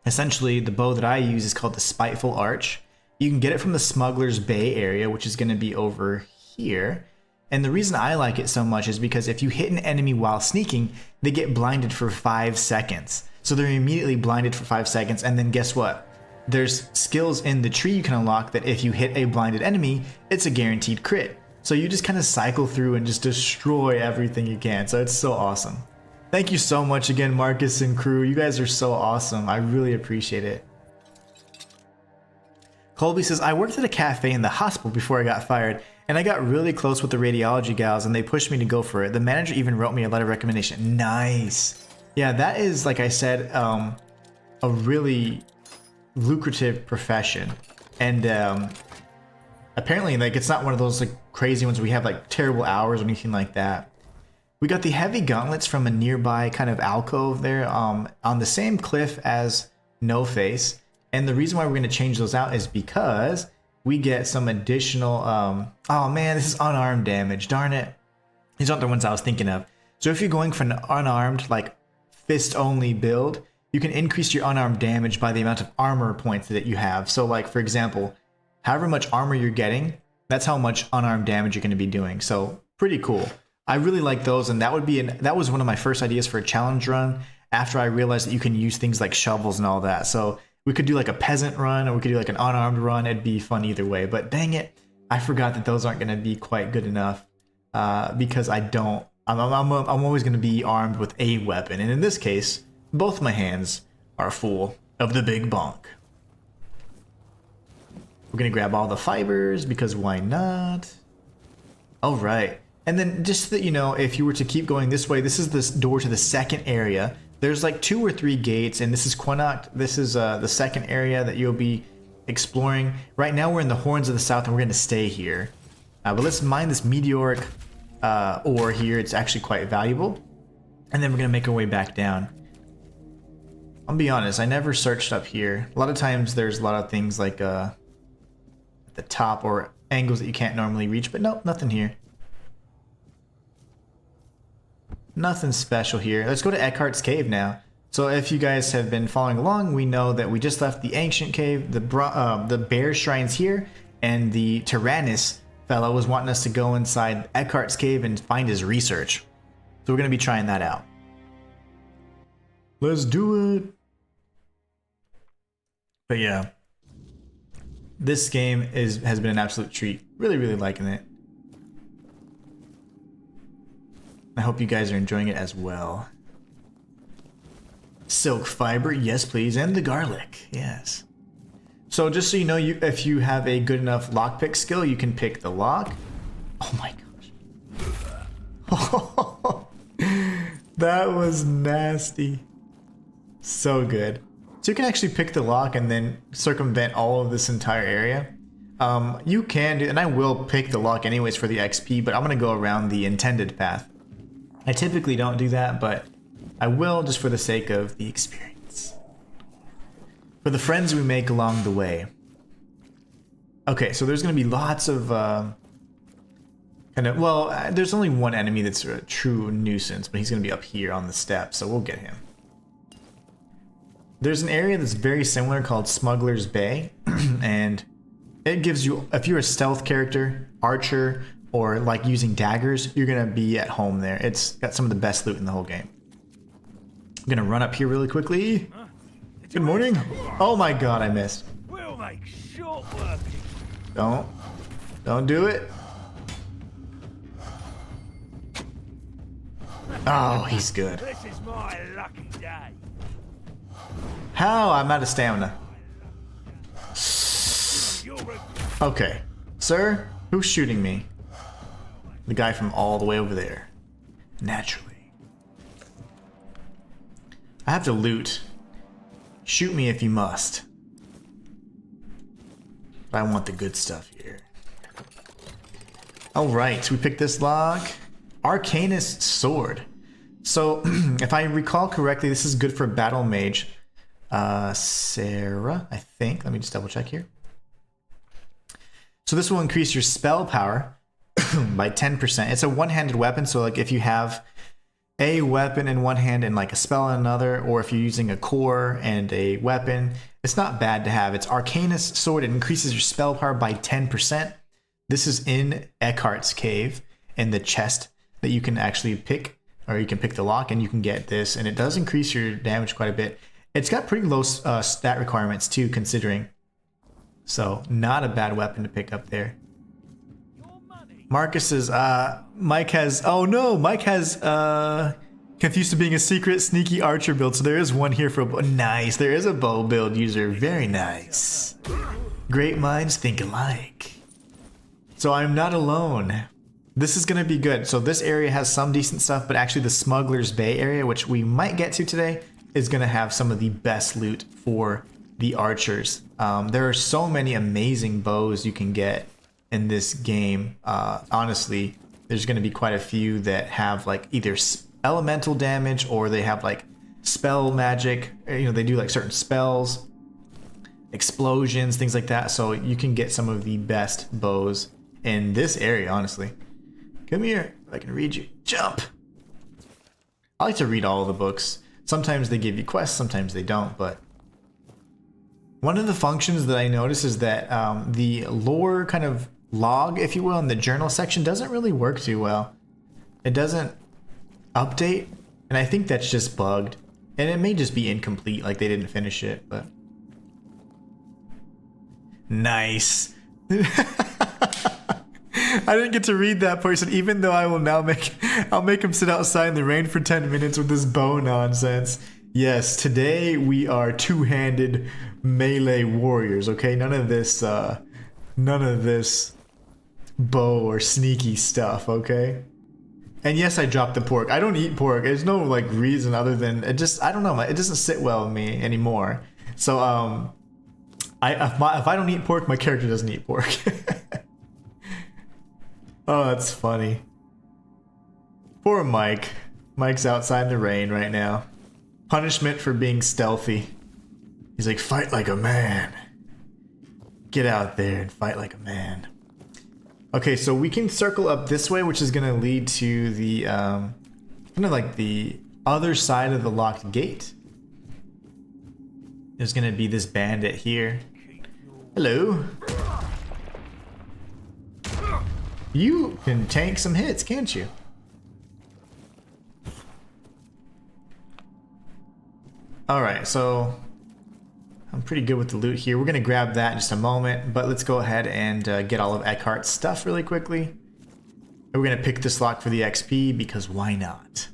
Essentially, the bow that I use is called the Spiteful Arch. You can get it from the Smuggler's Bay area, which is going to be over here. And the reason I like it so much is because if you hit an enemy while sneaking, they get blinded for 5 seconds. So they're immediately blinded for 5 seconds, and then guess what? There's skills in the tree you can unlock that if you hit a blinded enemy, it's a guaranteed crit. So you just kind of cycle through and just destroy everything you can. So it's so awesome. Thank you so much again, Marcus and crew. You guys are so awesome. I really appreciate it. Colby says, I worked at a cafe in the hospital before I got fired, and I got really close with the radiology gals, and they pushed me to go for it. The manager even wrote me a letter of recommendation. Nice. Yeah, that is, like I said, a really lucrative profession. And apparently, like, it's not one of those like crazy ones where we have like terrible hours or anything like that. We got the heavy gauntlets from a nearby kind of alcove there on the same cliff as No Face. And the reason why we're going to change those out is because we get some additional, oh man, this is unarmed damage. Darn it. These aren't the ones I was thinking of. So if you're going for an unarmed, like fist only build, you can increase your unarmed damage by the amount of armor points that you have. So like, for example, however much armor you're getting, that's how much unarmed damage you're going to be doing. So pretty cool. I really like those, and that was one of my first ideas for a challenge run after I realized that you can use things like shovels and all that. So we could do like a peasant run, or we could do like an unarmed run. It'd be fun either way. But dang it, I forgot that those aren't going to be quite good enough because I don't I'm always going to be armed with a weapon, and in this case, both my hands are full of the big bonk. We're going to grab all the fibers, because why not? Alright, and then just so that you know, if you were to keep going this way, this is the door to the second area. There's like 2 or 3 gates, and this is Quinacht. This is the second area that you'll be exploring. Right now we're in the Horns of the South, and we're going to stay here. But let's mine this meteoric ore here. It's actually quite valuable. And then we're going to make our way back down. I'll be honest, I never searched up here. A lot of times there's a lot of things like at the top or angles that you can't normally reach, but nope, nothing here. Nothing special here. Let's go to Eckhart's Cave now. So if you guys have been following along, we know that we just left the Ancient Cave, the Bear Shrine's here, and the Tyrannus fellow was wanting us to go inside Eckhart's Cave and find his research. So we're going to be trying that out. Let's do it. But yeah, this game has been an absolute treat. Really, really liking it. I hope you guys are enjoying it as well. Silk fiber, yes please, and the garlic, yes. So just so you know, if you have a good enough lockpick skill, you can pick the lock. Oh my gosh. That was nasty. So good. So you can actually pick the lock and then circumvent all of this entire area. You can do, and I will pick the lock anyways for the XP, but I'm going to go around the intended path. I typically don't do that, but I will just for the sake of the experience. For the friends we make along the way. Okay, so there's going to be lots of there's only one enemy that's a true nuisance, but he's going to be up here on the steps, so we'll get him. There's an area that's very similar called Smuggler's Bay, and it gives you, if you're a stealth character, archer, or like using daggers, you're going to be at home there. It's got some of the best loot in the whole game. I'm going to run up here really quickly. Good morning. Oh my god, I missed. We'll make short work. Don't do it. Oh, he's good. This is my lucky day. How? I'm out of stamina. Okay. Sir, who's shooting me? The guy from all the way over there. Naturally. I have to loot. Shoot me if you must. But I want the good stuff here. Alright, we picked this lock. Arcanist Sword. So, if I recall correctly, this is good for Battle Mage. Sarah, I think. Let me just double check here. So this will increase your spell power by 10%. It's a one-handed weapon, so like if you have a weapon in one hand and like a spell in another, or if you're using a core and a weapon, it's not bad to have. It's Arcanist Sword. It increases your spell power by 10%. This is in Eckhart's Cave, in the chest that you can actually pick, or you can pick the lock and you can get this, and it does increase your damage quite a bit. It's got pretty low stat requirements too, considering. So, not a bad weapon to pick up there. Marcus says, Mike has, oh no, Mike has confused to being a secret sneaky archer build. So there is one here for a bow. Nice, there is a bow build user. Very nice. Great minds think alike. So I'm not alone. This is going to be good. So this area has some decent stuff, but actually the Smuggler's Bay area, which we might get to today, is going to have some of the best loot for the archers. There are so many amazing bows you can get in this game. Honestly, there's going to be quite a few that have like either elemental damage or they have like spell magic. You know, they do like certain spells, explosions, things like that. So you can get some of the best bows in this area, honestly. Come here, I can read you. Jump! I like to read all of the books. Sometimes they give you quests, sometimes they don't, but one of the functions that I notice is that the lore kind of log, if you will, in the journal section doesn't really work too well. It doesn't update, and I think that's just bugged. And it may just be incomplete, like they didn't finish it, but... I didn't get to read that person, even though I'll make him sit outside in the rain for 10 minutes with this bow nonsense. Yes, today we are two-handed melee warriors, okay? None of this bow or sneaky stuff, okay? And yes, I dropped the pork. I don't eat pork. There's no like reason other than it just, I don't know, it doesn't sit well with me anymore. So if I don't eat pork, my character doesn't eat pork. Oh, that's funny. Poor Mike. Mike's outside in the rain right now. Punishment for being stealthy. He's like, fight like a man. Get out there and fight like a man. Okay, so we can circle up this way, which is going to lead to the, kind of like the other side of the locked gate. There's going to be this bandit here. Hello. You can tank some hits, can't you? Alright, so I'm pretty good with the loot here. We're going to grab that in just a moment, but let's go ahead and get all of Eckhart's stuff really quickly. And we're going to pick this lock for the XP because why not?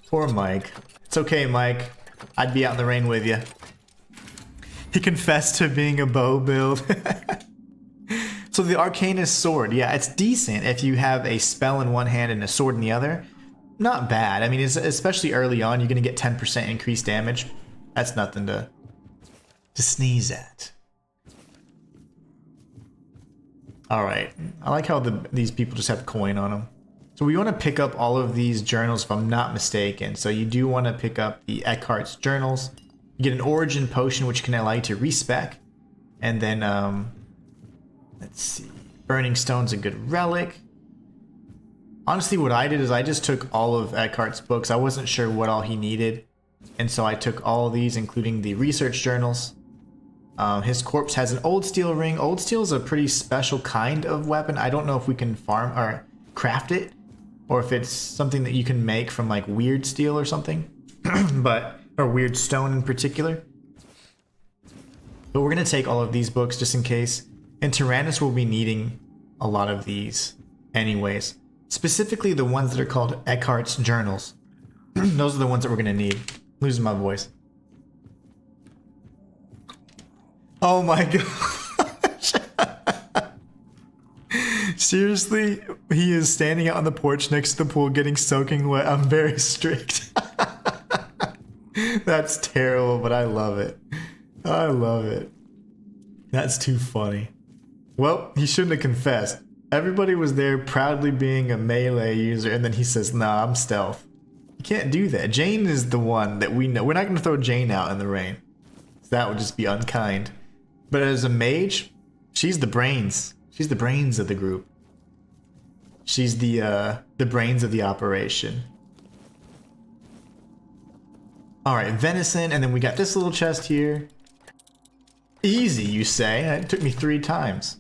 Poor Mike. It's okay, Mike. I'd be out in the rain with you. He confessed to being a bow build. So the Arcanist sword, yeah, it's decent if you have a spell in one hand and a sword in the other. Not bad. I mean, especially early on, you're going to get 10% increased damage. That's nothing to sneeze at. All right. I like how these people just have coin on them. So we want to pick up all of these journals, if I'm not mistaken. So you do want to pick up the Eckhart's journals. You get an origin potion, which can allow you to respec. And then, let's see. Burning Stone's a good relic. Honestly, what I did is I just took all of Eckhart's books. I wasn't sure what all he needed. And so I took all of these, including the research journals. His corpse has an old steel ring. Old steel is a pretty special kind of weapon. I don't know if we can farm or craft it, or if it's something that you can make from like weird steel or something, or weird stone in particular. But we're going to take all of these books just in case. And Tyrannus will be needing a lot of these anyways. Specifically the ones that are called Eckhart's journals. Those are the ones that we're going to need. Losing my voice. Oh my gosh. Seriously, he is standing out on the porch next to the pool getting soaking wet. I'm very strict. That's terrible, but I love it. I love it. That's too funny. Well, he shouldn't have confessed. Everybody was there proudly being a melee user, and then he says, nah, I'm stealth. You can't do that. Jane is the one that we know. We're not going to throw Jane out in the rain. That would just be unkind. But as a mage, she's the brains. She's the brains of the group. She's the brains of the operation. Alright, venison, and then we got this little chest here. Easy, you say? It took me 3 times.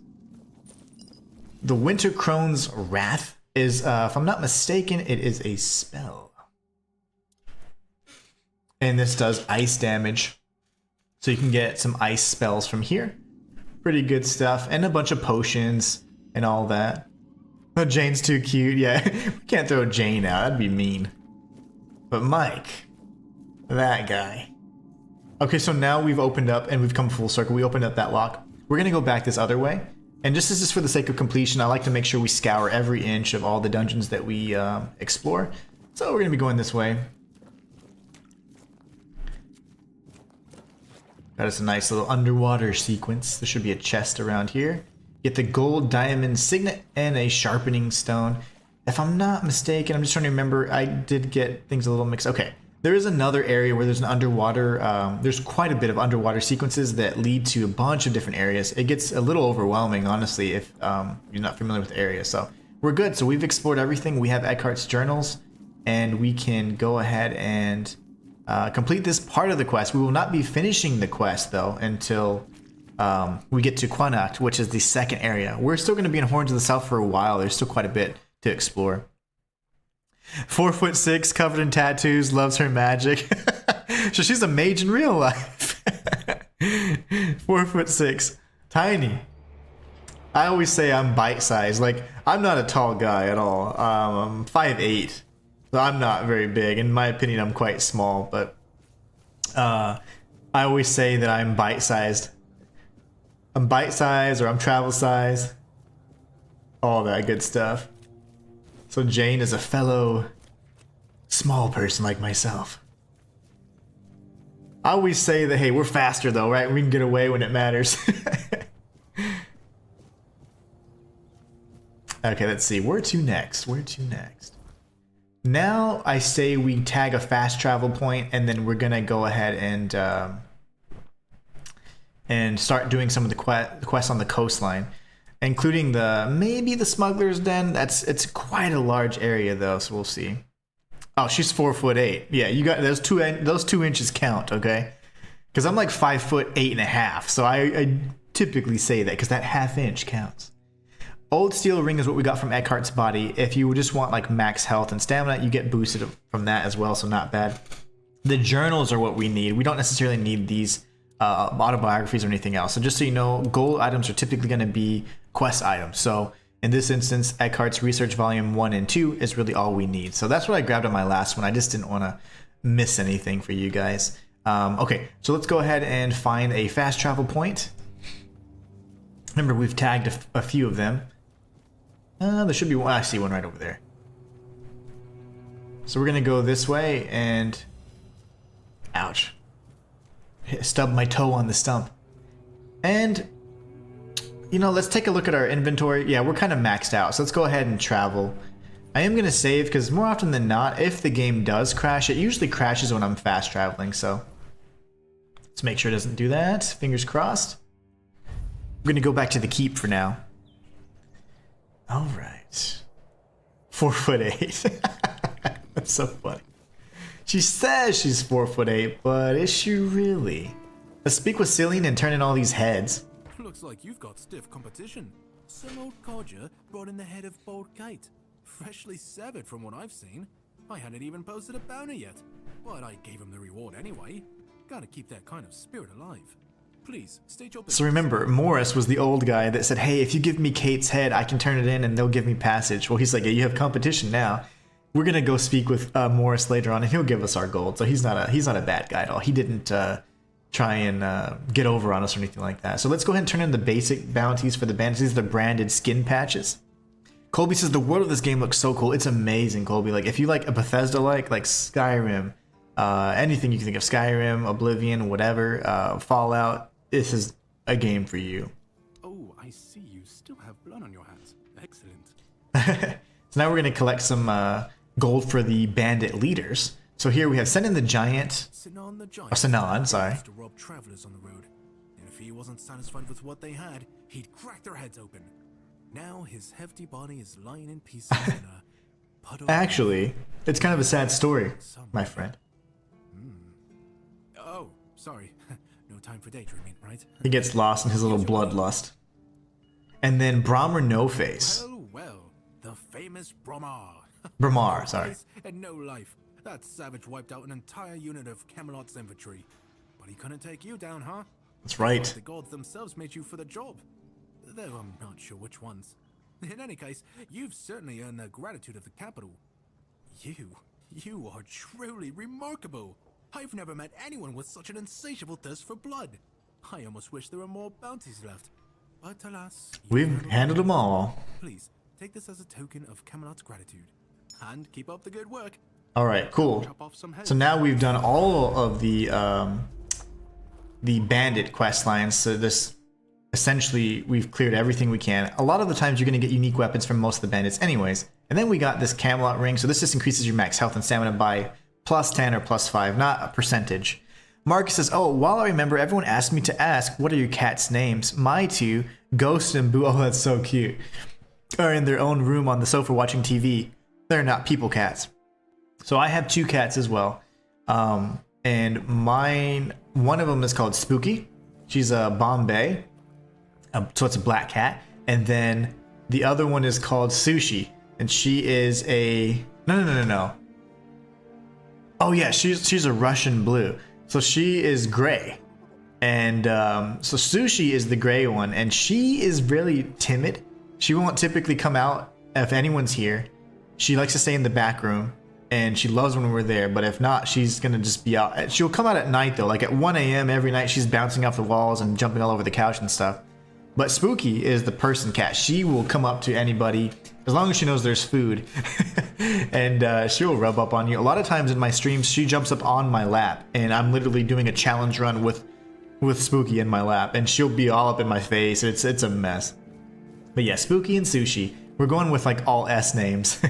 The Winter Crone's Wrath is, if I'm not mistaken, it is a spell. And this does ice damage. So you can get some ice spells from here. Pretty good stuff. And a bunch of potions and all that. Oh, Jane's too cute. Yeah, we can't throw Jane out. That'd be mean. But Mike, that guy. Okay, so now we've opened up and we've come full circle. We opened up that lock. We're going to go back this other way. And just as for the sake of completion, I like to make sure we scour every inch of all the dungeons that we explore. So we're going to be going this way. Got us a nice little underwater sequence. There should be a chest around here. Get the gold diamond signet and a sharpening stone. If I'm not mistaken, I'm just trying to remember, I did get things a little mixed. Okay, there is another area where there's an underwater, there's quite a bit of underwater sequences that lead to a bunch of different areas. It gets a little overwhelming, honestly, if you're not familiar with the area. So we're good. So we've explored everything. We have Eckhart's journals, and we can go ahead and complete this part of the quest. We will not be finishing the quest, though, until we get to Quanacht, which is the second area. We're still going to be in Horns of the South for a while. There's still quite a bit to explore. 4'6", covered in tattoos, loves her magic. So she's a mage in real life. 4'6", tiny. I always say I'm bite-sized. Like, I'm not a tall guy at all. I'm 5'8", so I'm not very big. In my opinion, I'm quite small, but I always say that I'm bite-sized. I'm bite-sized or I'm travel-sized. All that good stuff. So Jane is a fellow small person like myself. I always say that, hey, we're faster though, right? We can get away when it matters. Okay, let's see. Where to next? Where to next? Now I say we tag a fast travel point, and then we're gonna go ahead and start doing some of the quests on the coastline, including maybe the smuggler's den. It's quite a large area though, so we'll see. Oh, she's 4'8". Yeah, you got those 2 inches count, okay? Because I'm like 5'8.5", so I typically say that because that ½ inch counts. Old steel ring is what we got from Eckhart's body. If you just want like max health and stamina, you get boosted from that as well, so not bad. The journals are what we need. We don't necessarily need these autobiographies or anything else. So just so you know, gold items are typically going to be quest items. So in this instance, Eckhart's Research Volume 1 and 2 is really all we need. So that's what I grabbed on my last one. I just didn't want to miss anything for you guys. Okay, so let's go ahead and find a fast travel point. Remember, we've tagged a few of them. There should be one. I see one right over there. So we're going to go this way and... Ouch. Stubbed my toe on the stump. And... you know, let's take a look at our inventory. Yeah, we're kind of maxed out, so let's go ahead and travel. I am going to save because more often than not, if the game does crash, it usually crashes when I'm fast traveling, so let's make sure it doesn't do that. Fingers crossed. We're going to go back to the keep for now. All right. 4'8". That's so funny. She says she's 4'8", but is she really? Let's speak with Cillian and turn in all these heads. Looks like you've got stiff competition. Some old codger brought in the head of Bold Kite. Freshly severed from what I've seen. I hadn't even posted a bounty yet, but I gave him the reward anyway. Gotta keep that kind of spirit alive. Please, state your business. So remember, Morris was the old guy that said, hey, if you give me Kate's head, I can turn it in and they'll give me passage. Well, he's like, yeah, you have competition now. We're gonna go speak with Morris later on and he'll give us our gold. So he's not a bad guy at all. He didn't try and get over on us or anything like that. So let's go ahead and turn in the basic bounties for the bandits. These are the branded skin patches. Colby says the world of this game looks so cool. It's amazing, Colby. Like if you like a Bethesda like Skyrim, anything you can think of, Skyrim, Oblivion, whatever, Fallout, this is a game for you. Oh, I see you still have blood on your hands. Excellent. So now we're going to collect some gold for the bandit leaders. So here we have Sinan the Giant. Sinan the Giant. Or Sinan, sorry. To rob travelers on the road. And if he wasn't satisfied with what they had, he'd crack their heads open. Now his hefty body is lying in pieces in a puddle. Actually, it's kind of a sad story, my friend. Oh, sorry. No time for daydreaming, right? He gets lost in his little bloodlust. And then Brahmer No Face. Well, the famous Brahmar. Bramar, sorry. And no life. That savage wiped out an entire unit of Camelot's infantry. But he couldn't take you down, huh? That's right. The gods themselves made you for the job. Though I'm not sure which ones. In any case, you've certainly earned the gratitude of the capital. You are truly remarkable. I've never met anyone with such an insatiable thirst for blood. I almost wish there were more bounties left. But alas, we've handled them all. Please, take this as a token of Camelot's gratitude. And keep up the good work. Alright, cool. So now we've done all of the bandit quest lines. So this, essentially, we've cleared everything we can. A lot of the times you're going to get unique weapons from most of the bandits anyways. And then we got this Camelot ring. So this just increases your max health and stamina by +10 or +5, not a percentage. Marcus says, oh, while I remember, everyone asked me to ask, what are your cats' names? My two, Ghost and Boo, oh, that's so cute, are in their own room on the sofa watching TV. They're not people cats. So I have two cats as well. And mine, one of them is called Spooky. She's a Bombay. So it's a black cat. And then the other one is called Sushi. And she is a... No. Oh yeah, she's a Russian blue. So she is gray. And so Sushi is the gray one, and she is really timid. She won't typically come out if anyone's here. She likes to stay in the back room, and she loves when we're there, but if not, she's gonna just be out. She'll come out at night though, like at 1 a.m. every night. She's bouncing off the walls and jumping all over the couch and stuff. But Spooky is the person cat. She will come up to anybody as long as she knows there's food, and she will rub up on you. A lot of times in my streams, she jumps up on my lap, and I'm literally doing a challenge run with Spooky in my lap, and she'll be all up in my face. It's a mess. But yeah, Spooky and Sushi. We're going with like all S names.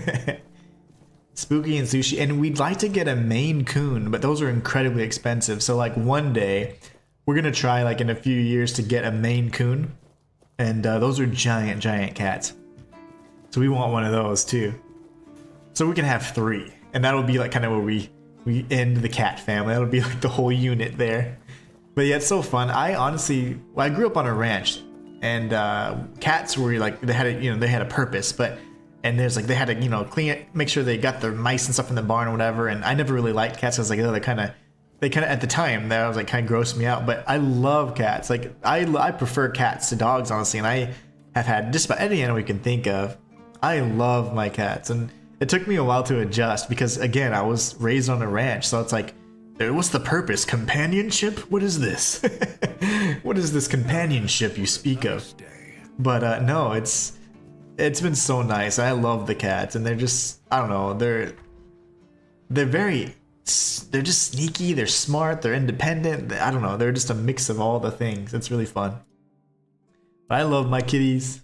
Spooky and Sushi, and we'd like to get a Maine Coon, but those are incredibly expensive. So like one day, we're gonna try like in a few years to get a Maine Coon, and those are giant cats. So we want one of those too. So we can have 3, and that'll be like kind of where we end the cat family. That'll be like the whole unit there. But yeah, it's so fun. I grew up on a ranch, and cats were like they had a purpose, and there's like they had to clean it, make sure they got their mice and stuff in the barn or whatever. And I never really liked cats. I was like, oh, they kind of at the time that was like kind of grossed me out. But I love cats. Like I prefer cats to dogs, honestly. And I have had just about any animal you can think of. I love my cats, and it took me a while to adjust because again, I was raised on a ranch, so it's like, what's the purpose? Companionship? What is this? What is this companionship you speak of? But no, it's been so nice. I love the cats, and they're just, I don't know, they're just sneaky, they're smart, they're independent. I don't know, they're just a mix of all the things. It's really fun. But I love my kitties.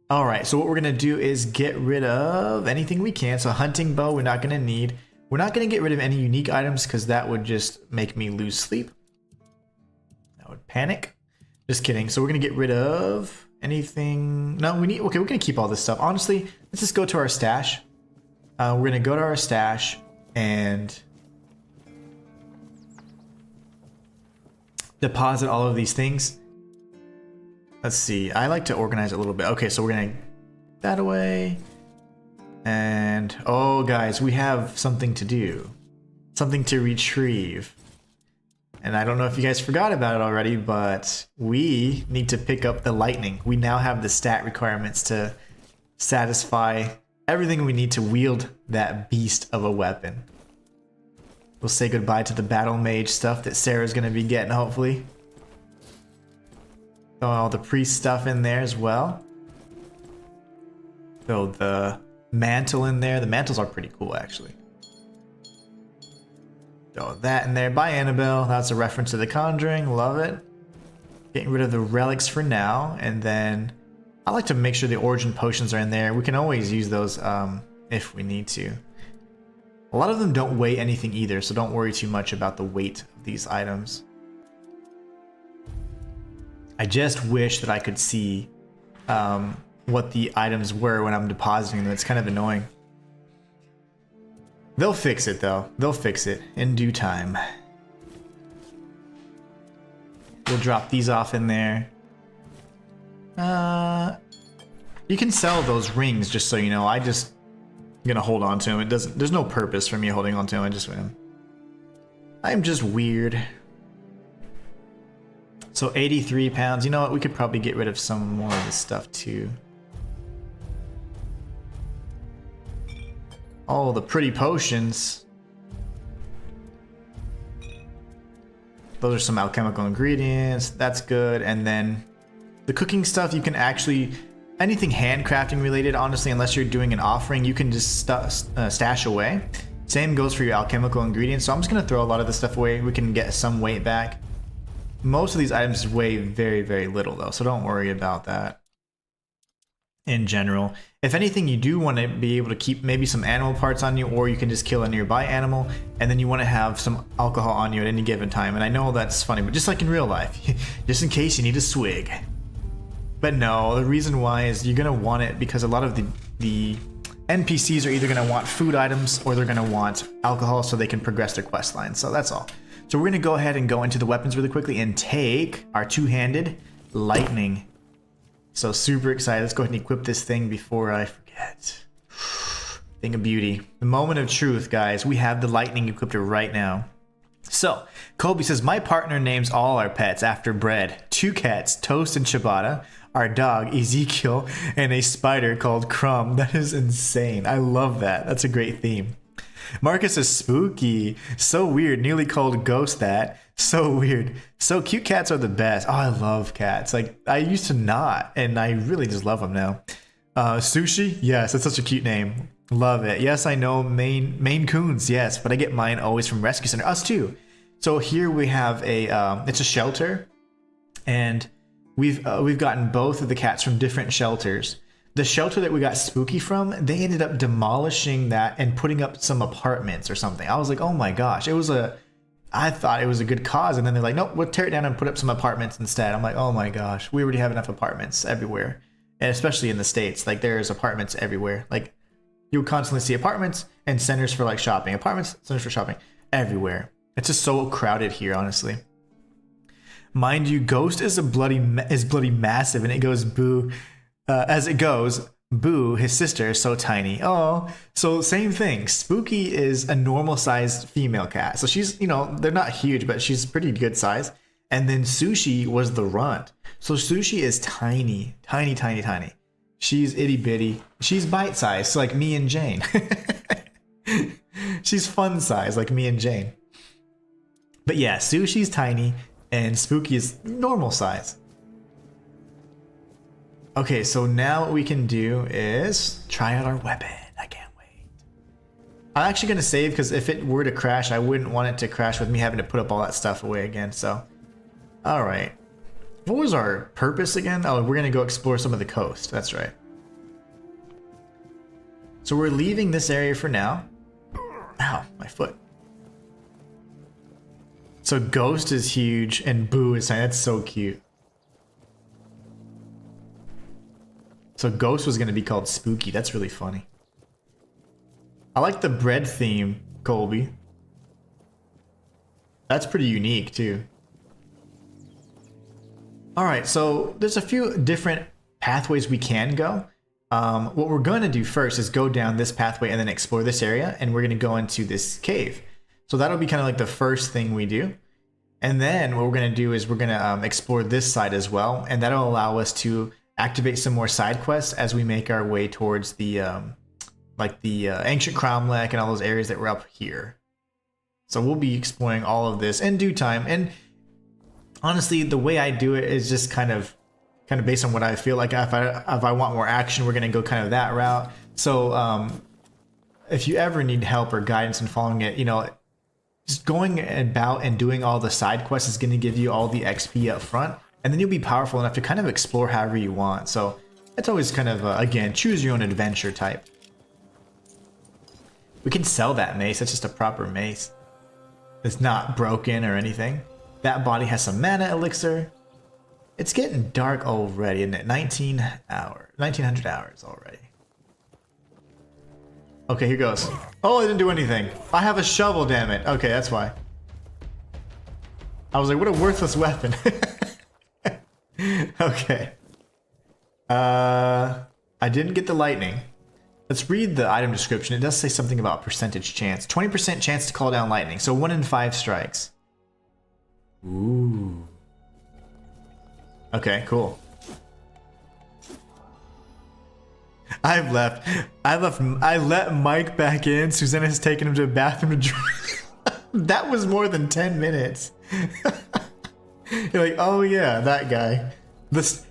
All right, so what we're gonna do is get rid of anything we can. So hunting bow, we're not gonna need. We're not going to get rid of any unique items because that would just make me lose sleep. That would panic. Just kidding. So we're going to get rid of anything. No, okay, we're going to keep all this stuff. Honestly, let's just go to our stash. We're going to go to our stash and deposit all of these things. Let's see. I like to organize it a little bit. Okay, so we're going to that away. And, oh guys, we have something to do. Something to retrieve. And I don't know if you guys forgot about it already, but we need to pick up the lightning. We now have the stat requirements to satisfy everything we need to wield that beast of a weapon. We'll say goodbye to the battle mage stuff that Sarah's going to be getting, hopefully. Throw all the priest stuff in there as well. Throw the mantle in there. The mantles are pretty cool, actually. Throw that in there. Bye, Annabelle. That's a reference to The Conjuring. Love it. Getting rid of the relics for now, and then I like to make sure the origin potions are in there. We can always use those if we need to. A lot of them don't weigh anything either, so don't worry too much about the weight of these items. I just wish that I could see what the items were when I'm depositing them. It's kind of annoying. They'll fix it though. They'll fix it in due time. We'll drop these off in there. You can sell those rings, just so you know. I'm gonna hold on to them. There's no purpose for me holding on to them. I'm just weird. So 83 pounds. You know what? We could probably get rid of some more of this stuff too. Oh, the pretty potions. Those are some alchemical ingredients. That's good. And then the cooking stuff, you can actually, anything handcrafting related, honestly, unless you're doing an offering, you can just stash away. Same goes for your alchemical ingredients. So I'm just going to throw a lot of this stuff away. We can get some weight back. Most of these items weigh very, very little though, so don't worry about that. In general, if anything, you do want to be able to keep maybe some animal parts on you, or you can just kill a nearby animal, and then you want to have some alcohol on you at any given time. And I know that's funny, but just like in real life, just in case you need a swig. But no, the reason why is you're gonna want it because a lot of the NPCs are either gonna want food items or they're gonna want alcohol so they can progress their quest line. So that's all. So we're gonna go ahead and go into the weapons really quickly and take our two-handed lightning. So super excited. Let's go ahead and equip this thing before I forget. Thing of beauty. The moment of truth, guys. We have the lightning equipped right now. So, Colby says, my partner names all our pets after bread. 2 cats, Toast and Ciabatta, our dog, Ezekiel, and a spider called Crumb. That is insane. I love that. That's a great theme. Marcus is spooky. So weird. Nearly called Ghost that. So weird. So cute. Cats are the best. Oh, I love cats. Like, I used to not, and I really just love them now. Sushi? Yes, that's such a cute name. Love it. Yes, I know Maine Coons. Yes, but I get mine always from Rescue Center. Us too. So here we have it's a shelter, and we've gotten both of the cats from different shelters. The shelter that we got Spooky from, they ended up demolishing that and putting up some apartments or something. I was like, oh my gosh, I thought it was a good cause, and then they're like, nope, we'll tear it down and put up some apartments instead. I'm like, oh my gosh, we already have enough apartments everywhere, and especially in the States, like there's apartments everywhere. Like you'll constantly see apartments and centers for like shopping, apartments, centers for shopping, everywhere. It's just so crowded here, honestly. Mind you, Ghost is bloody massive, and it goes boo. As it goes, Boo, his sister, is so tiny. Oh, so same thing. Spooky is a normal-sized female cat. So she's, they're not huge, but she's pretty good size. And then Sushi was the runt. So Sushi is tiny, tiny, tiny, tiny. She's itty-bitty. She's bite-sized, like me and Jane. She's fun-sized, like me and Jane. But yeah, Sushi's tiny, and Spooky is normal size. Okay, so now what we can do is try out our weapon. I can't wait. I'm actually going to save because if it were to crash, I wouldn't want it to crash with me having to put up all that stuff away again. So, all right. What was our purpose again? Oh, we're going to go explore some of the coast. That's right. So we're leaving this area for now. Ow, my foot. So Ghost is huge and Boo is tiny. That's so cute. So Ghost was going to be called Spooky. That's really funny. I like the bread theme, Colby. That's pretty unique, too. Alright, so there's a few different pathways we can go. What we're going to do first is go down this pathway and then explore this area. And we're going to go into this cave. So that'll be kind of like the first thing we do. And then what we're going to do is we're going to explore this side as well. And that'll allow us to activate some more side quests as we make our way towards the ancient cromlech and all those areas that were up here. So we'll be exploring all of this in due time. And honestly, the way I do it is just kind of based on what I feel like. If I want more action, we're gonna go kind of that route. So if you ever need help or guidance in following it, just going about and doing all the side quests is gonna give you all the XP up front. And then you'll be powerful enough to kind of explore however you want. So it's always kind of, again, choose your own adventure type. We can sell that mace. That's just a proper mace. It's not broken or anything. That body has some mana elixir. It's getting dark already, isn't it? 1900 hours already. Okay, here goes. Oh, I didn't do anything. I have a shovel, damn it. Okay, that's why. I was like, what a worthless weapon. Okay. I didn't get the lightning. Let's read the item description. It does say something about percentage chance. 20% chance to call down lightning. So 1 in 5 strikes. Ooh. Okay, cool. I let Mike back in. Susanna has taken him to the bathroom to drink. That was more than 10 minutes. You're like, oh yeah, that guy.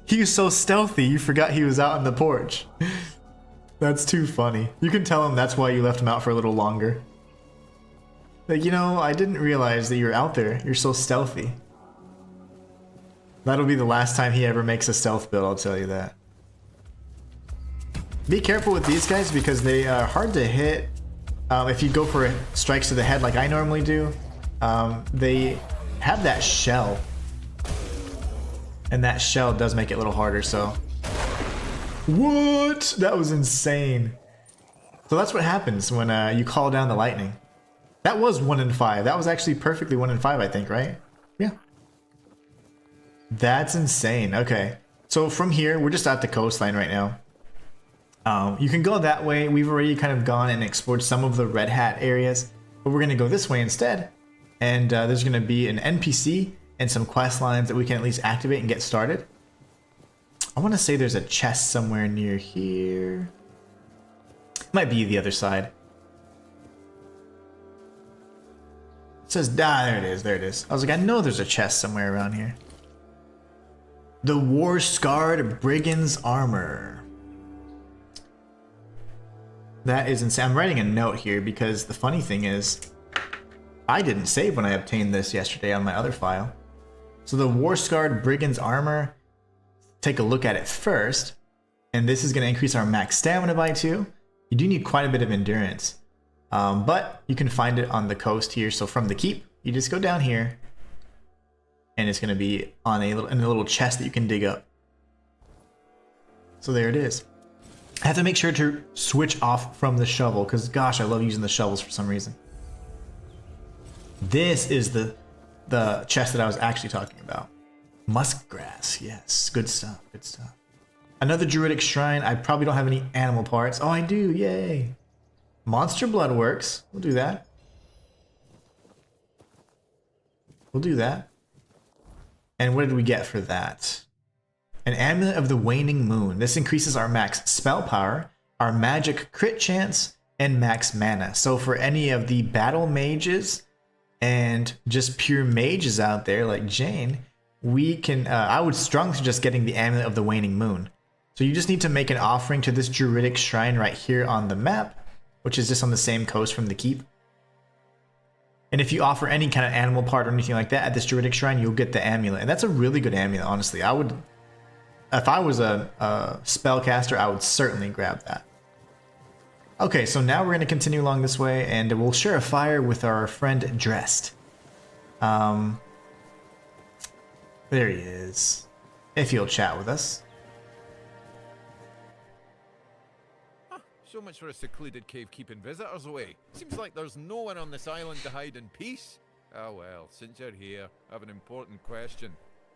He was so stealthy, you forgot he was out on the porch. That's too funny. You can tell him that's why you left him out for a little longer. Like, I didn't realize that you're out there. You're so stealthy. That'll be the last time he ever makes a stealth build, I'll tell you that. Be careful with these guys because they are hard to hit. If you go for strikes to the head like I normally do, they have that shell. And that shell does make it a little harder, so... What? That was insane. So that's what happens when you call down the lightning. That was 1 in 5. That was actually perfectly 1 in 5, I think, right? Yeah. That's insane. Okay. So from here, we're just at the coastline right now. You can go that way. We've already kind of gone and explored some of the Red Hat areas. But we're going to go this way instead. and there's going to be an NPC and some quest lines that we can at least activate and get started. I want to say there's a chest somewhere near here. Might be the other side. It says, there it is, there it is. I was like, I know there's a chest somewhere around here. The War-Scarred Brigand's Armor. That is insane. I'm writing a note here because the funny thing is, I didn't save when I obtained this yesterday on my other file. So the War-Scarred Brigand's Armor, take a look at it first, and this is going to increase our max stamina by 2. You do need quite a bit of endurance, but you can find it on the coast here. So from the keep, you just go down here, and it's going to be on in a little chest that you can dig up. So there it is. I have to make sure to switch off from the shovel because, gosh, I love using the shovels for some reason. This is the chest that I was actually talking about. Muskgrass, yes, good stuff, good stuff. Another druidic shrine. I probably don't have any animal parts. Oh, I do, yay. Monster blood works. We'll do that. We'll do that. And what did we get for that? An Amulet of the Waning Moon. This increases our max spell power, our magic crit chance, and max mana. So for any of the battle mages and just pure mages out there like Jane, we can, I would strongly suggest getting the Amulet of the Waning Moon. So you just need to make an offering to this druidic shrine right here on the map, which is just on the same coast from the keep. And if you offer any kind of animal part or anything like that at this druidic shrine, you'll get the amulet. And that's a really good amulet, honestly. I would, if I was a spellcaster, I would certainly grab that. Okay, so now we're going to continue along this way, and we'll share a fire with our friend Dressed. There he is. If he'll chat with us. So much for a secluded cave keeping visitors away. Seems like there's no one on this island to hide in peace. Ah well, since you're here, I have an important question.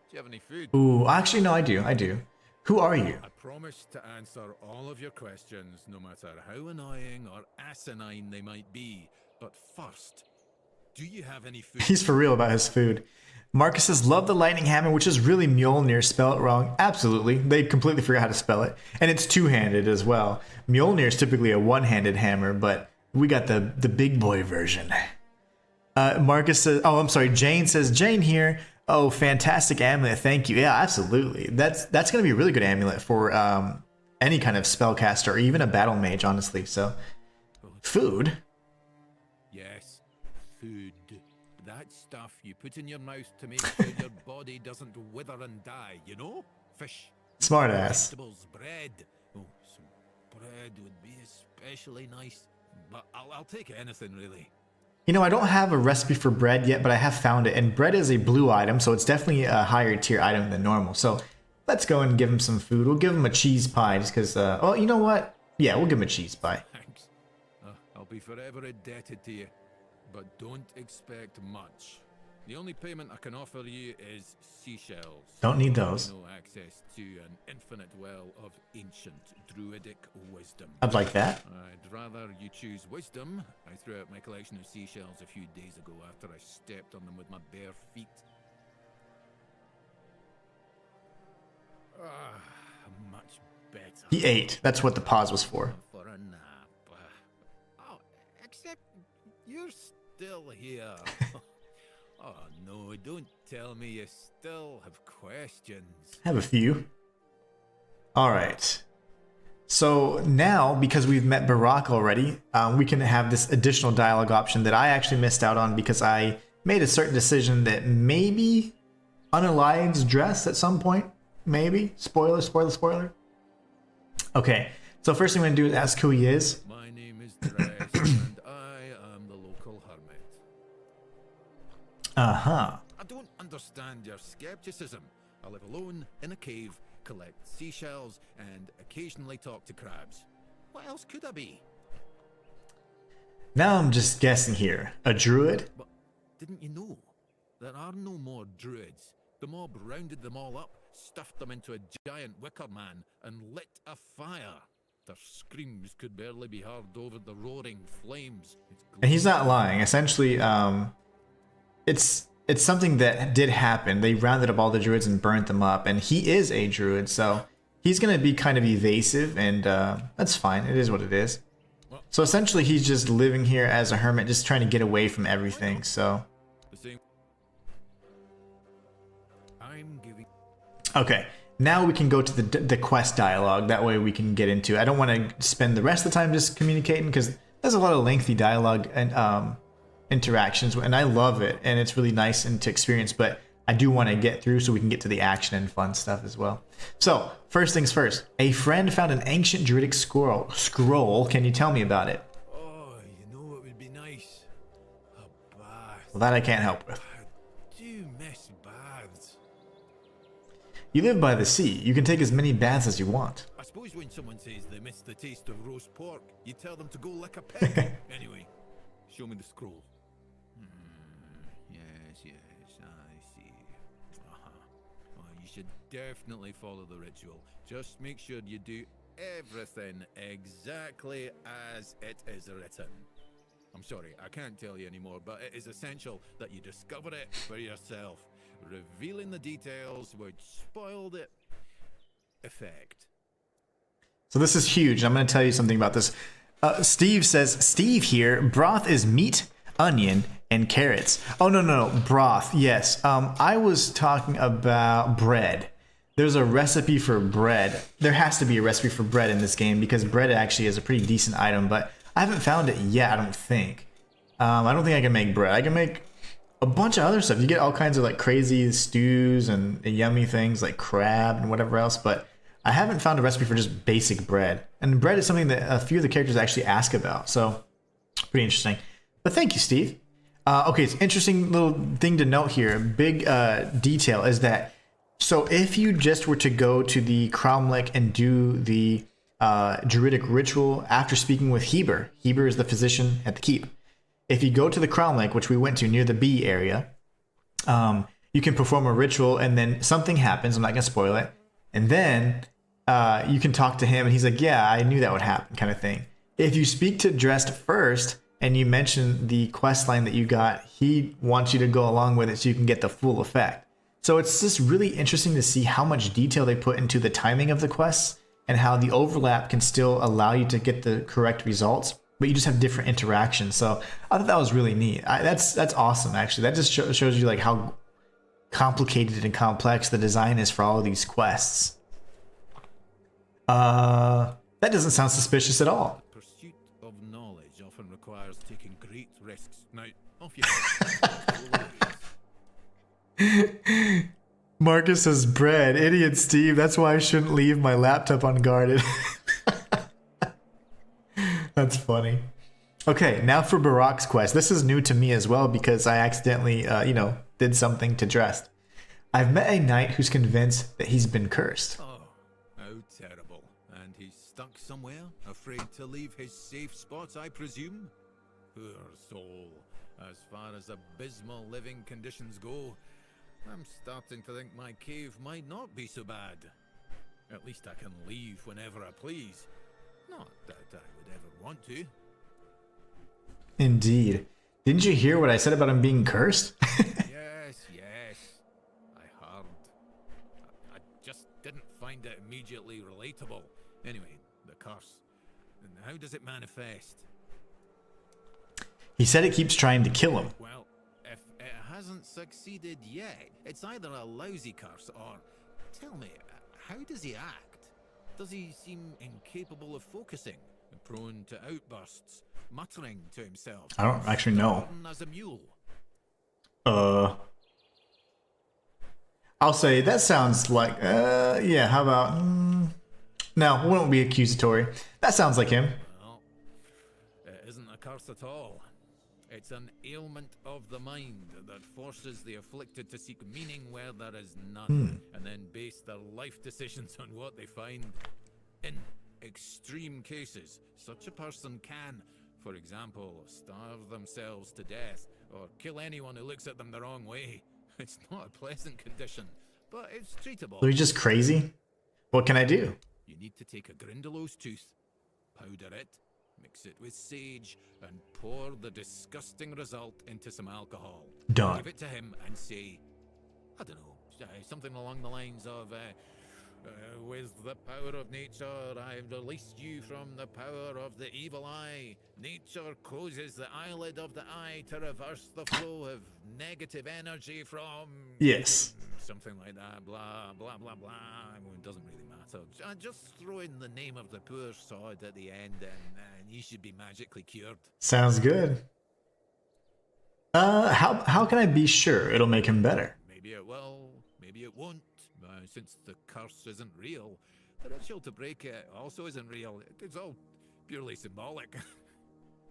Do you have any food? Ooh, actually, no, I do. Who are you? I promise to answer all of your questions, no matter how annoying or asinine they might be. But first, do you have any food? He's for real about his food. Marcus says, love the lightning hammer, which is really Mjolnir. Spell it wrong. Absolutely. They completely forgot how to spell it. And it's two-handed as well. Mjolnir is typically a one-handed hammer, but we got the big boy version. Marcus says, oh, I'm sorry. Jane says, Jane here. Oh, fantastic amulet. Thank you. Yeah, absolutely. That's going to be a really good amulet for any kind of spellcaster or even a battle mage, honestly. So, food. Yes, food. That stuff you put in your mouth to make sure your body doesn't wither and die, you know? Fish. Smart ass. Vegetables, bread. Oh, some bread would be especially nice. But I'll take anything, really. You know, I don't have a recipe for bread yet, but I have found it. And bread is a blue item, so it's definitely a higher tier item than normal. So let's go and give him some food. We'll give him a cheese pie just because, oh, you know what? Yeah, we'll give him a cheese pie. Thanks. I'll be forever indebted to you. But don't expect much. The only payment I can offer you is seashells. Don't need those. No access to an infinite well of ancient druidic wisdom. I'd like that. I'd rather you choose wisdom. I threw out my collection of seashells a few days ago after I stepped on them with my bare feet. Much better. He ate. That's what the pause was for. For a nap. Oh, except you're still here. Oh no, don't tell me you still have questions. I have a few. Alright. So now, because we've met Barack already, we can have this additional dialogue option that I actually missed out on because I made a certain decision that maybe unalives Dress at some point. Maybe. Spoiler, spoiler, spoiler. Okay. So first thing I'm going to do is ask who he is. My name is Dress, and I am the local hermit. Uh-huh. I don't understand your skepticism. I live alone in a cave, collect seashells, and occasionally talk to crabs. What else could I be? Now I'm just guessing here. A druid? But didn't you know? There are no more druids. The mob rounded them all up, stuffed them into a giant wicker man, and lit a fire. Their screams could barely be heard over the roaring flames. And he's not lying. Essentially, it's something that did happen. They rounded up all the druids and burnt them up, and he is a druid, so he's gonna be kind of evasive, and that's fine. It is what it is. So essentially, he's just living here as a hermit, just trying to get away from everything. So okay, now we can go to the quest dialogue. That way we can get into it. I don't want to spend the rest of the time just communicating because there's a lot of lengthy dialogue and interactions, and I love it, and it's really nice and to experience, but I do want to get through so we can get to the action and fun stuff as well. So first things first, a friend found an ancient druidic scroll. Can you tell me about it? Oh, you know what would be nice? A bath. Well, that I can't help with. I do miss baths. You live by the sea. You can take as many baths as you want. I suppose when someone says they miss the taste of roast pork, you tell them to go lick a pig. Anyway, show me the scroll. Yes, I see. Well, you should definitely follow the ritual. Just make sure you do everything exactly as it is written. I'm sorry, I can't tell you anymore, but it is essential that you discover it for yourself. Revealing the details would spoil the effect. So this is huge. I'm going to tell you something about this. Steve says, Steve here, broth is meat, onion, and carrots. Oh, no, broth, yes. I was talking about bread. There's a recipe for bread. There has to be a recipe for bread in this game because bread actually is a pretty decent item, but I haven't found it yet, I don't think. I don't think I can make bread. I can make a bunch of other stuff. You get all kinds of like crazy stews and yummy things like crab and whatever else, but I haven't found a recipe for just basic bread. And bread is something that a few of the characters actually ask about, so pretty interesting. But thank you, Steve. Okay, it's interesting little thing to note here. Big detail is that, so if you just were to go to the Cromlech and do the druidic ritual after speaking with Heber is the physician at the keep. If you go to the Cromlech, which we went to near the B area, you can perform a ritual and then something happens. I'm not going to spoil it. And then you can talk to him and he's like, yeah, I knew that would happen, kind of thing. If you speak to Drest first and you mention the quest line that you got, he wants you to go along with it so you can get the full effect. So it's just really interesting to see how much detail they put into the timing of the quests and how the overlap can still allow you to get the correct results, but you just have different interactions. So I thought that was really neat. That's awesome, actually. That just shows you like how complicated and complex the design is for all of these quests. That doesn't sound suspicious at all. Pursuit of knowledge often requires taking great risks. Now, off you Marcus says bread. Idiot Steve. That's why I shouldn't leave my laptop unguarded. That's funny. Okay, now for Barak's quest. This is new to me as well because I accidentally, did something to Drest. I've met a knight who's convinced that he's been cursed. Oh, how terrible. And he's stuck somewhere, afraid to leave his safe spot, I presume? Poor soul. As far as abysmal living conditions go, I'm starting to think my cave might not be so bad. At least I can leave whenever I please. Not that I would ever want to. Indeed. Didn't you hear what I said about him being cursed? Yes. I heard. I just didn't find it immediately relatable. Anyway, the curse. And how does it manifest? He said it keeps trying to kill him. Well, if it hasn't succeeded yet, it's either a lousy curse or... Tell me, how does he act? Does he seem incapable of focusing? Prone to outbursts? Muttering to himself? I don't actually know. As a mule? I'll say that sounds like, yeah, how about... No, it won't be accusatory. That sounds like him. Well, it isn't a curse at all. It's an ailment of the mind that forces the afflicted to seek meaning where there is none, and then base their life decisions on what they find. In extreme cases, such a person can, for example, starve themselves to death, or kill anyone who looks at them the wrong way. It's not a pleasant condition, but it's treatable. So he's just crazy? What can I do? You need to take a Grindelows tooth, powder it, mix it with sage, and pour the disgusting result into some alcohol. Done. Give it to him and say, I don't know, something along the lines of, with the power of nature, I've released you from the power of the evil eye. Nature closes the eyelid of the eye to reverse the flow of negative energy from... Yes. Something like that, blah, blah, blah, blah. Well, it doesn't really matter. Just throw in the name of the poor sod at the end and you should be magically cured. Sounds good. How can I be sure it'll make him better? Maybe it will, maybe it won't. Since the curse isn't real, the ritual to break it also isn't real. It's all purely symbolic.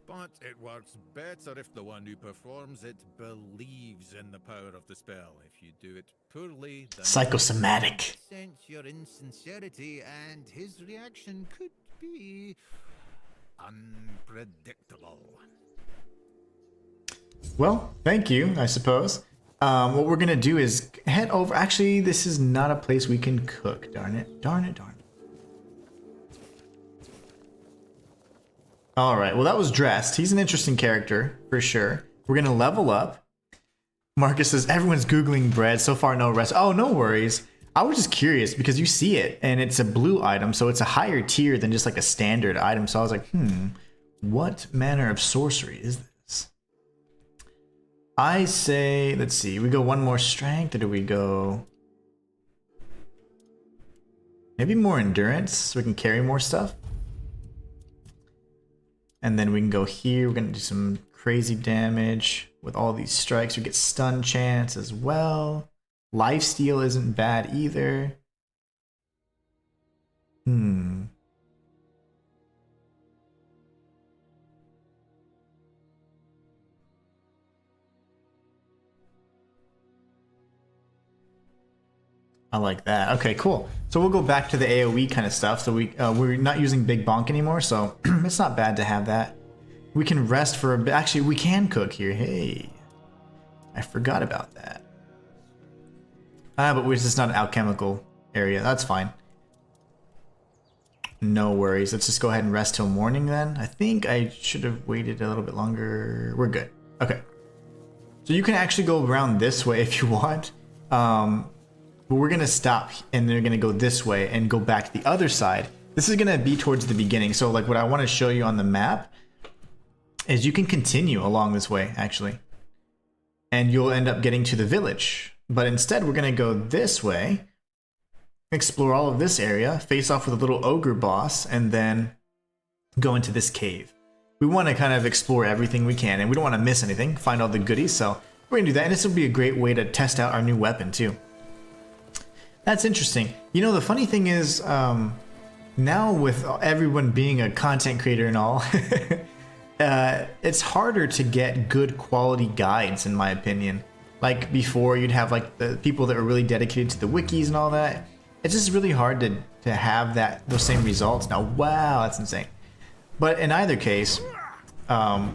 But it works better if the one who performs it believes in the power of the spell. If you do it poorly, then Psychosomatic. sense your insincerity, and his reaction could be unpredictable. Well, thank you, I suppose. What we're gonna do is head over. Actually, this is not a place we can cook. Darn it. Darn it, darn it. Alright, well that was Dressed. He's an interesting character, for sure. We're gonna level up. Marcus says, everyone's Googling bread. So far, no rest. Oh, no worries. I was just curious because you see it, and it's a blue item, so it's a higher tier than just like a standard item. So I was like, what manner of sorcery is this? I say, let's see, we go one more strength, or do we go... maybe more endurance, so we can carry more stuff? And then we can go here, we're gonna do some crazy damage with all these strikes. We get stun chance as well. Lifesteal isn't bad either. I like that. Okay, cool. So we'll go back to the AoE kind of stuff. So we're not using Big Bonk anymore, so it's not bad to have that. We can rest for a bit. Actually, we can cook here. Hey, I forgot about that. But it's just not an alchemical area. That's fine. No worries. Let's just go ahead and rest till morning then. I think I should have waited a little bit longer. We're good. Okay. So you can actually go around this way if you want. But we're going to stop and they're going to go this way and go back to the other side. This is going to be towards the beginning. So like what I want to show you on the map is you can continue along this way actually. And you'll end up getting to the village. But instead we're going to go this way, explore all of this area, face off with a little ogre boss, and then go into this cave. We want to kind of explore everything we can and we don't want to miss anything, find all the goodies. So we're going to do that. And this will be a great way to test out our new weapon too. That's interesting. You know, the funny thing is, now with everyone being a content creator and all, it's harder to get good quality guides, in my opinion. Like before, you'd have like the people that were really dedicated to the wikis and all that. It's just really hard to have those same results. Now, wow, that's insane. But in either case, I'll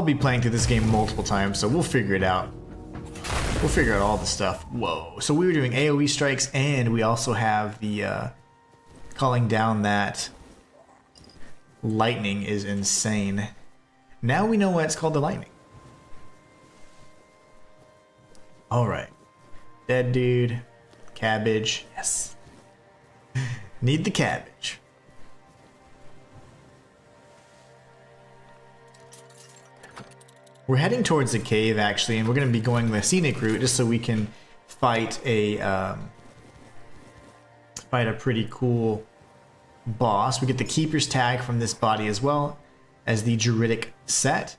be playing through this game multiple times, so we'll figure it out. We'll figure out all the stuff. Whoa. So we were doing AoE strikes, and we also have the calling down that lightning is insane. Now we know why it's called the lightning. Alright. Dead dude. Cabbage. Yes. Need the cabbage. We're heading towards the cave actually, and we're going to be going the scenic route just so we can fight a pretty cool boss. We get the Keeper's Tag from this body as well as the Druidic set.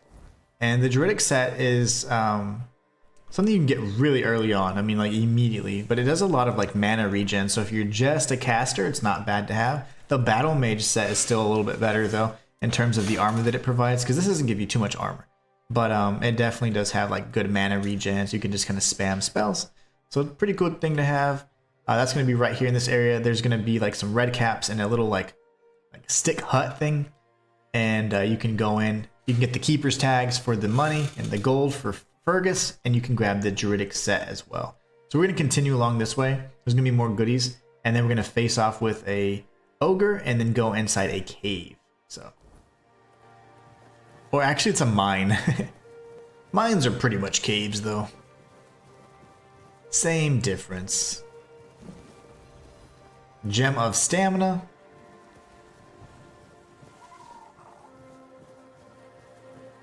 And the Druidic set is something you can get really early on. I mean, like immediately, but it does a lot of like mana regen. So if you're just a caster, it's not bad to have. The Battle Mage set is still a little bit better though in terms of the armor that it provides, because this doesn't give you too much armor. But it definitely does have like good mana regen, so you can just kind of spam spells. So pretty cool thing to have. That's going to be right here in this area. There's going to be like some red caps and a little like stick hut thing. And you can go in. You can get the Keeper's Tags for the money and the gold for Fergus. And you can grab the Druidic set as well. So we're going to continue along this way. There's going to be more goodies. And then we're going to face off with a ogre and then go inside a cave. So... or actually it's a mine. Mines are pretty much caves, though. Same difference. Gem of Stamina.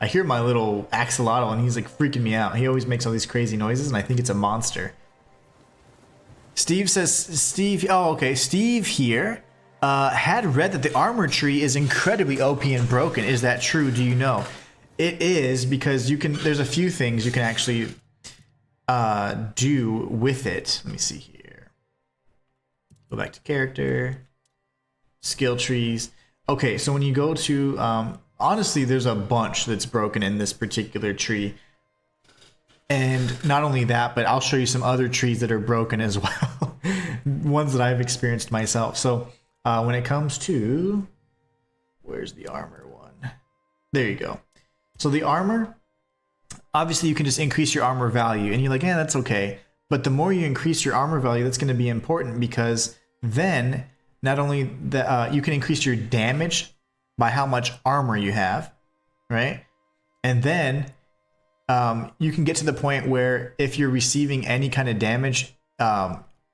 I hear my little axolotl and he's like freaking me out. He always makes all these crazy noises and I think it's a monster. Steve says, Steve here had read that the armor tree is incredibly OP and broken. Is that true? Do you know? It is, because there's a few things you can actually do with it. Let me see here. Go back to character, skill trees. Okay, so when you go to, honestly, there's a bunch that's broken in this particular tree. And not only that, but I'll show you some other trees that are broken as well. Ones that I've experienced myself. So when it comes to, where's the armor one? There you go. So the armor, obviously you can just increase your armor value and you're like, yeah, that's okay. But the more you increase your armor value, that's going to be important, because then not only you can increase your damage by how much armor you have, right? And then you can get to the point where if you're receiving any kind of damage,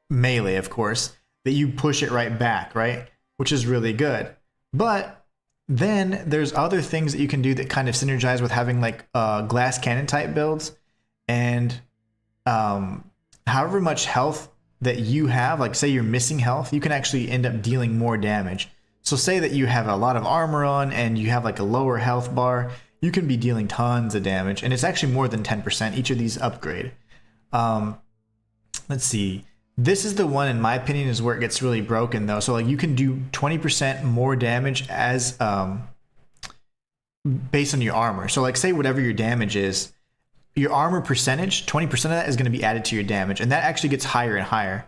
melee, of course, that you push it right back, right? Which is really good. But then there's other things that you can do that kind of synergize with having like glass cannon type builds, and however much health that you have, like say you're missing health, you can actually end up dealing more damage. So say that you have a lot of armor on and you have like a lower health bar, you can be dealing tons of damage, and it's actually more than 10%. Each of these upgrade. Let's see. This is the one, in my opinion, is where it gets really broken though. So like you can do 20% more damage as based on your armor. So like say whatever your damage is, your armor percentage, 20% of that is going to be added to your damage, and that actually gets higher and higher.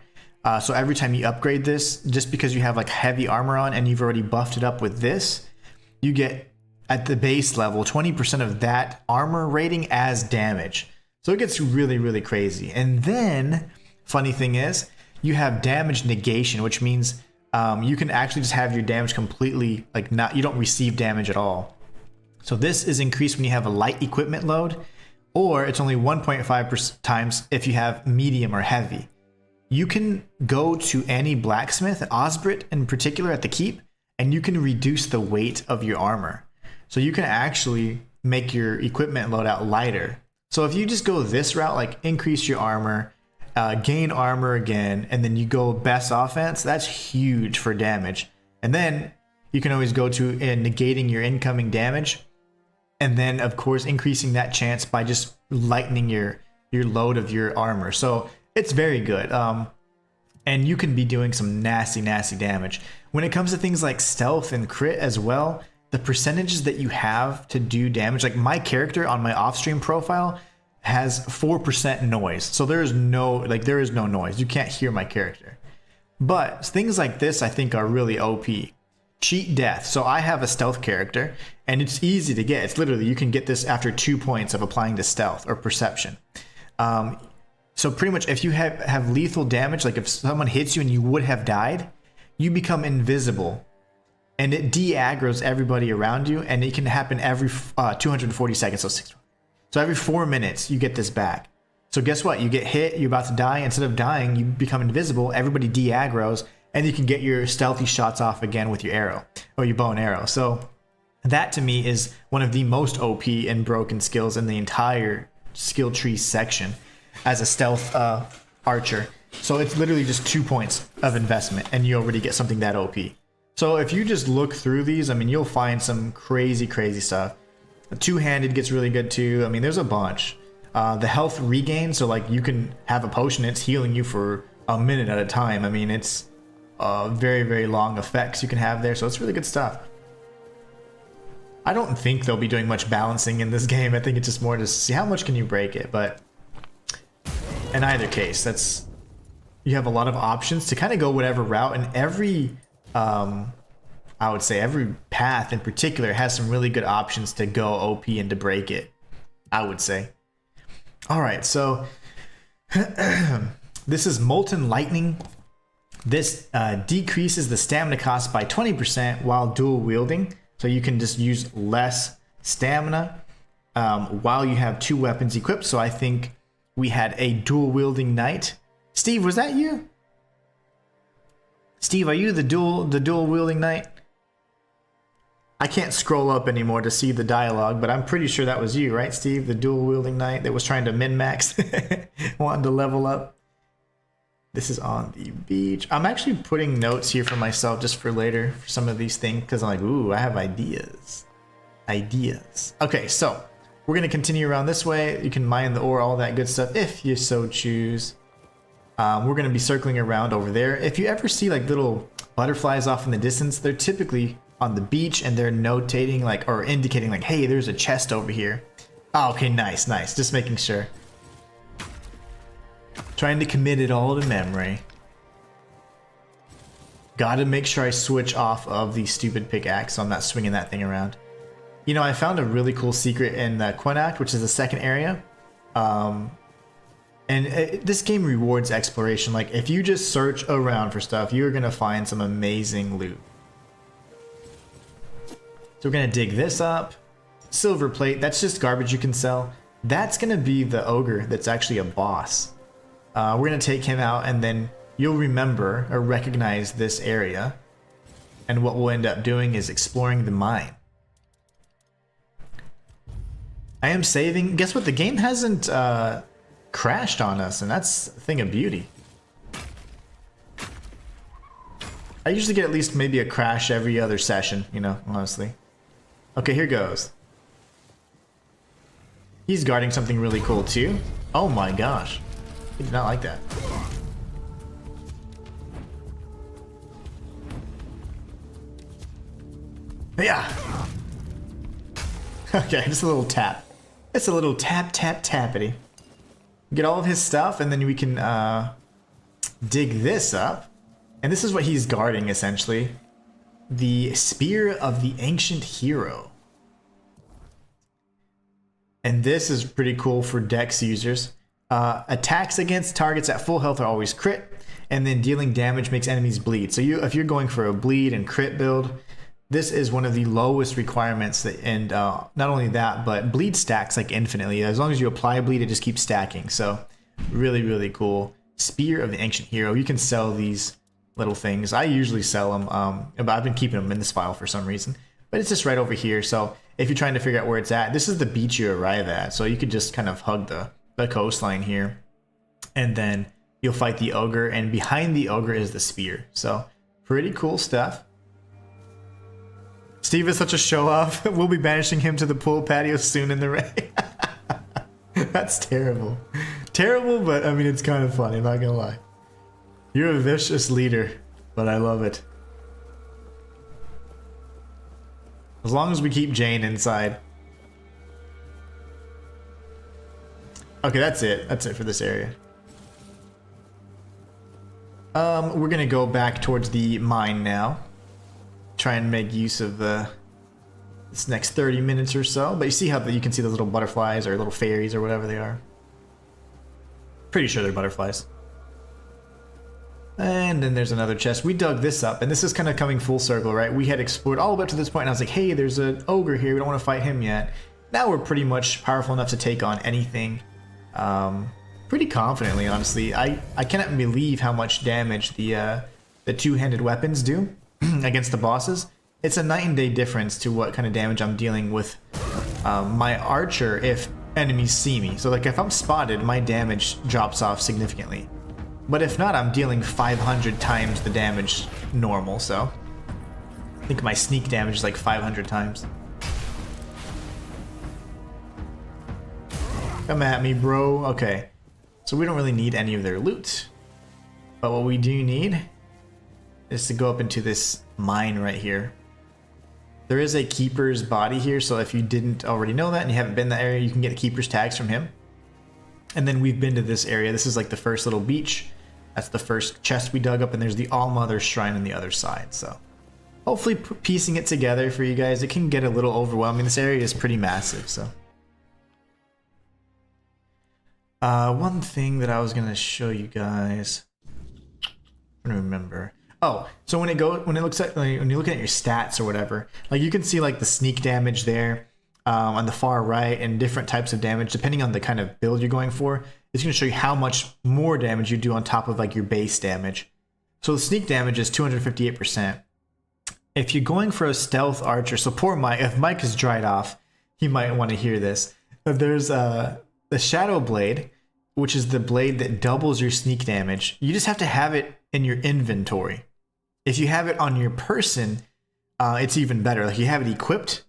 So every time you upgrade this, just because you have like heavy armor on and you've already buffed it up with this, you get at the base level 20% of that armor rating as damage. So it gets really, really crazy. And then funny thing is, you have damage negation, which means you can actually just have your damage completely you don't receive damage at all. So this is increased when you have a light equipment load, or it's only 1.5 times if you have medium or heavy. You can go to any blacksmith, Osbrit in particular at the keep, and you can reduce the weight of your armor. So you can actually make your equipment loadout lighter. So if you just go this route, like increase your armor, gain armor again, and then you go best offense, that's huge for damage. And then you can always go to negating your incoming damage, and then of course increasing that chance by just lightening your load of your armor. So it's very good. And you can be doing some nasty damage. When it comes to things like stealth and crit as well, the percentages that you have to do damage, like my character on my off-stream profile has 4% noise. So there is no noise. You can't hear my character. But things like this I think are really OP. Cheat death. So I have a stealth character and it's easy to get. It's literally, you can get this after 2 points of applying to stealth or perception. So pretty much if you have lethal damage, like if someone hits you and you would have died, you become invisible. And it de-aggroes everybody around you, and it can happen every 240 seconds, so every 4 minutes you get this back. So guess what? You get hit, you're about to die. Instead of dying, you become invisible. Everybody de-aggroes, and you can get your stealthy shots off again with your arrow or your bow and arrow. So that to me is one of the most OP and broken skills in the entire skill tree section as a stealth archer. So it's literally just 2 points of investment, and you already get something that OP. So if you just look through these, I mean, you'll find some crazy stuff. Two-handed gets really good too. I mean, there's a bunch. The health regain, so like you can have a potion, it's healing you for a minute at a time. I mean, it's very long effects you can have there, so it's really good stuff. I don't think they'll be doing much balancing in this game. I think it's just more to see how much can you break it, but in either case, you have a lot of options to kind of go whatever route, and every I would say every path in particular has some really good options to go OP and to break it, I would say. All right, so this is Molten Lightning. This decreases the stamina cost by 20% while dual wielding, so you can just use less stamina. while you have 2 weapons equipped. So I think we had a dual wielding knight. Steve, was that you? Steve, are you the dual wielding knight? I can't scroll up anymore to see the dialogue, but I'm pretty sure that was you, right, Steve? The dual wielding knight that was trying to min-max, wanting to level up. This is on the beach. I'm actually putting notes here for myself just for later for some of these things because I'm like, ooh, I have ideas. Okay, so we're going to continue around this way. You can mine the ore, all that good stuff if you so choose. We're going to be circling around over there. If you ever see like little butterflies off in the distance, they're typically on the beach and they're notating like or indicating like, hey, there's a chest over here. Oh, okay, nice. Just making sure. Trying to commit it all to memory. Gotta make sure I switch off of the stupid pickaxe so I'm not swinging that thing around. You know, I found a really cool secret in Quinact, which is the second area. This game rewards exploration. Like, if you just search around for stuff, you're gonna find some amazing loot. So we're gonna dig this up. Silver plate, that's just garbage you can sell. That's gonna be the ogre that's actually a boss. We're going to take him out and then you'll remember or recognize this area. And what we'll end up doing is exploring the mine. I am saving. Guess what? The game hasn't crashed on us, and that's a thing of beauty. I usually get at least maybe a crash every other session, you know, honestly. Okay, here goes. He's guarding something really cool too. Oh my gosh. He did not like that. Yeah. Okay, just a little tap. It's a little tappity. Get all of his stuff, and then we can dig this up. And this is what he's guarding, essentially. The Spear of the Ancient Hero. And this is pretty cool for Dex users. Attacks against targets at full health are always crit, and then dealing damage makes enemies bleed. So if you're going for a bleed and crit build, this is one of the lowest requirements. And not only that, but bleed stacks like infinitely. As long as you apply bleed, it just keeps stacking. So really cool. Spear of the Ancient Hero. You can sell these little things. I usually sell them, but I've been keeping them in this file for some reason. But it's just right over here. So if you're trying to figure out where it's at, this is the beach you arrive at. So you could just kind of hug the coastline here, and then you'll fight the ogre, and behind the ogre is the spear. So pretty cool stuff. Steve is such a show-off. We'll be banishing him to the pool patio soon in the rain. That's terrible. Terrible, but I mean, it's kind of funny, I'm not gonna lie. You're a vicious leader, but I love it. As long as we keep Jane inside. Okay, that's it. That's it for this area. We're gonna go back towards the mine now. Try and make use of this next 30 minutes or so. But you see how you can see those little butterflies or little fairies or whatever they are. Pretty sure they're butterflies. And then there's another chest. We dug this up, and this is kind of coming full circle, right? We had explored all the way up to this point, and I was like, hey, there's an ogre here. We don't want to fight him yet. Now we're pretty much powerful enough to take on anything. Pretty confidently, honestly. I cannot believe how much damage the two-handed weapons do against the bosses. It's a night and day difference to what kind of damage I'm dealing with my archer if enemies see me. So like if I'm spotted, my damage drops off significantly. But if not, I'm dealing 500 times the damage normal, so I think my sneak damage is like 500 times. Come at me, bro. Okay. So we don't really need any of their loot. But what we do need is to go up into this mine right here. There is a keeper's body here, so if you didn't already know that and you haven't been in that area, you can get keeper's tags from him. And then we've been to this area. This is like the first little beach. That's the first chest we dug up, and there's the All-Mother Shrine on the other side. So hopefully piecing it together for you guys. It can get a little overwhelming. This area is pretty massive, so. One thing that I was gonna show you guys. I don't remember. Oh, so when you're looking at your stats or whatever, like you can see like the sneak damage there. on the far right, and different types of damage depending on the kind of build you're going for. It's going to show you how much more damage you do on top of like your base damage. So the sneak damage is 258%. If you're going for a stealth archer, so poor Mike, if Mike is dried off, he might want to hear this. There's the Shadow Blade, which is the blade that doubles your sneak damage. You just have to have it in your inventory. If you have it on your person, it's even better. Like you have it equipped,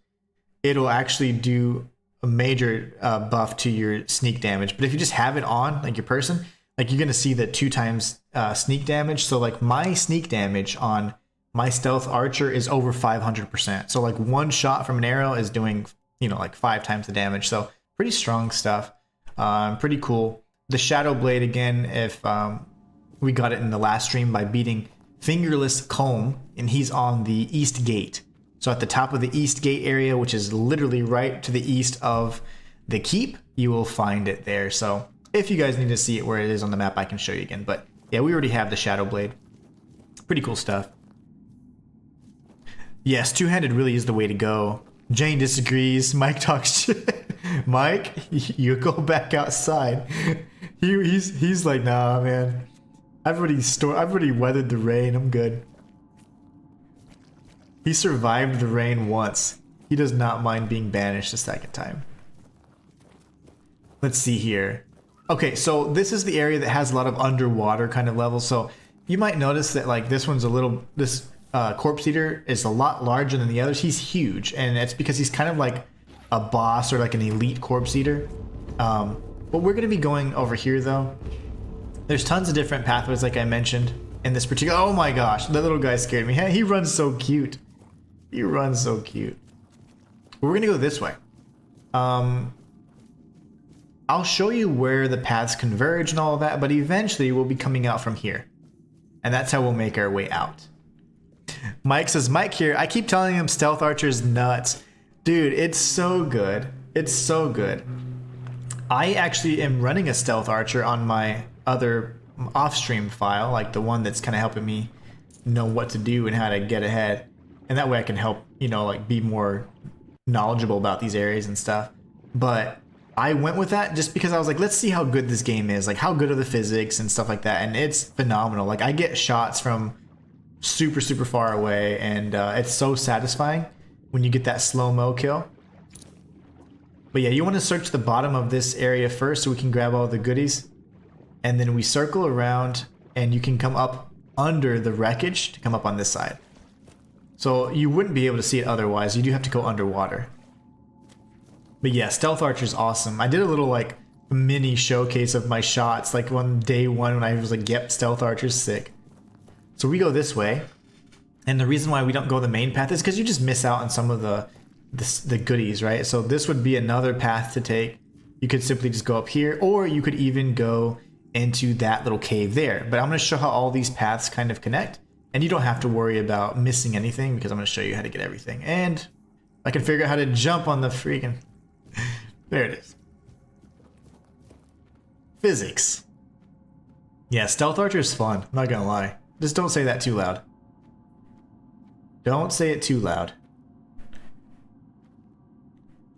it'll actually do a major buff to your sneak damage. But if you just have it on like your person, like you're gonna see that 2 times sneak damage. So like my sneak damage on my stealth archer is over 500%. So like one shot from an arrow is doing, you know, like 5 times the damage. So pretty strong stuff. Pretty cool. The Shadow Blade, again, if we got it in the last stream by beating Fingerless Comb, and he's on the East Gate. So at the top of the East Gate area, which is literally right to the east of the keep, you will find it there. So if you guys need to see it where it is on the map, I can show you again. But yeah, we already have the Shadow Blade. Pretty cool stuff. Yes, two-handed really is the way to go. Jane disagrees. Mike talks shit. Mike, you go back outside. He's like, nah, man. I've already weathered the rain. I'm good. He survived the rain once. He does not mind being banished a second time. Let's see here. Okay, so this is the area that has a lot of underwater kind of levels. So you might notice that like this one's a little, this Corpse Eater is a lot larger than the others. He's huge, and it's because he's kind of like a boss or like an elite Corpse Eater. But we're going to be going over here though. There's tons of different pathways like I mentioned in this particular. Oh my gosh, the little guy scared me. He runs so cute. He runs so cute. We're going to go this way. I'll show you where the paths converge and all of that, but eventually we'll be coming out from here. And that's how we'll make our way out. Mike says, Mike here, I keep telling him Stealth Archer's nuts. Dude, it's so good. It's so good. I actually am running a Stealth Archer on my other off-stream file, like the one that's kind of helping me know what to do and how to get ahead. And that way I can help, you know, like be more knowledgeable about these areas and stuff. But I went with that just because I was like, let's see how good this game is. Like, how good are the physics and stuff like that. And it's phenomenal. Like, I get shots from super, super far away. And it's so satisfying when you get that slow-mo kill. But yeah, you want to search the bottom of this area first so we can grab all the goodies. And then we circle around and you can come up under the wreckage to come up on this side. So you wouldn't be able to see it otherwise. You do have to go underwater. But yeah, Stealth Archer's awesome. I did a little like mini showcase of my shots like on day one when I was like, yep, Stealth Archer's sick. So we go this way. And the reason why we don't go the main path is because you just miss out on some of the goodies, right? So this would be another path to take. You could simply just go up here, or you could even go into that little cave there. But I'm going to show how all these paths kind of connect. And you don't have to worry about missing anything because I'm going to show you how to get everything. And I can figure out how to jump on the freaking... There it is. Physics. Yeah, Stealth Archer is fun. I'm not going to lie. Just don't say that too loud. Don't say it too loud.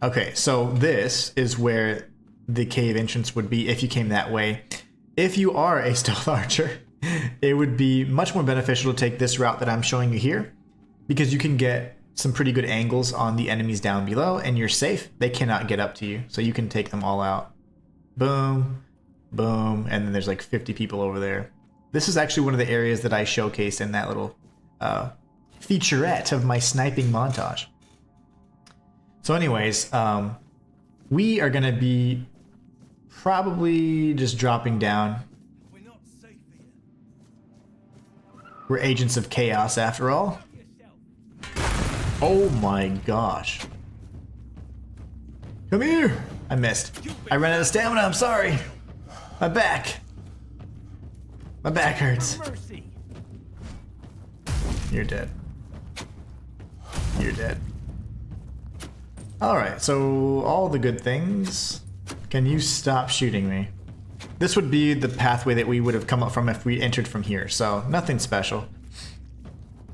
Okay, so this is where the cave entrance would be if you came that way. If you are a Stealth Archer, it would be much more beneficial to take this route that I'm showing you here, because you can get some pretty good angles on the enemies down below and you're safe. They cannot get up to you, so you can take them all out. Boom, boom, and then there's like 50 people over there. This is actually one of the areas that I showcased in that little featurette of my sniping montage. So anyways, we are going to be probably just dropping down. We're agents of chaos after all. Oh my gosh. Come here! I missed. I ran out of stamina, I'm sorry. My back. My back hurts. You're dead. You're dead. Alright, so all the good things. Can you stop shooting me? This would be the pathway that we would have come up from if we entered from here, so nothing special.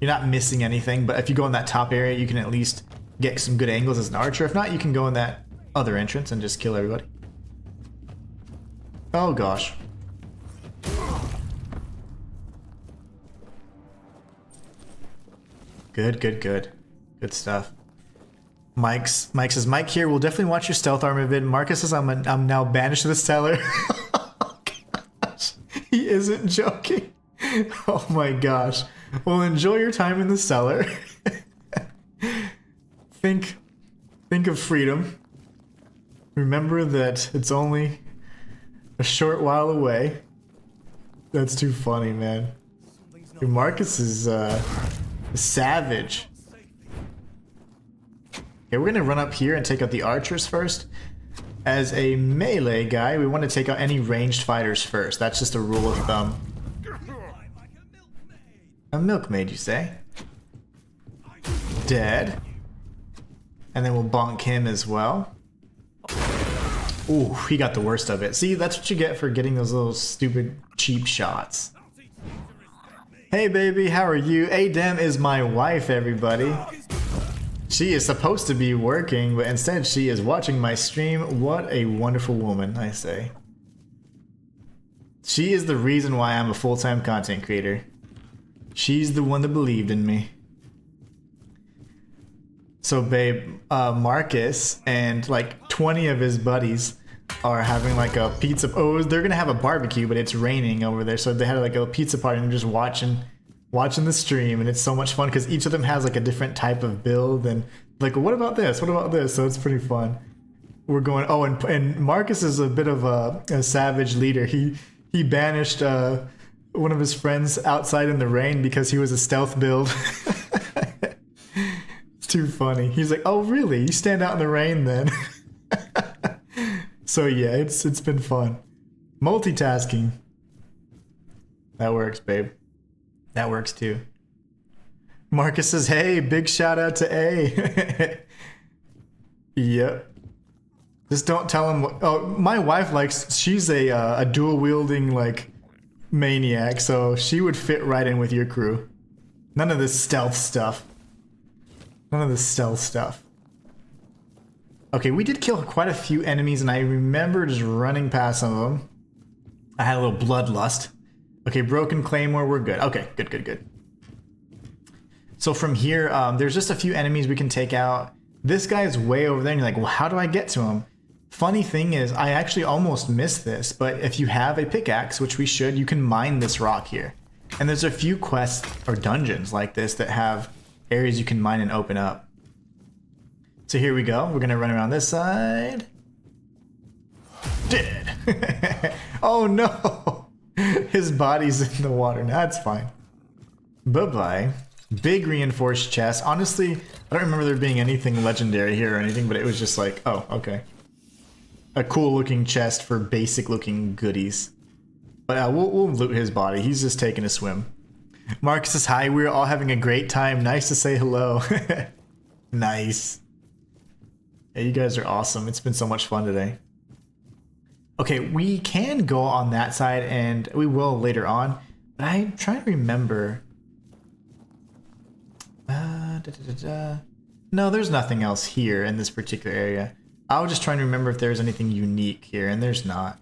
You're not missing anything, but if you go in that top area, you can at least get some good angles as an archer. If not, you can go in that other entrance and just kill everybody. Oh gosh. Good, good, good. Good stuff. Mike says, Mike here, we'll definitely watch your stealth armor vid. Marcus says, I'm now banished to the cellar. Oh, gosh. He isn't joking. Oh my gosh. Well, enjoy your time in the cellar. Think of freedom. Remember that it's only a short while away. That's too funny, man. Dude, Marcus is savage. Okay, we're gonna run up here and take out the archers first. As a melee guy, we want to take out any ranged fighters first. That's just a rule of thumb. A milkmaid, you say? Dead. And then we'll bonk him as well. Ooh, he got the worst of it. See, that's what you get for getting those little stupid cheap shots. Hey baby, how are you? Adem is my wife, everybody. She is supposed to be working, but instead she is watching my stream. What a wonderful woman, I say. She is the reason why I'm a full-time content creator. She's the one that believed in me. So babe, Marcus and like 20 of his buddies are having like a pizza. Oh, they're gonna have a barbecue, but it's raining over there. So they had like a pizza party and they're just watching the stream, and it's so much fun because each of them has like a different type of build and like, what about this? What about this? So it's pretty fun. We're going. Oh, and Marcus is a bit of a savage leader. He banished one of his friends outside in the rain because he was a stealth build. It's too funny. He's like, oh really? You stand out in the rain then? So yeah, it's been fun. Multitasking. That works, babe. That works too. Marcus says, hey, big shout out to A. Yep. Just don't tell him. Oh, my wife she's a dual wielding like maniac, so she would fit right in with your crew. None of this stealth stuff. None of this stealth stuff. Okay, we did kill quite a few enemies, and I remember just running past some of them. I had a little bloodlust. Okay, broken claymore, we're good. Okay, good. So from here, there's just a few enemies we can take out. This guy is way over there, and you're like, well, how do I get to him? Funny thing is, I actually almost missed this, but if you have a pickaxe, which we should, you can mine this rock here. And there's a few quests or dungeons like this that have areas you can mine and open up. So here we go. We're gonna run around this side. Dead. Oh no. His body's in the water. Nah, that's fine. Bye-bye. Big reinforced chest. Honestly, I don't remember there being anything legendary here or anything, but it was just like, oh, okay. A cool looking chest for basic looking goodies. But we'll loot his body. He's just taking a swim. Marcus says, hi, we're all having a great time. Nice to say hello. Nice. Yeah, you guys are awesome. It's been so much fun today. Okay, we can go on that side, and we will later on. But I'm trying to remember. No, there's nothing else here in this particular area. I was just trying to remember if there's anything unique here, and there's not.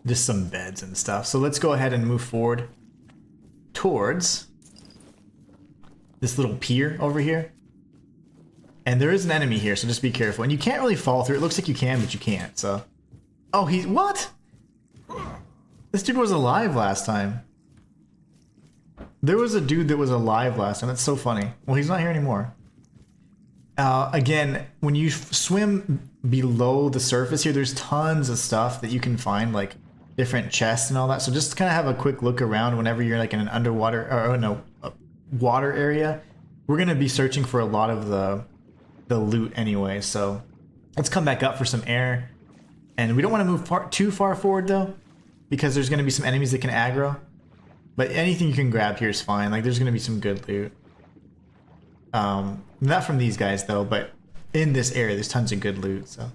Just some beds and stuff. So let's go ahead and move forward towards this little pier over here. And there is an enemy here, so just be careful. And you can't really fall through. It looks like you can, but you can't, so. Oh, what? This dude was alive last time. There was a dude that was alive last time. That's so funny. Well, he's not here anymore. Again, when you swim below the surface here, there's tons of stuff that you can find, like different chests and all that. So just kind of have a quick look around whenever you're like in an underwater, or no, water area. We're going to be searching for a lot of the loot anyway, so let's come back up for some air. And we don't want to move too far forward though, because there's going to be some enemies that can aggro. But anything you can grab here is fine. Like there's going to be some good loot. Not from these guys though, but in this area there's tons of good loot. So,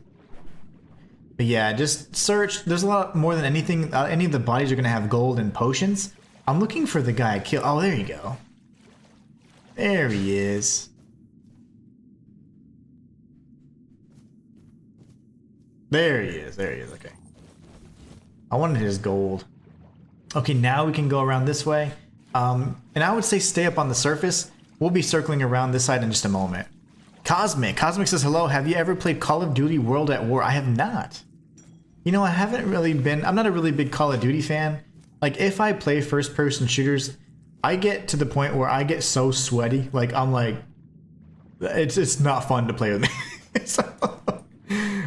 but yeah, just search. There's a lot more than anything. Any of the bodies are going to have gold and potions. I'm looking for the guy I killed. Oh, there you go. There he is. There he is. There he is. Okay. I wanted his gold. Okay, now we can go around this way. And I would say stay up on the surface. We'll be circling around this side in just a moment. Cosmic says, hello, have you ever played Call of Duty World at War? I have not. You know, I'm not a really big Call of Duty fan. Like, if I play first-person shooters, I get to the point where I get so sweaty. Like, I'm like, it's not fun to play with me. So,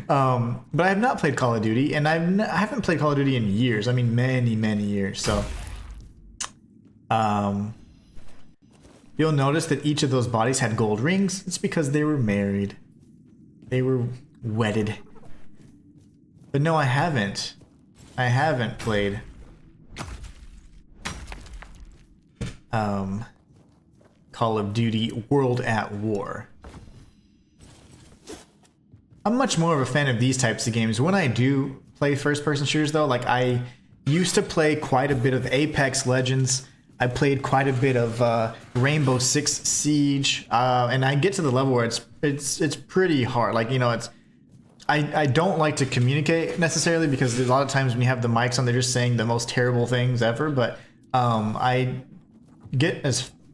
but I have not played Call of Duty, and I haven't played Call of Duty in years. I mean, many years. So, you'll notice that each of those bodies had gold rings. It's because they were married. They were wedded. But no, I haven't. I haven't played Call of Duty World at War. I'm much more of a fan of these types of games. When I do play first-person shooters, though, like I used to play quite a bit of Apex Legends. I played quite a bit of Rainbow Six Siege, and I get to the level where it's pretty hard. Like, you know, I don't like to communicate necessarily because there's a lot of times when you have the mics on, they're just saying the most terrible things ever. But I get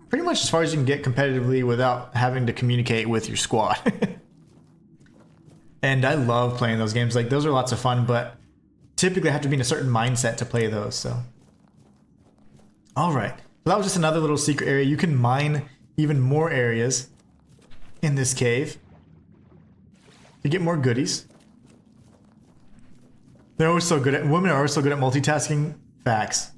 pretty much as far as you can get competitively without having to communicate with your squad. And I love playing those games. Like, those are lots of fun, but typically I have to be in a certain mindset to play those. So, all right. So that was just another little secret area. You can mine even more areas in this cave to get more goodies. They're always so good at, women are always so good at multitasking. Facts.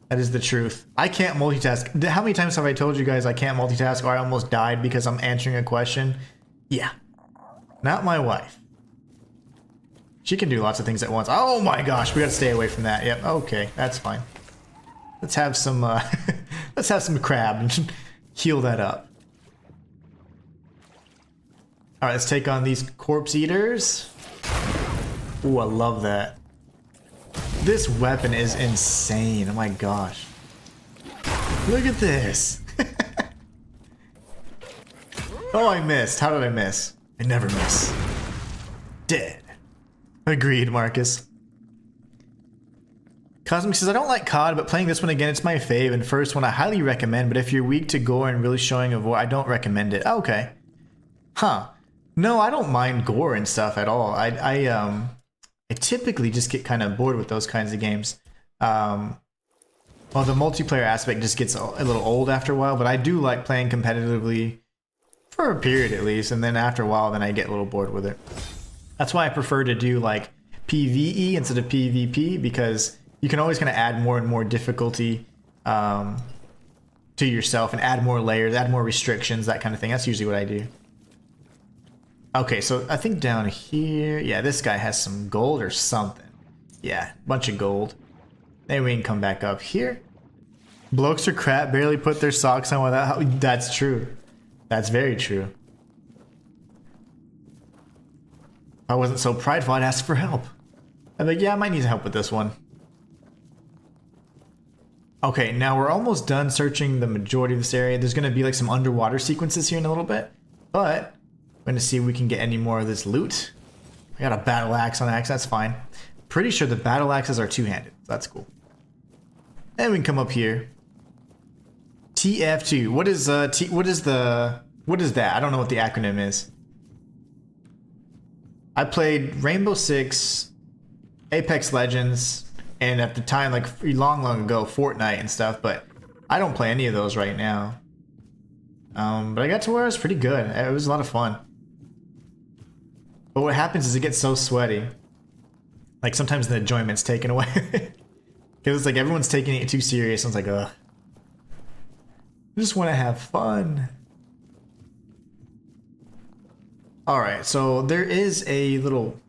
That is the truth. I can't multitask. How many times have I told you guys I can't multitask, or I almost died because I'm answering a question? Yeah. Not my wife. She can do lots of things at once. Oh my gosh, we gotta stay away from that. Yep, okay, that's fine. Let's have some let's have some crab and heal that up. Alright, let's take on these corpse eaters. Ooh, I love that. This weapon is insane. Oh my gosh. Look at this. Oh, I missed. How did I miss? I never miss. Dead. Agreed, Marcus. Cosmic says, I don't like COD, but playing this one again, it's my fave and first one I highly recommend, but if you're weak to gore and really showing of war, I don't recommend it. Okay. Huh. No, I don't mind gore and stuff at all. I typically just get kind of bored with those kinds of games. Well, the multiplayer aspect just gets a little old after a while, but I do like playing competitively for a period at least, and then after a while, then I get a little bored with it. That's why I prefer to do like PvE instead of PvP, because you can always kind of add more and more difficulty to yourself and add more layers, add more restrictions, that kind of thing. That's usually what I do. Okay, so I think down here, yeah, this guy has some gold or something. Yeah, bunch of gold. Then we can come back up here. Blokes are crap, barely put their socks on without. That's true. That's very true. If I wasn't so prideful, I'd ask for help. I'm like, yeah, I might need help with this one. Okay, now we're almost done searching the majority of this area. There's going to be like some underwater sequences here in a little bit, but we're going to see if we can get any more of this loot. I got a battle axe on axe, that's fine. Pretty sure the battle axes are two-handed, so that's cool. And we can come up here. TF2. What is that? I don't know what the acronym is. I played Rainbow Six, Apex Legends, and at the time, like long ago, Fortnite and stuff, but I don't play any of those right now. But I got to where I was pretty good. It was a lot of fun. But what happens is it gets so sweaty. Like sometimes the enjoyment's taken away. Because it's like everyone's taking it too serious. And it's like, ugh. I just want to have fun. Alright, so there is a little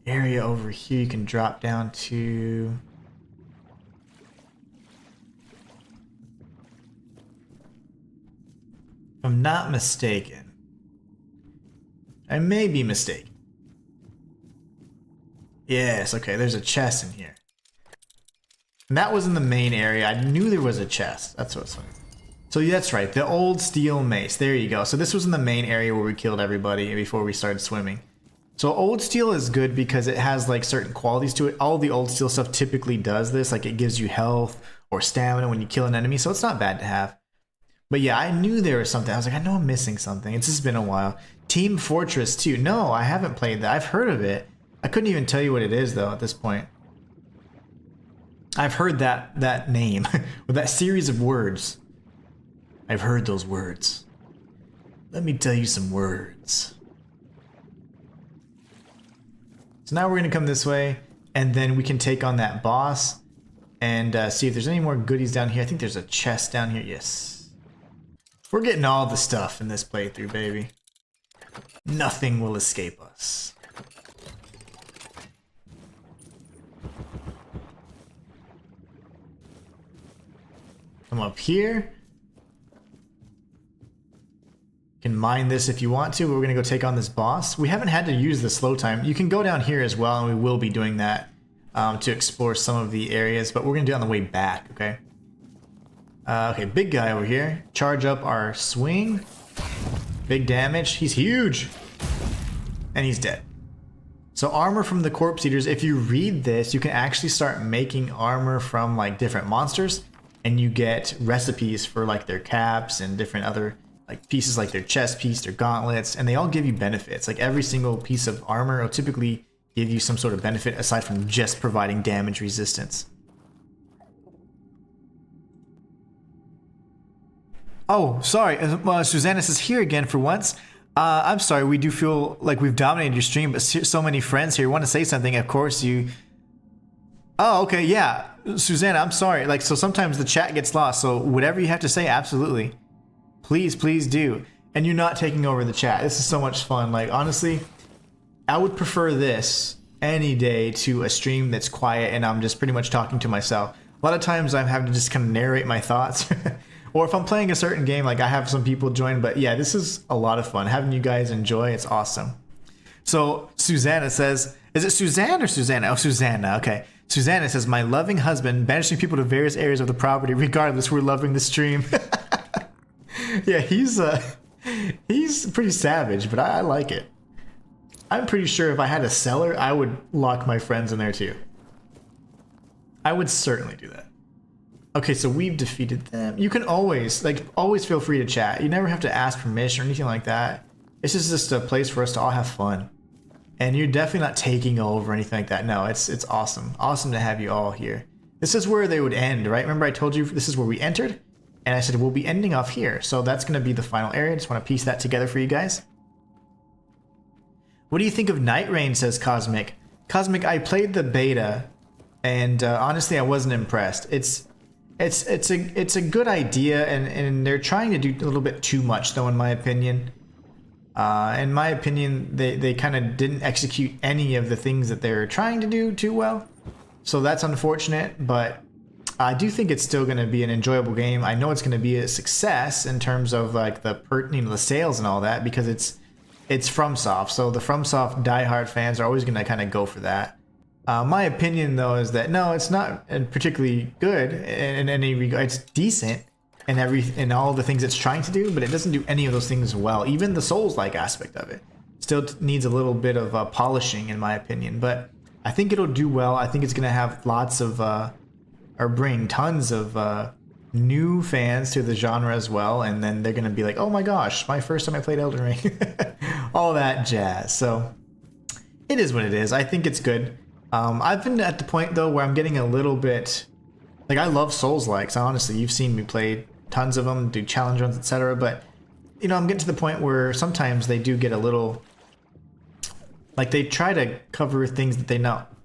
area over here you can drop down to. If I'm not mistaken. I may be mistaken. Yes, okay, there's a chest in here. And that was in the main area. I knew there was a chest. That's what's funny. So yeah, that's right, the old steel mace. There you go. So this was in the main area where we killed everybody before we started swimming. So old steel is good because it has like certain qualities to it. All the old steel stuff typically does this, like it gives you health or stamina when you kill an enemy, so it's not bad to have. But yeah, I knew there was something. I was like, I know I'm missing something. It's just been a while. Team Fortress 2. No, I haven't played that. I've heard of it. I couldn't even tell you what it is though at this point. I've heard that name with that series of words. I've heard those words. Let me tell you some words. So now we're gonna come this way, and then we can take on that boss and see if there's any more goodies down here. I think there's a chest down here. Yes. We're getting all the stuff in this playthrough, baby. Nothing will escape us. Come up here. You can mine this if you want to, but we're going to go take on this boss. We haven't had to use the slow time. You can go down here as well, and we will be doing that to explore some of the areas, but we're going to do it on the way back, okay? Okay, big guy over here. Charge up our swing. Big damage. He's huge. And he's dead. So armor from the Corpse Eaters, if you read this, you can actually start making armor from like different monsters, and you get recipes for like their caps and different other like pieces, like their chest piece, their gauntlets, and they all give you benefits. Like every single piece of armor will typically give you some sort of benefit aside from just providing damage resistance. Oh, sorry. Susanna is here again for once. I'm sorry. We do feel like we've dominated your stream, but so many friends here want to say something. Of course, you. Oh, okay. Yeah, Susanna. I'm sorry. Like, so sometimes the chat gets lost. So whatever you have to say, absolutely. Please, please do. And you're not taking over the chat. This is so much fun. Like, honestly, I would prefer this any day to a stream that's quiet and I'm just pretty much talking to myself. A lot of times I'm having to just kind of narrate my thoughts. Or if I'm playing a certain game, like I have some people join. But yeah, this is a lot of fun. Having you guys enjoy, it's awesome. So Susanna says, is it Suzanne or Susanna? Oh, Susanna. Okay. Susanna says, my loving husband banishing people to various areas of the property. Regardless, we're loving the stream. Yeah, he's pretty savage, but I like it. I'm pretty sure if I had a cellar, I would lock my friends in there too. I would certainly do that. Okay, so we've defeated them. You can always feel free to chat. You never have to ask permission or anything like that. It's just a place for us to all have fun. And you're definitely not taking over or anything like that. No, it's awesome. Awesome to have you all here. This is where they would end, right? Remember I told you this is where we entered? And I said, we'll be ending off here. So that's going to be the final area. Just want to piece that together for you guys. What do you think of Night Rain, says Cosmic. Cosmic, I played the beta, and honestly, I wasn't impressed. It's a good idea, and they're trying to do a little bit too much, though, in my opinion. In my opinion, they kind of didn't execute any of the things that they're trying to do too well. So that's unfortunate, but I do think it's still going to be an enjoyable game. I know it's going to be a success in terms of like the sales and all that, because it's FromSoft. So the FromSoft diehard fans are always going to kind of go for that. My opinion though is that no, it's not particularly good in any regard. It's decent in all the things it's trying to do, but it doesn't do any of those things well. Even the Souls-like aspect of it still needs a little bit of polishing, in my opinion. But I think it'll do well. I think it's going to have lots of or bring tons of new fans to the genre as well, and then they're going to be like, oh my gosh, my first time I played Elden Ring. All that jazz. So it is what it is. I think it's good. I've been at the point though where I'm getting a little bit like, I love Souls-likes. Honestly, you've seen me play tons of them, do challenge runs, etc. But you know, I'm getting to the point where sometimes they do get a little like, they try to cover things that they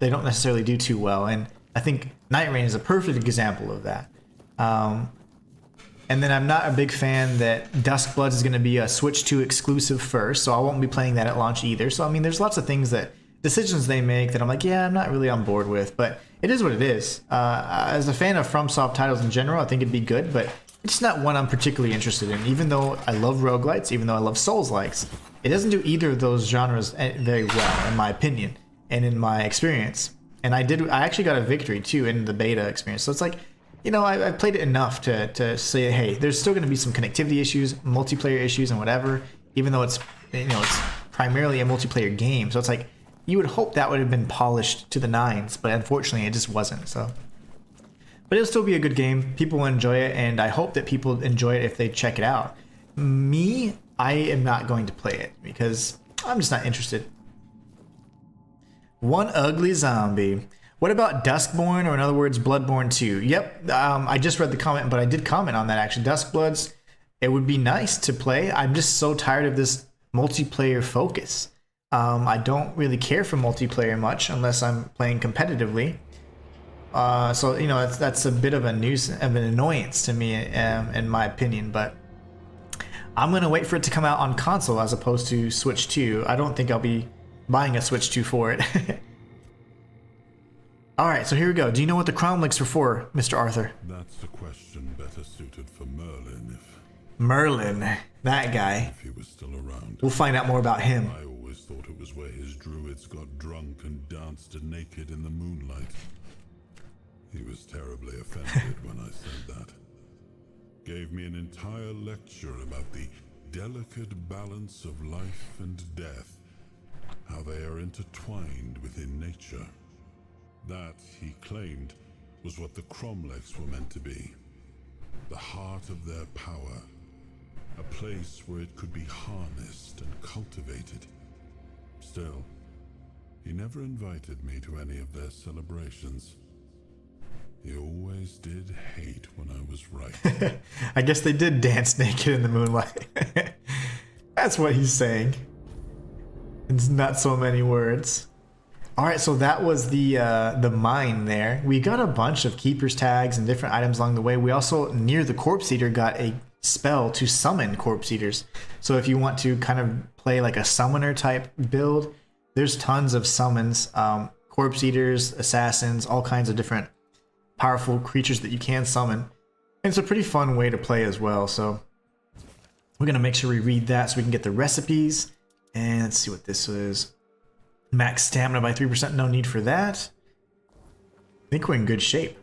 don't necessarily do too well, and I think Night Rain is a perfect example of that. And then I'm not a big fan that Duskbloods is going to be a Switch 2 exclusive first, so I won't be playing that at launch either. So I mean, there's lots of decisions they make that I'm like, yeah, I'm not really on board with, but it is what it is. As a fan of FromSoft titles in general, I think it'd be good, but it's not one I'm particularly interested in. Even though I love roguelites, even though I love Souls-likes, it doesn't do either of those genres very well, in my opinion and in my experience. And I actually got a victory too in the beta experience. So it's like, you know, I played it enough to say, hey, there's still going to be some connectivity issues, multiplayer issues, and whatever. Even though it's primarily a multiplayer game. So it's like, you would hope that would have been polished to the nines, but unfortunately it just wasn't. So, but it'll still be a good game. People will enjoy it, and I hope that people enjoy it if they check it out. Me, I am not going to play it because I'm just not interested. One ugly zombie. What about Duskborn, or in other words, Bloodborne 2? Yep, I just read the comment, but I did comment on that actually. Duskbloods, it would be nice to play. I'm just so tired of this multiplayer focus. I don't really care for multiplayer much unless I'm playing competitively. So, you know, that's a bit of a nuisance, of an annoyance to me, in my opinion, but I'm going to wait for it to come out on console as opposed to Switch 2. I don't think I'll be buying a Switch 2 for it. Alright, so here we go. Do you know what the crown links are for, Mr. Arthur? That's a question better suited for Merlin if... Merlin, that guy. If he was still around. We'll find out more about him. I always thought it was where his druids got drunk and danced naked in the moonlight. He was terribly offended when I said that. Gave me an entire lecture about the delicate balance of life and death, how they are intertwined within nature. That, he claimed, was what the Cromlechs were meant to be. The heart of their power. A place where it could be harnessed and cultivated. Still, he never invited me to any of their celebrations. He always did hate when I was right. I guess they did dance naked in the moonlight. That's what he's saying. It's not so many words. Alright, so that was the mine there. We got a bunch of keeper's tags and different items along the way. We also, near the corpse eater, got a spell to summon corpse eaters. So if you want to kind of play like a summoner type build, there's tons of summons. Corpse eaters, assassins, all kinds of different powerful creatures that you can summon. And it's a pretty fun way to play as well. So we're going to make sure we read that so we can get the recipes. And let's see what this is. Max stamina by 3%, no need for that. I think we're in good shape.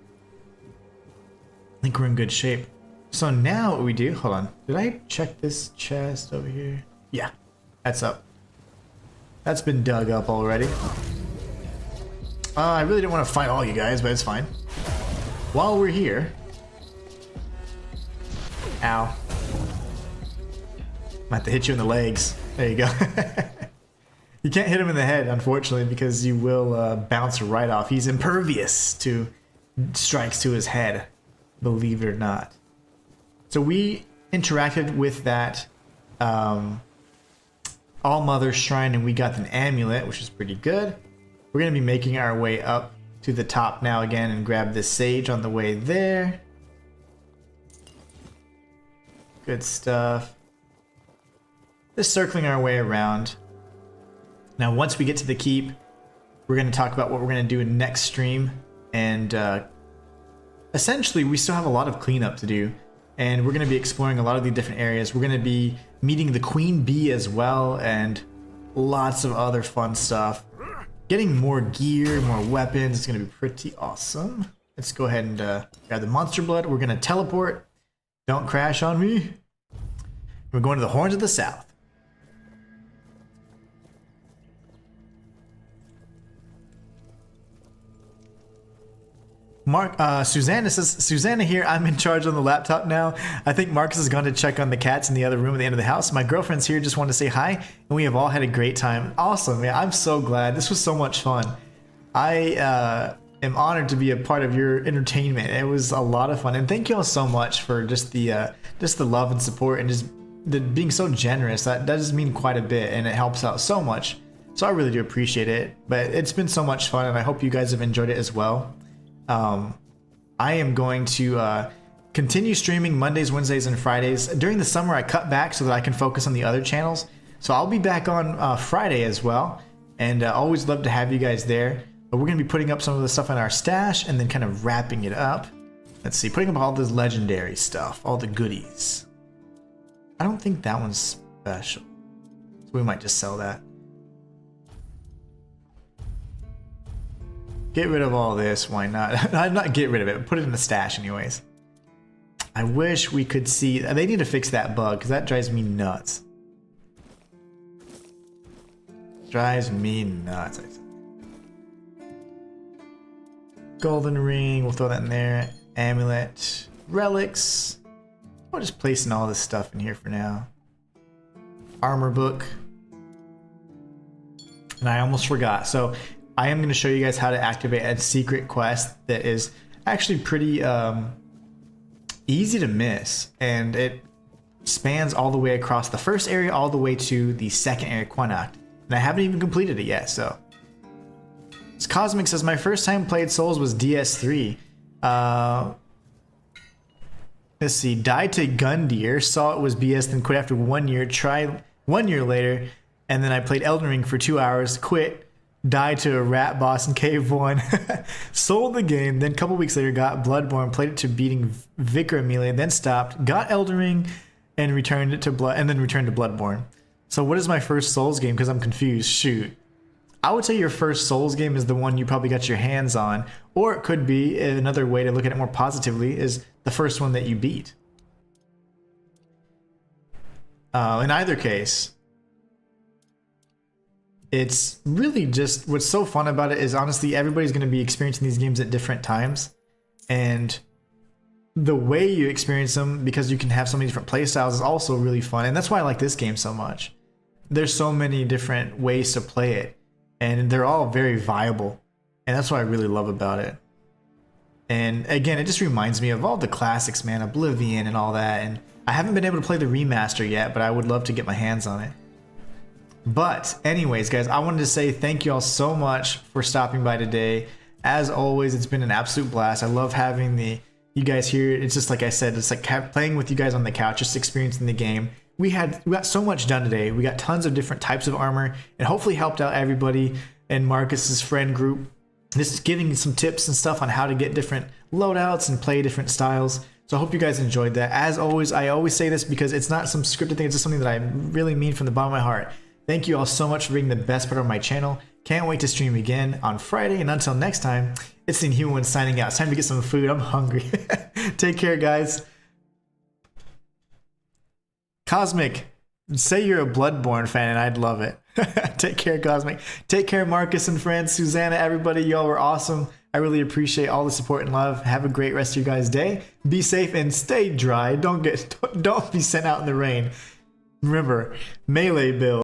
So now what we do, hold on. Did I check this chest over here? Yeah, that's up. That's been dug up already. I really didn't want to fight all you guys, but it's fine. While we're here... Ow. Might have to hit you in the legs. There you go. You can't hit him in the head, unfortunately, because you will bounce right off. He's impervious to strikes to his head, believe it or not. So we interacted with that All-Mother Shrine, and we got an amulet, which is pretty good. We're going to be making our way up to the top now again and grab this sage on the way there. Good stuff. Just circling our way around. Now, once we get to the keep, we're going to talk about what we're going to do in next stream. And essentially, we still have a lot of cleanup to do. And we're going to be exploring a lot of the different areas. We're going to be meeting the Queen Bee as well, and lots of other fun stuff. Getting more gear, more weapons. It's going to be pretty awesome. Let's go ahead and grab the monster blood. We're going to teleport. Don't crash on me. We're going to the Horns of the South. Susanna says, Susanna here, I'm in charge on the laptop now. I think Marcus has gone to check on the cats in the other room at the end of the house. My girlfriend's here, just wanted to say hi, and we have all had a great time. Awesome, man. I'm so glad. This was so much fun. I am honored to be a part of your entertainment. It was a lot of fun, and thank you all so much for just the love and support and just being so generous. That does mean quite a bit, and it helps out so much. So I really do appreciate it. But it's been so much fun, and I hope you guys have enjoyed it as well. I am going to continue streaming Mondays, Wednesdays, and Fridays. During the summer, I cut back so that I can focus on the other channels. So I'll be back on Friday as well. And always love to have you guys there. But we're going to be putting up some of the stuff in our stash and then kind of wrapping it up. Let's see, putting up all this legendary stuff, all the goodies. I don't think that one's special. So we might just sell that. Get rid of all this, why not? Not get rid of it, put it in the stash anyways. I wish we could see, they need to fix that bug because that drives me nuts. Drives me nuts. Golden ring, we'll throw that in there. Amulet, relics. I'll just placing all this stuff in here for now. Armor book. And I almost forgot. So I am going to show you guys how to activate a secret quest that is actually pretty easy to miss. And it spans all the way across the first area all the way to the second area, Quanacht. And I haven't even completed it yet, so. This Cosmic says, my first time played Souls was DS3. Let's see, died to Gundyr, saw it was BS, then quit after 1 year, tried 1 year later, and then I played Elden Ring for 2 hours, quit, died to a rat boss in Cave 1, sold the game, then a couple weeks later got Bloodborne, played it to beating Vicar Amelia, then stopped, got Elden Ring, and returned it to returned to Bloodborne. So what is my first Souls game? Because I'm confused. Shoot. I would say your first Souls game is the one you probably got your hands on, or it could be another way to look at it more positively is the first one that you beat. In either case, it's really just what's so fun about it is honestly everybody's going to be experiencing these games at different times, and the way you experience them, because you can have so many different play styles, is also really fun. And that's why I like this game so much. There's so many different ways to play it, and they're all very viable, and that's what I really love about it. And again, it just reminds me of all the classics, man, Oblivion and all that. And I haven't been able to play the remaster yet, but I would love to get my hands on it. But anyways, guys, I wanted to say thank you all so much for stopping by today. As always, it's been an absolute blast. I love having you guys here. It's just like I said, it's like playing with you guys on the couch, just experiencing the game. We got so much done today. We got tons of different types of armor, and hopefully helped out everybody in Marcus's friend group. Just giving some tips and stuff on how to get different loadouts and play different styles. So I hope you guys enjoyed that. As always, I always say this because it's not some scripted thing. It's just something that I really mean from the bottom of my heart. Thank you all so much for being the best part of my channel. Can't wait to stream again on Friday. And until next time, it's the Inhuman signing out. It's time to get some food. I'm hungry. Take care, guys. Cosmic, say you're a Bloodborne fan and I'd love it. Take care, Cosmic. Take care, Marcus and friends. Susanna, everybody, y'all were awesome. I really appreciate all the support and love. Have a great rest of your guys' day. Be safe and stay dry. Don't be sent out in the rain. Remember, melee build.